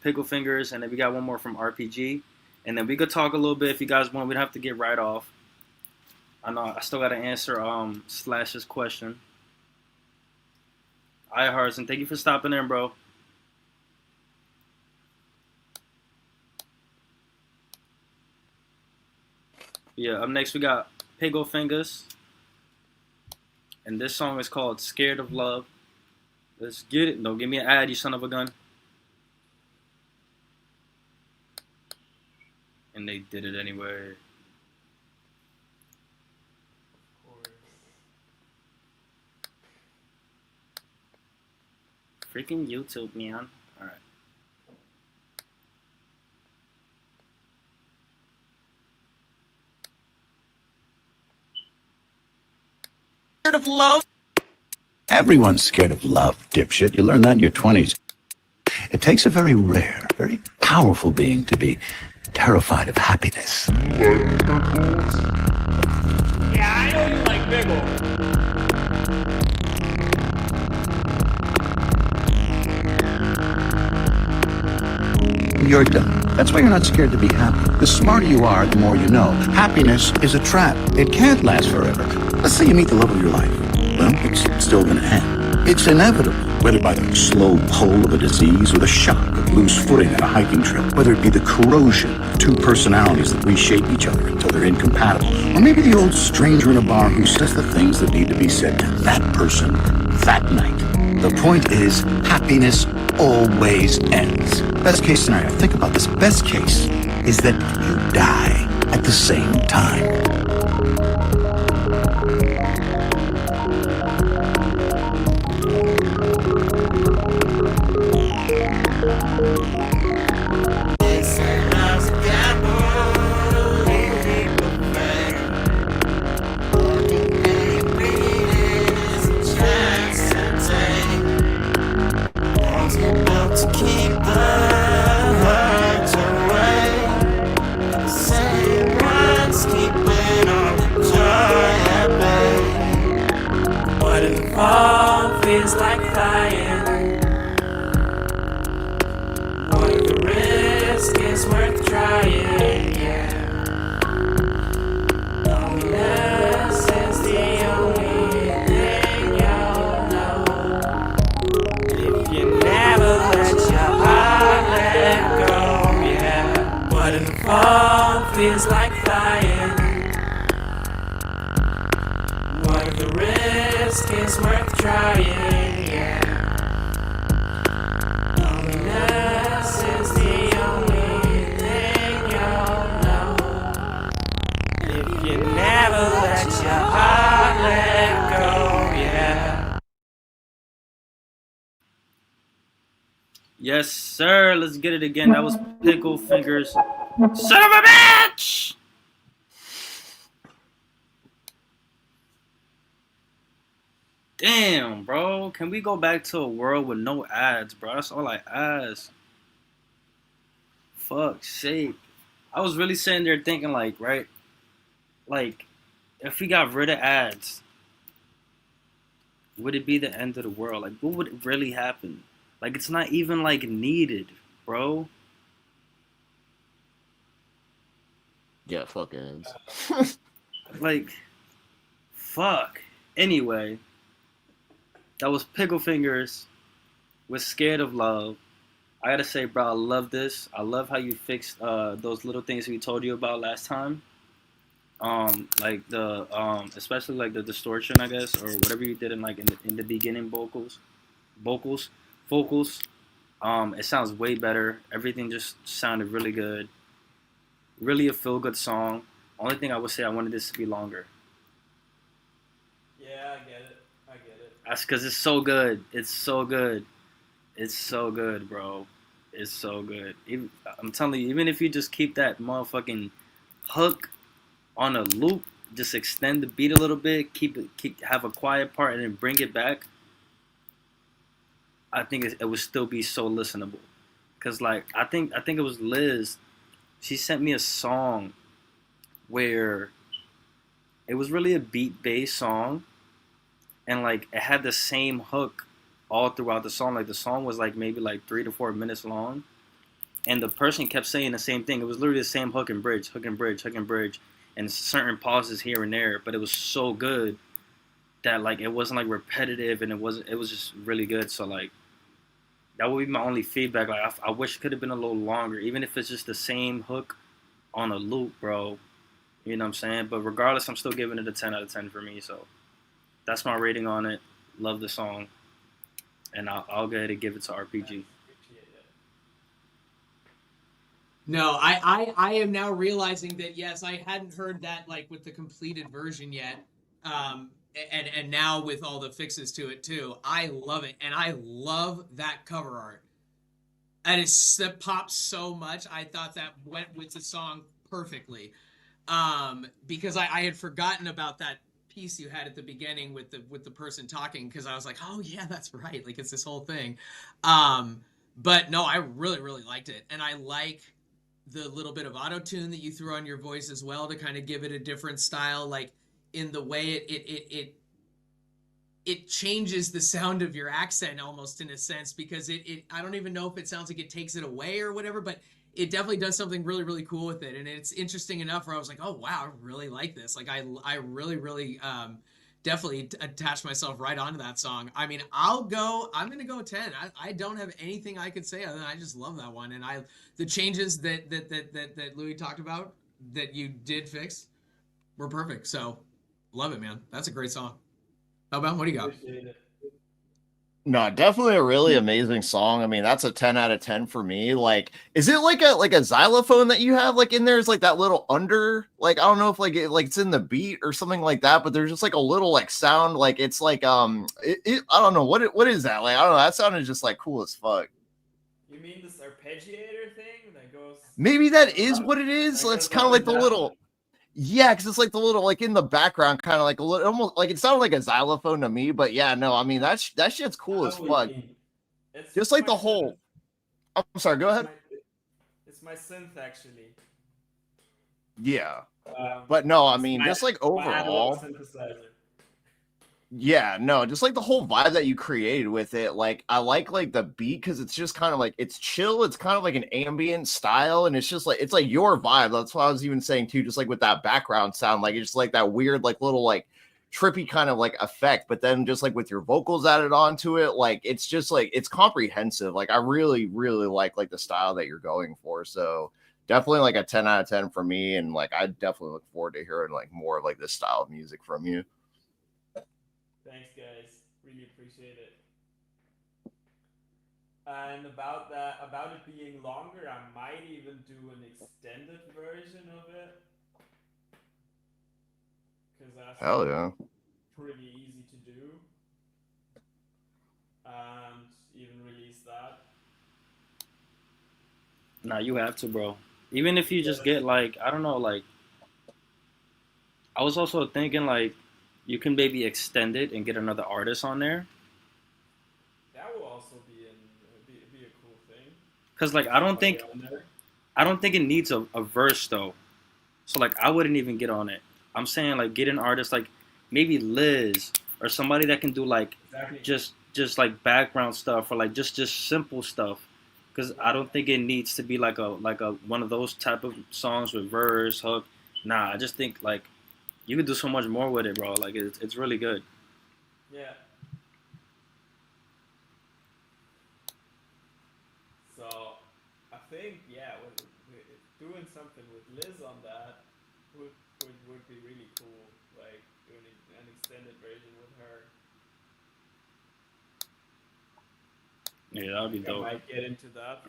Pickle Fingers, and then we got one more from RPG. And then we could talk a little bit if you guys want. We'd have to get right off. I know I still got to answer Slash's question. Alright, Harzan, thank you for stopping in, bro. Yeah, up next we got Pickle Fingers. And this song is called Scared of Love. Let's get it. Don't give me an ad, you son of a gun. And they did it anyway. Freaking YouTube, man. Alright. Scared of love? Everyone's scared of love, dipshit. You learn that in your 20s. It takes a very rare, very powerful being to be terrified of happiness. Yeah, I know you like pickle. you're done. That's why you're not scared to be happy. The smarter you are, the more you know. Happiness is a trap. It can't last forever. Let's say you meet the love of your life. Well, it's still going to end. It's inevitable, whether by the slow pull of a disease or the shock of loose footing at a hiking trip, whether it be the corrosion of two personalities that reshape each other until they're incompatible, or maybe the old stranger in a bar who says the things that need to be said to that person that night. The point is, happiness always ends. Best case scenario, think about this. Best case is that you die at the same time. Feels like flying. What if the risk is worth trying? Yeah. Loneliness is the only thing you'll know. If you never let your heart let go, yeah. What if the fall feels like flying? What if the risk is worth trying? Yeah. Loneliness is the only thing you'll know. If you never let your heart let go, yeah. Yes, sir. Let's get it again. That was Pickle Fingers. Son of a bitch! Damn, bro. Can we go back to a world with no ads, bro? That's all I ask. Fuck's sake. I was really sitting there thinking, like, right? Like, if we got rid of ads, would it be the end of the world? Like, what would really happen? Like, it's not even, like, needed, bro. Yeah, fuck ads. Like, fuck. Anyway, that was Pickle Fingers with Scared of Love. I gotta say, bro, I love this. I love how you fixed those little things we told you about last time. Like the especially like the distortion, I guess, or whatever you did in like in the beginning vocals. It sounds way better. Everything just sounded really good. Really a feel good song. Only thing I would say, I wanted this to be longer. Yeah, I get it. That's because it's so good. It's so good. It's so good, bro. It's so good. Even, I'm telling you, even if you just keep that motherfucking hook on a loop, just extend the beat a little bit, have a quiet part, and then bring it back. I think it would still be so listenable. Cause like I think it was Liz. She sent me a song where it was really a beat based song, and like it had the same hook all throughout the song. Like the song was like maybe like 3 to 4 minutes long, and the person kept saying the same thing. It was literally the same hook and bridge, hook and bridge, hook and bridge, and certain pauses here and there. But it was so good that like it wasn't like repetitive, and it was just really good. So like that would be my only feedback. Like I wish it could have been a little longer, even if it's just the same hook on a loop, bro. You know what I'm saying? But regardless, I'm still giving it a 10 out of 10 for me. So that's my rating on it. Love the song, and I'll go ahead and give it to RPG. No, I am now realizing that yes, I hadn't heard that like with the completed version yet. And now with all the fixes to it too. I love it. And I love that cover art. That pops so much. I thought that went with the song perfectly. Because I had forgotten about that piece you had at the beginning with the person talking, because I was like, oh yeah, that's right. Like it's this whole thing. But no, I really, really liked it. And I like the little bit of auto tune that you threw on your voice as well to kind of give it a different style, like in the way it changes the sound of your accent almost in a sense, because it I don't even know if it sounds like it takes it away or whatever, but it definitely does something really, really cool with it. And it's interesting enough where I was like, oh wow, I really like this. Like I really, really definitely attached myself right onto that song. I mean, I'm gonna go 10. I don't have anything I could say other than I just love that one. And the changes that Louis talked about that you did fix were perfect. So love it, man. That's a great song. How about, what do you got? No, definitely a really amazing song. I mean, that's a 10 out of 10 for me. Like, is it like a xylophone that you have like in there? Is like that little under, like, I don't know if like it's in the beat or something like that, but there's just like a little like sound, like it's like I don't know what is that? Like, I don't know. That sounded just like cool as fuck. You mean this arpeggiator thing that goes? Maybe that is what it is. So it's kind of like the little. Yeah, because it's like the little, like in the background, kind of like a little, almost like it sounded like a xylophone to me. But yeah, no, I mean that shit's cool as fuck. Just like the whole. I'm sorry. Go ahead. It's my synth actually. Yeah, but no, I mean just like overall. Yeah, no, just like the whole vibe that you created with it. Like I like the beat because it's just kind of like it's chill. It's kind of like an ambient style, and it's just like it's like your vibe. That's what I was even saying too. Just like with that background sound, like it's just like that weird, like little like trippy kind of like effect. But then just like with your vocals added onto it, like it's just like it's comprehensive. Like I really, really like the style that you're going for. So definitely like a 10 out of 10 for me. And like I definitely look forward to hearing like more of like this style of music from you. Thanks, guys. Really appreciate it. And about it being longer, I might even do an extended version of it. Because that's pretty easy to do. And even release that. Nah, you have to, bro. Even if you just get like, I don't know, like, I was also thinking like, you can maybe extend it and get another artist on there. That will also be a cool thing. Cause like I don't think it needs a verse though. So like I wouldn't even get on it. I'm saying like get an artist like maybe Liz or somebody that can do like just like background stuff or like just simple stuff. Cause I don't think it needs to be like a one of those type of songs with verse, hook. Nah, I just think like you could do so much more with it, bro. Like it's really good. Yeah. So I think doing something with Liz on that would be really cool. Like doing an extended version with her. Yeah, that would be dope. I might get into that.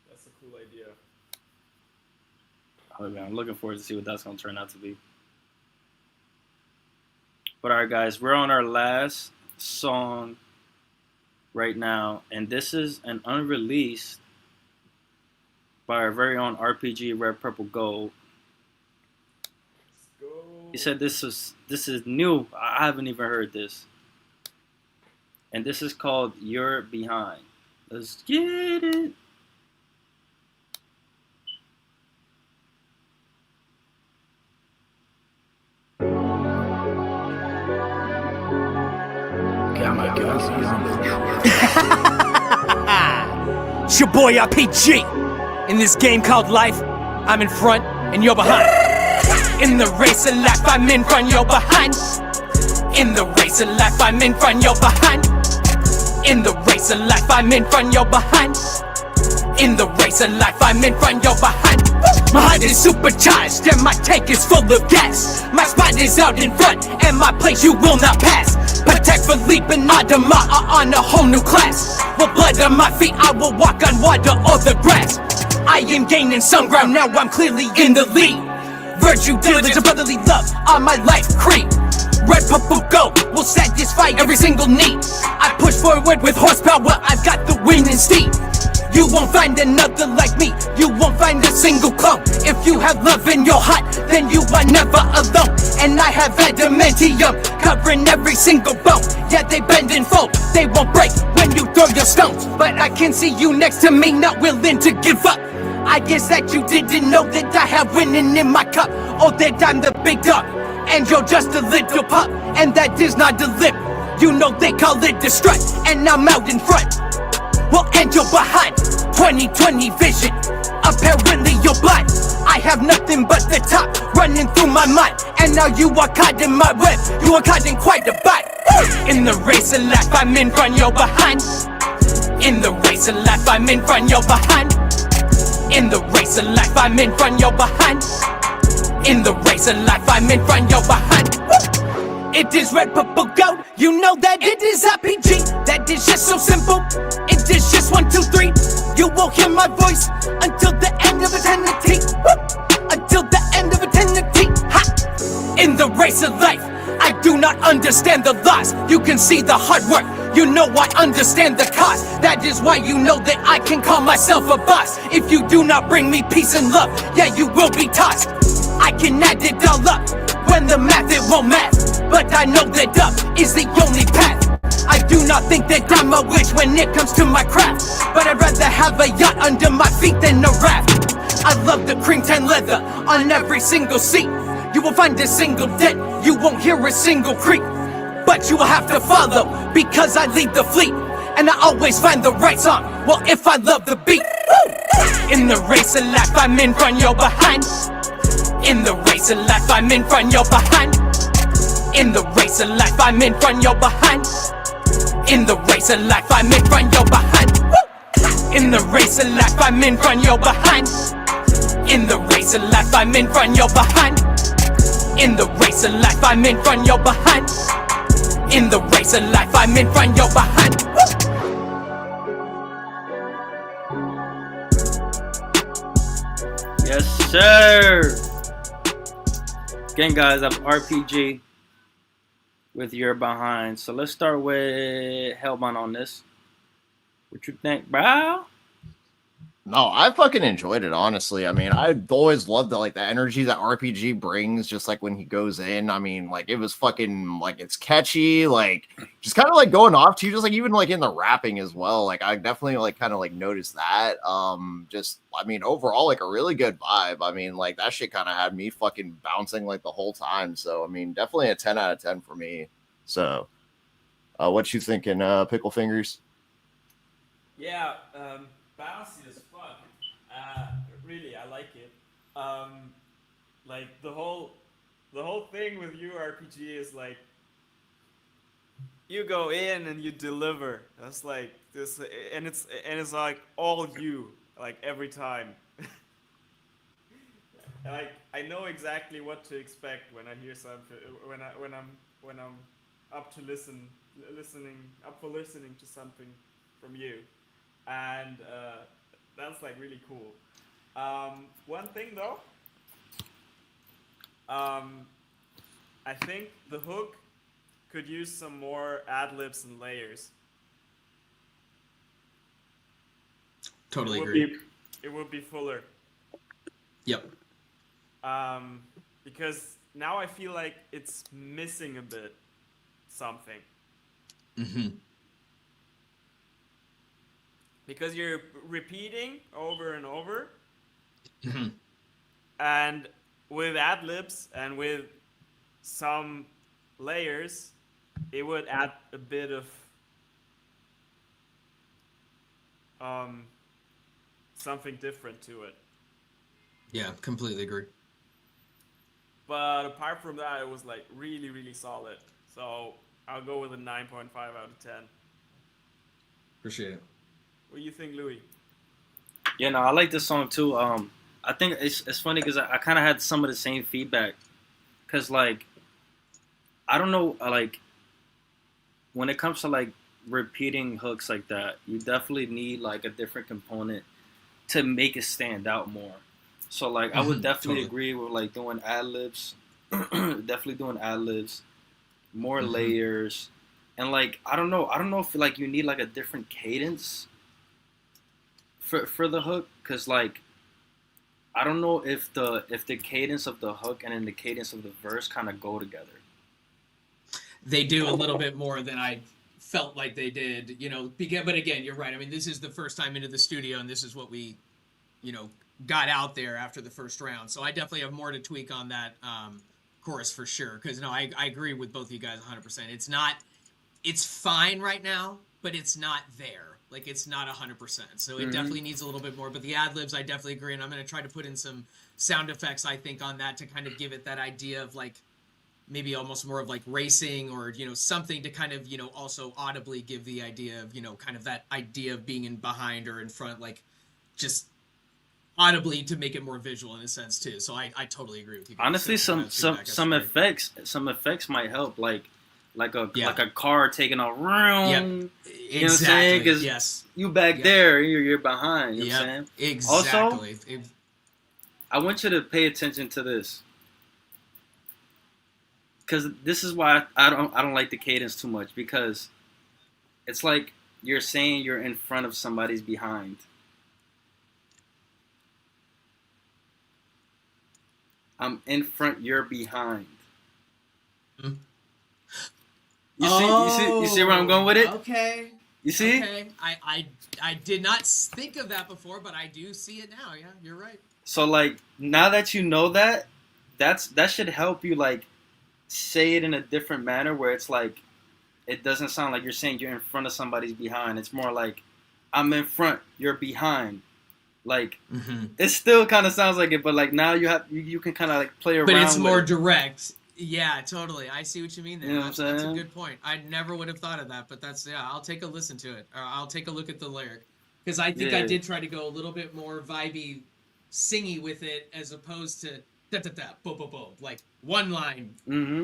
That's a cool idea. Oh, man, I'm looking forward to see what that's going to turn out to be. But all right, guys, we're on our last song right now, and this is an unreleased by our very own RPG Red Purple Gold. He said this is new. I haven't even heard this. And this is called You're Behind. Let's get it. It's your boy RPG. In this game called life, I'm in front and you're behind. In the race of life, I'm in front, you're behind. In the race of life, I'm in front, you're behind. In the race of life, I'm in front, you're behind. In the race of life, I'm in front, you're behind. My heart is supercharged and my tank is full of gas. My spot is out in front and my place you will not pass. Protect Philippe and Adama are on a whole new class. With blood on my feet, I will walk on water or the grass. I am gaining some ground, now I'm clearly in the lead. Virtue, diligence, and brotherly love are my life creed. Red, purple, gold will satisfy every single need. I push forward with horsepower, I've got the wind and steed. You won't find another like me, you won't find a single clone. If you have love in your heart, then you are never alone. And I have adamantium covering every single bone. Yeah, they bend and fold, they won't break when you throw your stones. But I can see you next to me, not willing to give up. I guess that you didn't know that I have winning in my cup, or that I'm the big dog. and you're just a little pup, and that is not deliberate. You know they call it destruct, and I'm out in front. Well, and you're behind. 2020 vision, apparently you're blind. I have nothing but the top running through my mind, and now you are caught in my web. You are caught in quite a bind. In the race of life, I'm in front, you're behind. In the race of life, I'm in front, you're behind. In the race of life, I'm in front, you're behind. In the race of life, I'm in front, you're behind. It is red, purple, gold. You know that it is RPG. That is just so simple. It is just 1, 2, 3. You won't hear my voice until the end of eternity. Until the end of eternity. Ha! In the race of life, I do not understand the loss. You can see the hard work. You know I understand the cost. That is why you know that I can call myself a boss. If you do not bring me peace and love, yeah, you will be tossed. I can add it all up. When the math, it won't math. But I know that up is the only path. I do not think that I'm a witch when it comes to my craft, but I'd rather have a yacht under my feet than a raft. I love the cream tan leather on every single seat. You will find a single dent, you won't hear a single creak. But you will have to follow, because I lead the fleet, and I always find the right song, well, if I love the beat. In the race of life, I'm in front, you're behind. In the race of life, I'm in front, you're behind. In the race of life, I'm in front, you're behind. In the race of life, I'm in front, you're behind. In the race of life, I'm in front, you're behind. In the race of life, I'm in front, you're behind. In the race of life, I'm in front, you're behind. In the race of life, I'm in front, you're behind. Yes, sir. Again, guys, I have RPG with You're Behind. So let's start with Hellbound on this. What you think, bro? No, I fucking enjoyed it, honestly. I mean, I always loved the energy that RPG brings, just like when he goes in. I mean, like it was fucking it's catchy, like just kind of going off to you, just even in the rapping as well. Like I definitely kind of noticed that. Just I mean, overall, a really good vibe. I mean, that shit kind of had me fucking bouncing the whole time. So I mean, definitely a 10 out of 10 for me. So what you thinking, Pickle Fingers? Yeah, bouncy as fuck. Really, I like it. The whole thing with you RPG is you go in and you deliver. That's this, and it's all you, every time. I know exactly what to expect when I hear something, when I'm up for listening to something from you, and that's really cool. One thing though, I think the hook could use some more ad-libs and layers. Totally agree. It would be fuller. Yep. Because now I feel like it's missing a bit something. Mm-hmm. Because you're repeating over and over. Mm-hmm. And with ad-libs and with some layers, it would add a bit of something different to it. Yeah, completely agree. But apart from that, it was really, really solid. So I'll go with a 9.5 out of 10. Appreciate it. What do you think, Louis? Yeah, no, I like this song too. I think it's funny because I kind of had some of the same feedback. Because, I don't know, when it comes to, repeating hooks like that, you definitely need, a different component to make it stand out more. So, I would definitely agree with, doing ad-libs. Definitely doing ad-libs. More layers. And, I don't know if, you need, a different cadence for the hook. Because, I don't know if the cadence of the hook and then the cadence of the verse kind of go together. They do a little bit more than I felt like they did, but again, you're right. I mean, this is the first time into the studio, and this is what we, got out there after the first round. So I definitely have more to tweak on that chorus for sure. Because no, I agree with both of you guys 100%. It's fine right now, but it's not there. Like it's not 100%. So it definitely needs a little bit more. But the ad libs, I definitely agree, and I'm gonna try to put in some sound effects. I think on that to kind of give it that idea of like maybe almost more of like racing or something to kind of also audibly give the idea of kind of that idea of being in behind or in front, like just audibly to make it more visual in a sense too. So I totally agree with you guys. Honestly, some effects might help, like a car taking a room. Yep. You know what I'm Exactly. saying? 'Cause Yes. you back there, you're behind. You know what I'm saying? Exactly. Also, I want you to pay attention to this, because this is why I don't like the cadence too much, because it's like you're saying you're in front of somebody's behind. I'm in front, you're behind. Mm-hmm. You see where I'm going with it? Okay. You see? Okay. I did not think of that before, but I do see it now. Yeah, you're right. So like now that you know that, that should help you like say it in a different manner where it's like it doesn't sound like you're saying you're in front of somebody's behind. It's more like I'm in front, you're behind. Like it still kind of sounds like it, but like now you can kind of like play around. But it's more with it. direct. Yeah, totally. I see what you mean there. You know what I'm That's a saying? good point. I never would have thought of that, but I'll take a listen to it. Or I'll take a look at the lyric. Because I think I did try to go a little bit more vibey, singy with it, as opposed to da-da-da, bo-bo-bo. Like one line,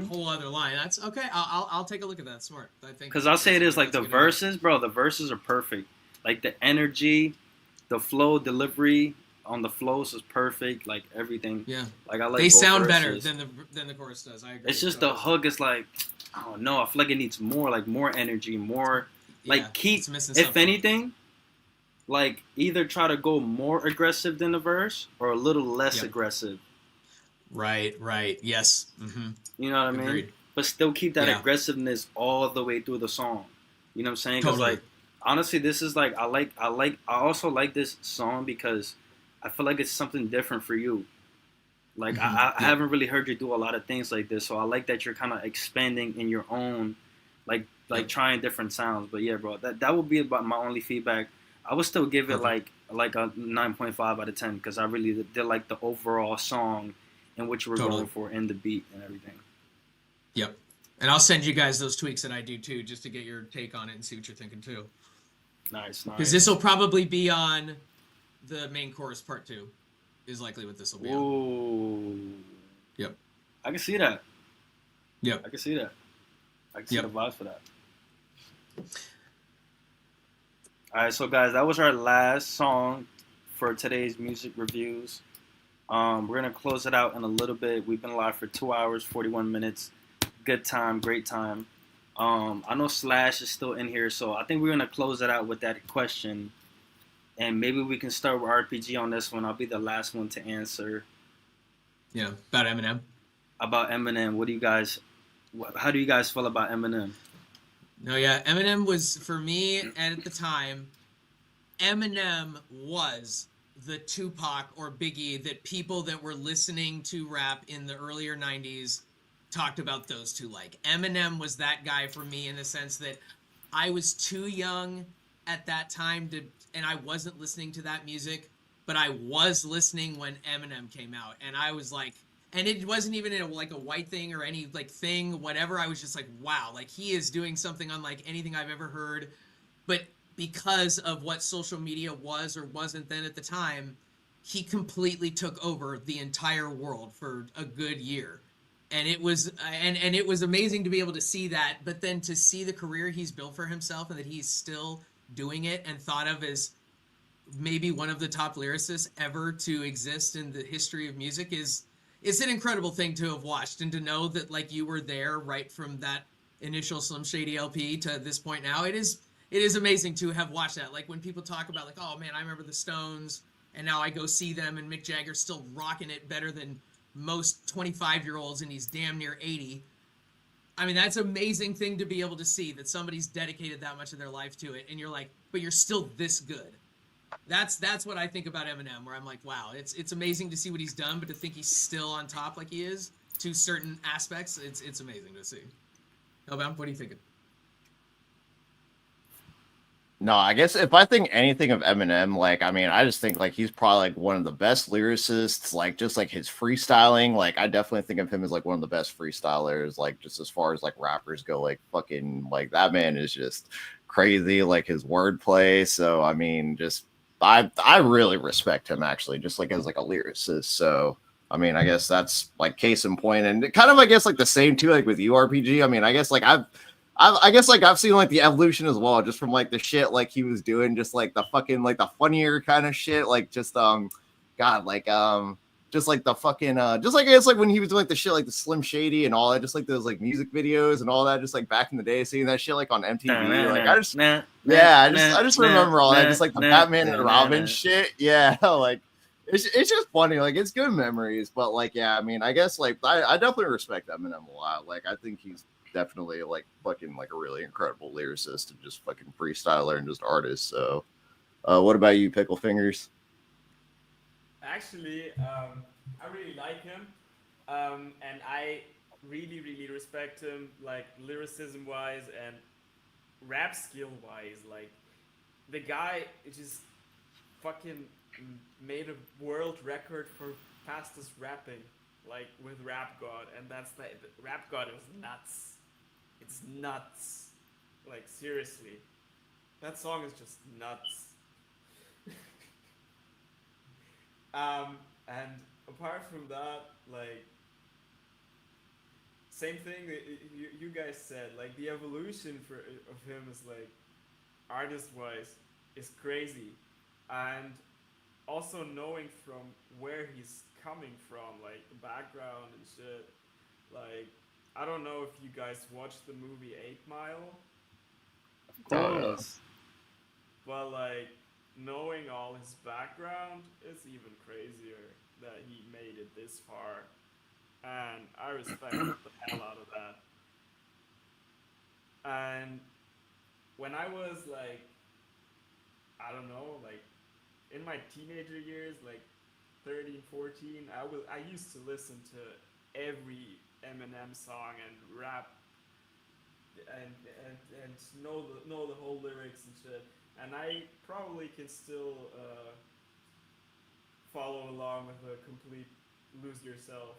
whole other line. That's okay. I'll take a look at that. Smart. I think. Because I'll say it is like the verses, bro. The verses are perfect. Like the energy, the flow, delivery on the flows is perfect. Like everything. Yeah. Like I like. They both sound verses. better than the chorus does. I agree. It's just the hook is like, I don't know. I feel like it needs more, like more energy, more. Like keep. If anything, like either try to go more aggressive than the verse or a little less aggressive. Right. Yes. You know what I mean? Agreed. But still keep that aggressiveness all the way through the song. You know what I'm saying? Because Totally. like honestly, this is like I also like this song because I feel like it's something different for you. Like I haven't really heard you do a lot of things like this, so I like that you're kind of expanding in your own, like trying different sounds. But yeah, bro, that would be about my only feedback. I would still give it like a 9.5 out of 10 because I really did like the overall song and what you were going for and the beat and everything. Yep. And I'll send you guys those tweaks that I do too, just to get your take on it and see what you're thinking too. Nice. Because this will probably be on the main chorus part 2. Is likely what this will be. Ooh. Yep. I can see that. Yep. I can see that. I can see the vibes for that. All right, so guys, that was our last song for today's music reviews. We're gonna close it out in a little bit. We've been live for 2 hours, 41 minutes. Good time, great time. I know Slash is still in here, so I think we're gonna close it out with that question. And maybe we can start with RPG on this one. I'll be the last one to answer. Yeah, about Eminem. About Eminem, how do you guys feel about Eminem? No, yeah, Eminem was, for me, at the time, Eminem was the Tupac or Biggie that people that were listening to rap in the earlier 90s talked about those two like. Eminem was that guy for me in the sense that I was too young at that time and I wasn't listening to that music, but I was listening when Eminem came out, and I was like, and it wasn't even a white thing or any like thing, whatever. I was just like, wow, like he is doing something unlike anything I've ever heard. But because of what social media was or wasn't then at the time, he completely took over the entire world for a good year. And it was and it was amazing to be able to see that, but then to see the career he's built for himself and that he's still doing it and thought of as maybe one of the top lyricists ever to exist in the history of music it's an incredible thing to have watched, and to know that like you were there right from that initial Slim Shady LP to this point now. It is amazing to have watched that. Like when people talk about like, oh man, I remember the Stones and now I go see them and Mick Jagger's still rocking it better than most 25-year-olds and he's damn near 80. I mean, that's an amazing thing to be able to see, that somebody's dedicated that much of their life to it, and you're like, but you're still this good. That's what I think about Eminem, where I'm like, wow, it's amazing to see what he's done, but to think he's still on top like he is, to certain aspects. It's amazing to see. Hellbound, what are you thinking? No, I guess if I think anything of Eminem, like, I mean, I just think like he's probably like one of the best lyricists, like just like his freestyling. Like, I definitely think of him as like one of the best freestylers, like just as far as like rappers go, like fucking like that man is just crazy, like his wordplay. So I mean, just I really respect him actually, just like as like a lyricist. So I mean, I guess that's like case in point, and kind of I guess like the same too, like with URPG. I mean, I guess like I guess like I've seen like the evolution as well, just from like the shit like he was doing, just like the fucking like the funnier kind of shit, like just God, like just like the fucking just like I guess like when he was doing like the shit like the Slim Shady and all that, just like those like music videos and all that, just like back in the day, seeing that shit like on MTV. Like I just I just remember all that, just like the Batman and Robin shit. Yeah, like it's just funny, like it's good memories. But like yeah, I mean I guess like I definitely respect Eminem a lot. Like I think he's definitely like fucking like a really incredible lyricist and just fucking freestyler and just artist. So what about you, Pickle Fingers? Actually, I really like him, and I really respect him, like lyricism wise and rap skill wise. Like the guy just fucking made a world record for fastest rapping, like with Rap God, and that's the Rap God is nuts. It's nuts. Like seriously, that song is just nuts. And apart from that, like, same thing that you guys said, like, the evolution of him is, like, artist-wise, is crazy. And also knowing from where he's coming from, like, the background and shit. Like, I don't know if you guys watched the movie 8 Mile. Of course. But, like, knowing all his background, it's even crazier that he made it this far. And I respect the hell out of that. And when I was like, I don't know, like in my teenager years, like 13, 14, I used to listen to every Eminem song and rap and know the whole lyrics and shit. And I probably can still follow along with a complete Lose Yourself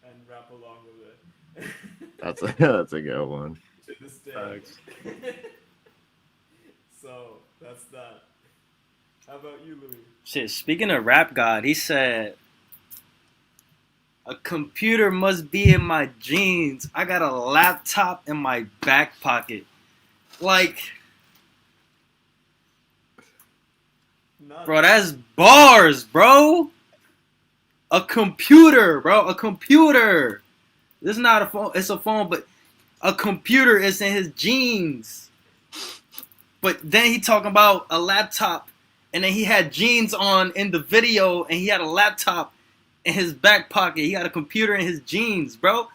and rap along with it. That's a good one. To this day. So that's that. How about you, Louis? Shit, speaking of Rap God, he said, a computer must be in my jeans. I got a laptop in my back pocket. Like, bro, that's bars, bro. A computer, bro. A computer. This is not a phone. It's a phone, but a computer is in his jeans. But then he talking about a laptop, and then he had jeans on in the video, and he had a laptop in his back pocket. He had a computer in his jeans, bro.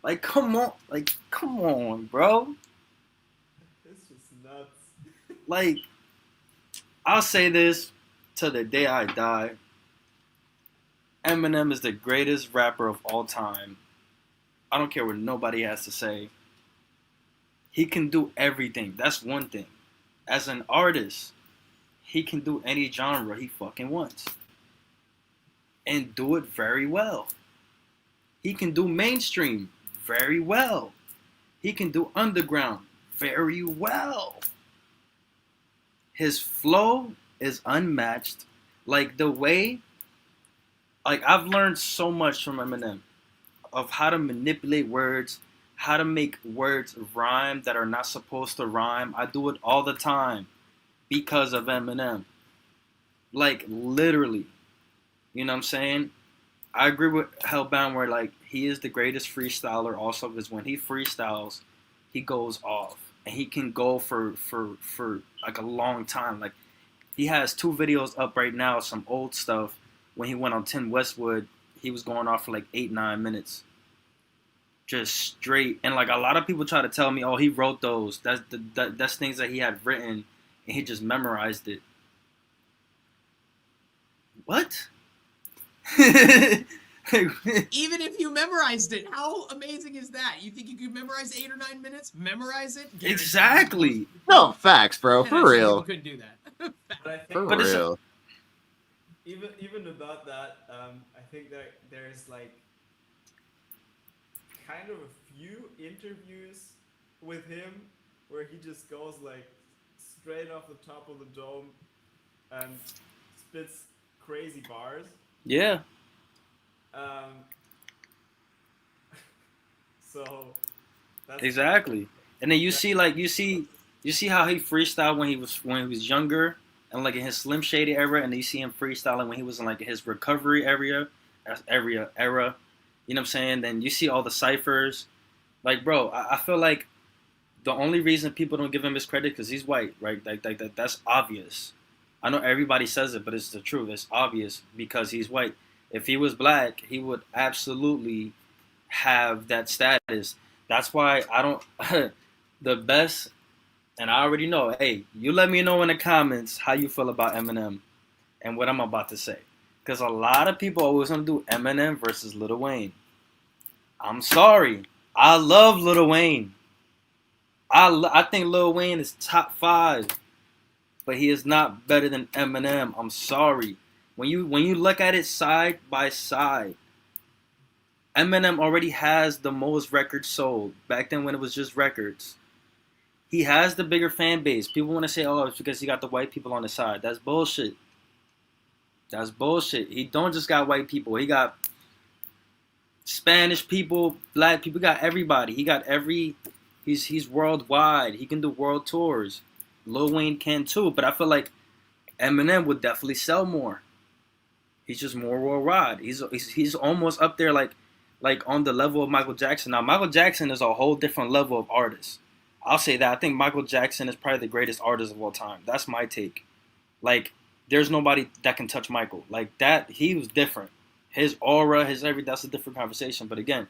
Like, come on. Like, come on, bro. It's just nuts. Like, I'll say this till the day I die. Eminem is the greatest rapper of all time. I don't care what nobody has to say. He can do everything. That's one thing. As an artist, he can do any genre he fucking wants. And do it very well. He can do mainstream very well. He can do underground very well. His flow is unmatched. Like the way, like I've learned so much from Eminem of how to manipulate words, how to make words rhyme that are not supposed to rhyme. I do it all the time because of Eminem. Like literally. You know what I'm saying? I agree with Hellbound where like he is the greatest freestyler also because when he freestyles, he goes off. And he can go for like a long time. Like he has 2 videos up right now, some old stuff. When he went on 10 Westwood, he was going off for like 8-9 minutes. Just straight. And like a lot of people try to tell me, oh, he wrote those. That's things that he had written and he just memorized it. What? Even if you memorized it, how amazing is that? You think you could memorize 8 or 9 minutes? Memorize it? Guaranteed. Exactly. No, facts, bro. And For some people real. couldn't do that. But I think For But it's real. even about that, I think that there's like kind of a few interviews with him where he just goes like straight off the top of the dome and spits crazy bars. yeah, So that's exactly. And then you see how he freestyled when he was younger and like in his Slim Shady era, and then you see him freestyling when he was in like his recovery era. You know what I'm saying? Then you see all the ciphers. Like, bro, I feel like the only reason people don't give him his credit because he's white, right? Like that's obvious. I know everybody says it, but it's the truth. It's obvious because he's white. If he was black, he would absolutely have that status. That's why I don't. The best, and I already know. Hey, you let me know in the comments how you feel about Eminem and what I'm about to say, because a lot of people always want to do Eminem versus Lil Wayne. I'm sorry, I love Lil Wayne. I think Lil Wayne is top 5, but he is not better than Eminem. I'm sorry. When you look at it side by side, Eminem already has the most records sold. Back then when it was just records. He has the bigger fan base. People want to say, oh, it's because he got the white people on his side. That's bullshit. That's bullshit. He don't just got white people. He got Spanish people, black people. He got everybody. He got he's worldwide. He can do world tours. Lil Wayne can too, but I feel like Eminem would definitely sell more. He's just more worldwide. He's almost up there like on the level of Michael Jackson. Now Michael Jackson is a whole different level of artist. I'll say that. I think Michael Jackson is probably the greatest artist of all time. That's my take. Like, there's nobody that can touch Michael. Like that, he was different. His aura, his everything, that's a different conversation. But again,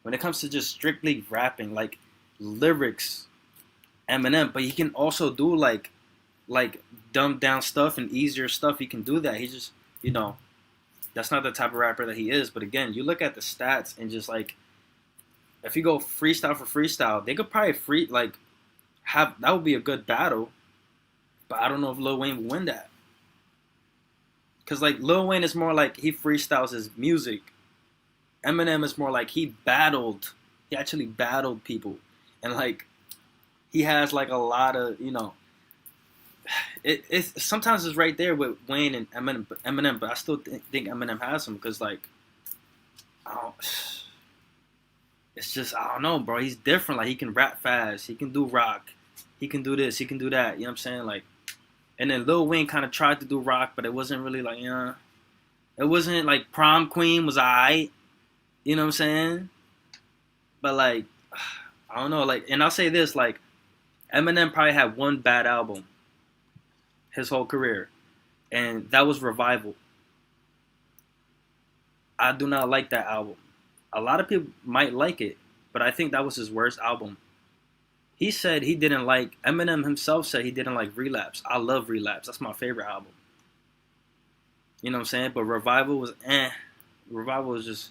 when it comes to just strictly rapping, like lyrics, Eminem, but he can also do like dumbed down stuff and easier stuff. He can do that. He just, that's not the type of rapper that he is. But again, you look at the stats and just like, if you go freestyle for freestyle, they could probably have that would be a good battle. But I don't know if Lil Wayne would win that. Cause like Lil Wayne is more like he freestyles his music. Eminem is more like he actually battled people. And like he has like a lot of, it's sometimes it's right there with Wayne and Eminem, but I still think Eminem has him because like it's just, I don't know, bro. He's different. Like, he can rap fast. He can do rock. He can do this. He can do that. You know what I'm saying? Like, and then Lil Wayne kind of tried to do rock, but it wasn't really like, it wasn't like Prom Queen was alright. You know what I'm saying? But like, I don't know. Like, and I'll say this, like, Eminem probably had one bad album his whole career, and that was Revival. I do not like that album. A lot of people might like it, but I think that was his worst album. He said he didn't like, Eminem himself said he didn't like Relapse. I love Relapse. That's my favorite album. You know what I'm saying? But Revival was Revival was just,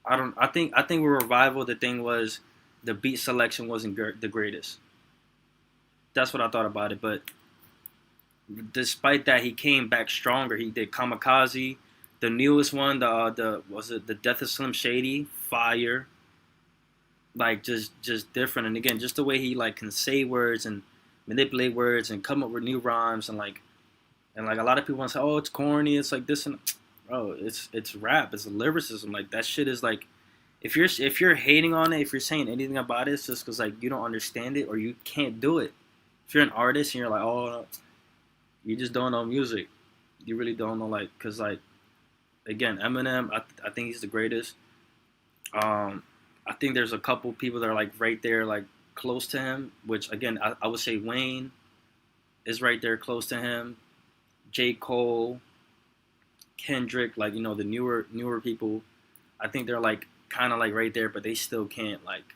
I think with Revival, the thing was the beat selection wasn't the greatest. That's what I thought about it. But despite that, he came back stronger. He did Kamikaze. The newest one, the Death of Slim Shady, fire. Like just different, and again, just the way he like can say words and manipulate words and come up with new rhymes and like a lot of people want to say, oh, it's corny, it's like this and bro, it's rap, it's lyricism. Like that shit is like, if you're hating on it, if you're saying anything about it, it's just because like you don't understand it or you can't do it. If you're an artist and you're like, oh, you just don't know music, you really don't know, like, because like. Again, Eminem, I think he's the greatest. I think there's a couple people that are like right there, like close to him. Which again, I would say Wayne is right there, close to him. J. Cole, Kendrick, like the newer people. I think they're like kind of like right there, but they still can't like.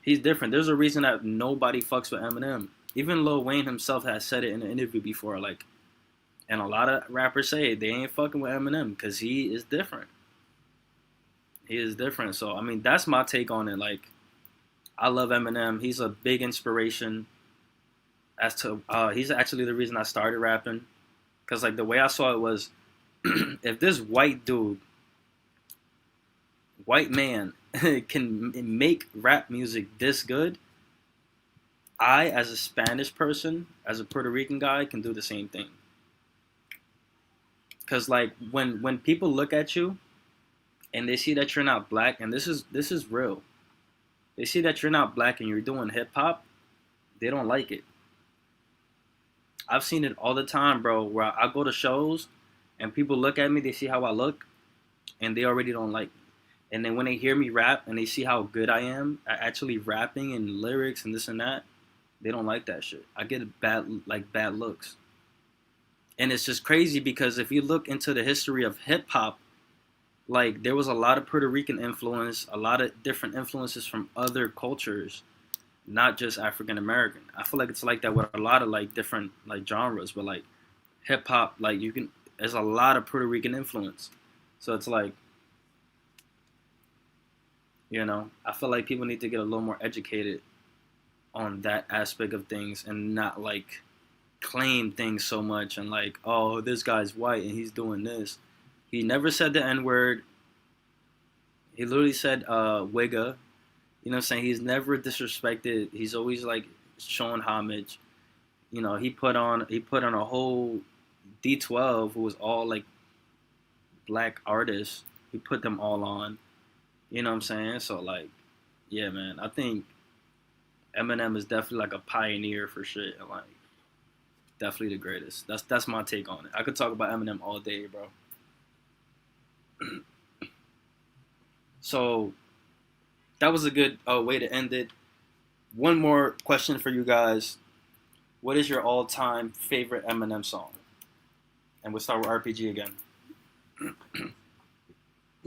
He's different. There's a reason that nobody fucks with Eminem. Even Lil Wayne himself has said it in an interview before, like. And a lot of rappers say they ain't fucking with Eminem because he is different. He is different. So I mean, that's my take on it. Like, I love Eminem. He's a big inspiration. As to he's actually the reason I started rapping. Cause like the way I saw it was, if this white man, can make rap music this good, I, as a Spanish person, as a Puerto Rican guy, can do the same thing. Cause like when people look at you and they see that you're not black, and this is real. They see that you're not black and you're doing hip hop, they don't like it. I've seen it all the time, bro, where I go to shows and people look at me, they see how I look, and they already don't like me. And then when they hear me rap and they see how good I am at actually rapping and lyrics and this and that, they don't like that shit. I get bad looks. And it's just crazy because if you look into the history of hip hop, like there was a lot of Puerto Rican influence, a lot of different influences from other cultures, not just African American. I feel like it's like that with a lot of like different like genres, but like hip hop, like there's a lot of Puerto Rican influence. So it's like, I feel like people need to get a little more educated on that aspect of things and not like claim things so much and like, oh, this guy's white and he's doing this. He never said the N-word. He literally said wigga. You know what I'm saying? He's never disrespected. He's always like showing homage. He put on a whole D12 who was all like black artists. He put them all on. You know what I'm saying? So like, yeah, man, I think Eminem is definitely like a pioneer for shit. And like, definitely the greatest. That's my take on it. I could talk about Eminem all day, bro. So that was a good way to end it. One more question for you guys. What is your all-time favorite Eminem song? And we'll start with RPG again.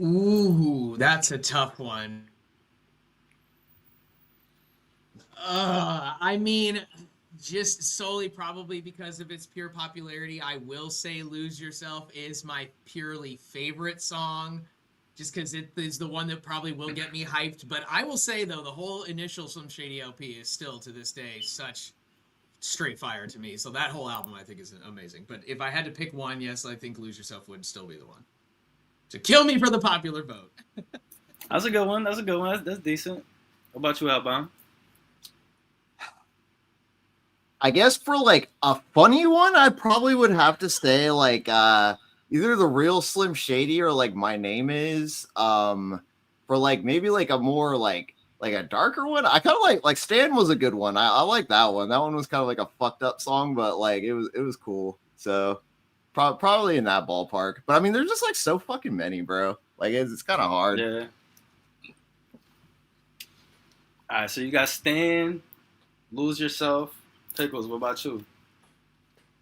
Ooh, that's a tough one. I mean, just solely probably because of its pure popularity, I will say Lose Yourself is my purely favorite song, just because it is the one that probably will get me hyped. But I will say, though, the whole initial Slim Shady LP is still, to this day, such straight fire to me. So that whole album, I think, is amazing. But if I had to pick one, yes, I think Lose Yourself would still be the one. To kill me for the popular vote. That's a good one. That's decent. What about you, Alban? I guess for like a funny one, I probably would have to say like either The Real Slim Shady or like My Name Is. For like maybe like a more like a darker one. I kind of like Stan was a good one. I like that one. That one was kind of like a fucked up song, but like it was cool. So probably in that ballpark. But I mean, there's just like so fucking many, bro. Like it's kind of hard. Yeah. All right, so you got Stan, Lose Yourself, Pickles. What about you?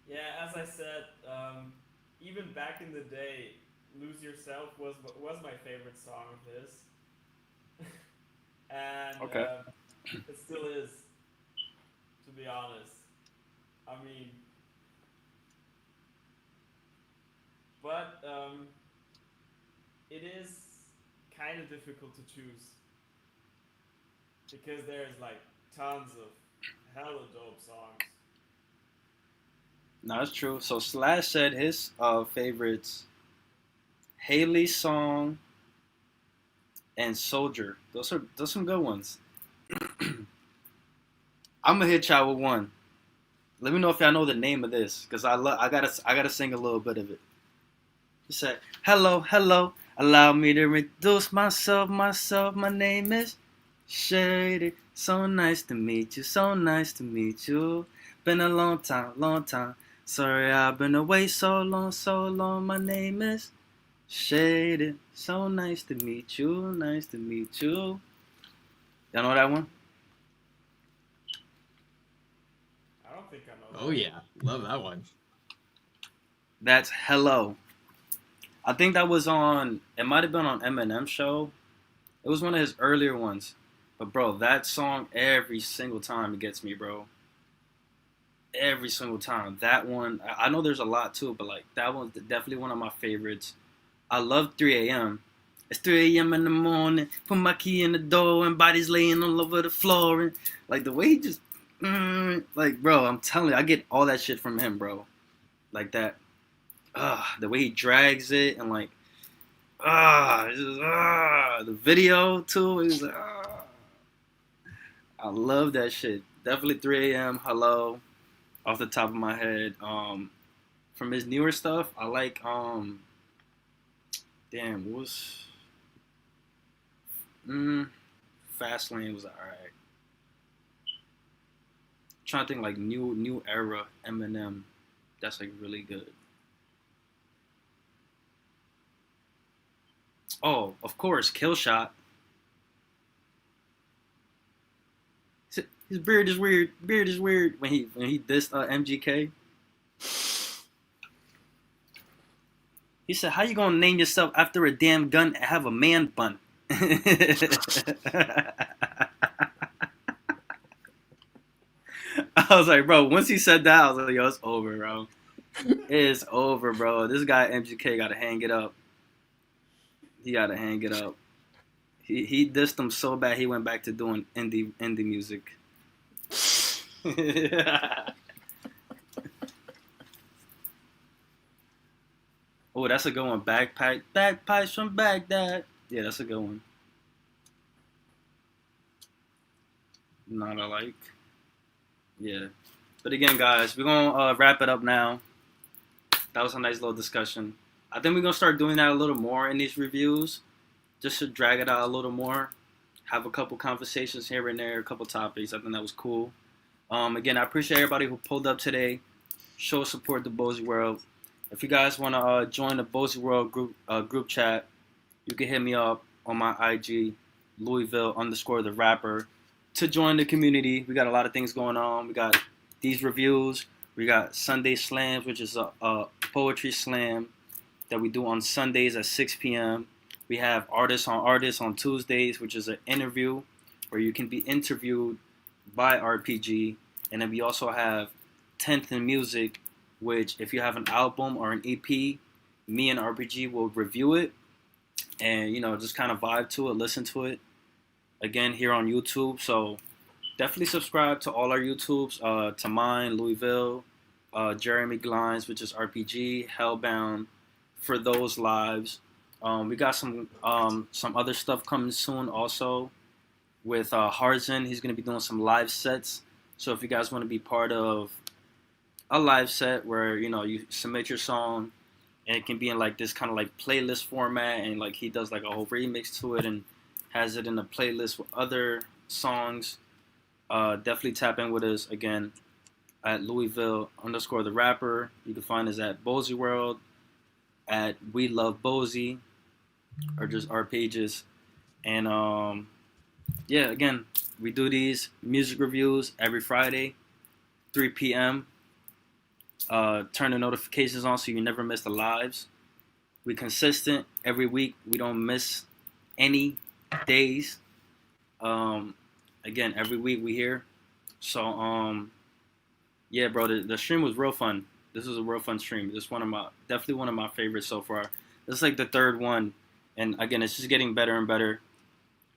Yeah, as I said, even back in the day, "Lose Yourself" was my favorite song of his, and Okay. it still is, to be honest. I mean, but it is kind of difficult to choose because there's like tons of hella dope songs. No, that's true. So Slash said his favorites, Haley's song and Soldier. Those are some good ones. I'm gonna hit y'all with one. Let me know if y'all know the name of this, cause I gotta sing a little bit of it. He said, "Hello, hello, allow me to introduce myself. My name is Shady. So nice to meet you. So nice to meet you. Been a long time. Sorry I've been away so long. My name is Shady. So nice to meet you. Nice to meet you." Y'all know that one? I don't think I know. Oh yeah, love that one. That's Hello. I think that was it might have been on Eminem's show. It was one of his earlier ones. But bro, that song every single time it gets me, bro. Every single time. That one, I know there's a lot too, but like that one's definitely one of my favorites. I love 3 a.m. It's 3 a.m. in the morning. Put my key in the door and bodies laying all over the floor. And like the way he just, like, bro, I'm telling you, I get all that shit from him, bro. Like that, the way he drags it and like, the video too is, I love that shit. Definitely 3 a.m. Hello, off the top of my head. From his newer stuff, I like, damn, what was, Fastlane was alright. Trying to think like new era Eminem. That's like really good. Oh, of course, Kill Shot. His beard is weird. Beard is weird. When he dissed MGK, he said, "How you gonna name yourself after a damn gun and have a man bun?" I was like, bro. Once he said that, I was like, yo, it's over, bro. It's over, bro. This guy MGK gotta hang it up. He gotta hang it up. He dissed him so bad he went back to doing indie music. Oh, that's a good one. Bagpipes from Baghdad. Yeah, that's a good one. Not alike. Yeah. But again, guys, we're gonna wrap it up now. That was a nice little discussion. I think we're gonna start doing that a little more in these reviews, just to drag it out a little more. Have a couple conversations here and there, a couple topics. I think that was cool. Again, I appreciate everybody who pulled up today. Show support to Bozy Wrld. If you guys want to join the Bozy Wrld group chat, you can hit me up on my IG, Louisville_the rapper, to join the community. We got a lot of things going on. We got these reviews. We got Sunday Slams, which is a poetry slam that we do on Sundays at 6 p.m. We have Artists on Tuesdays, which is an interview where you can be interviewed by RPG. And then we also have 10th in Music, which if you have an album or an EP, me and RPG will review it and, just kind of vibe to it, listen to it. Again, here on YouTube. So definitely subscribe to all our YouTubes, to mine, Louisville, Jeremy Glines, which is RPG, Hellbound, for those lives. We got some other stuff coming soon also with Harzen. He's going to be doing some live sets. So if you guys want to be part of a live set where, you submit your song and it can be in like this kind of like playlist format, and like he does like a whole remix to it and has it in a playlist with other songs, definitely tap in with us again at Louisville_the rapper. You can find us at Bozy Wrld, at We Love Bozy, or just our pages. And again, we do these music reviews every Friday, 3 p.m. Turn the notifications on so you never miss the lives. We consistent every week. We don't miss any days. Again, every week we here. So yeah, bro, the stream was real fun. This was a real fun stream. This is definitely one of my favorites so far. This is like the third one, and again, it's just getting better and better.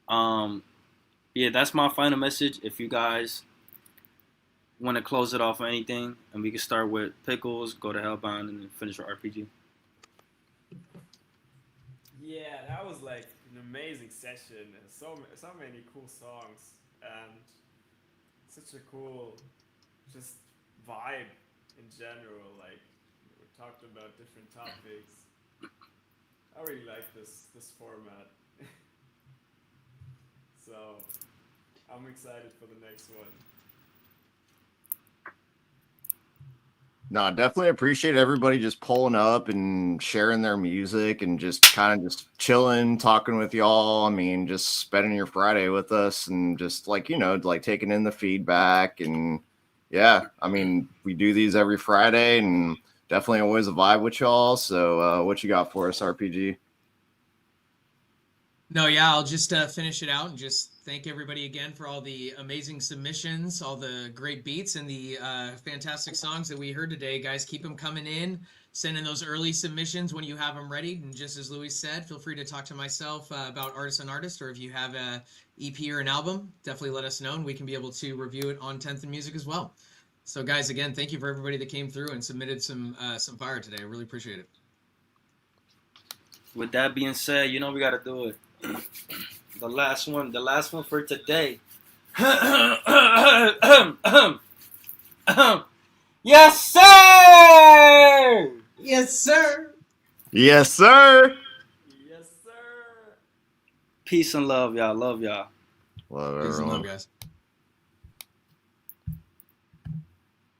Yeah, that's my final message. If you guys want to close it off or anything, and we can start with Pickles, go to Hellbound, and then finish with RPG. Yeah, that was like an amazing session. And so many cool songs, and such a cool just vibe in general. Like, we talked about different topics. I really like this format. So I'm excited for the next one. No, definitely appreciate everybody just pulling up and sharing their music and just kind of just chilling, talking with y'all. I mean, just spending your Friday with us and just like, like taking in the feedback. And yeah, I mean, we do these every Friday and definitely always a vibe with y'all. So what you got for us, RPG? No, yeah, I'll just finish it out and just thank everybody again for all the amazing submissions, all the great beats, and the fantastic songs that we heard today. Guys, keep them coming in. Send in those early submissions when you have them ready. And just as Louis said, feel free to talk to myself about Artist on Artist, or if you have a EP or an album, definitely let us know, and we can be able to review it on 10th and Music as well. So, guys, again, thank you for everybody that came through and submitted some fire today. I really appreciate it. With that being said, you know we gotta do it. The last one for today. Yes, sir! Yes, sir! Yes, sir! Yes, sir! Peace and love, y'all. Love y'all. Love Peace and everyone. love, guys.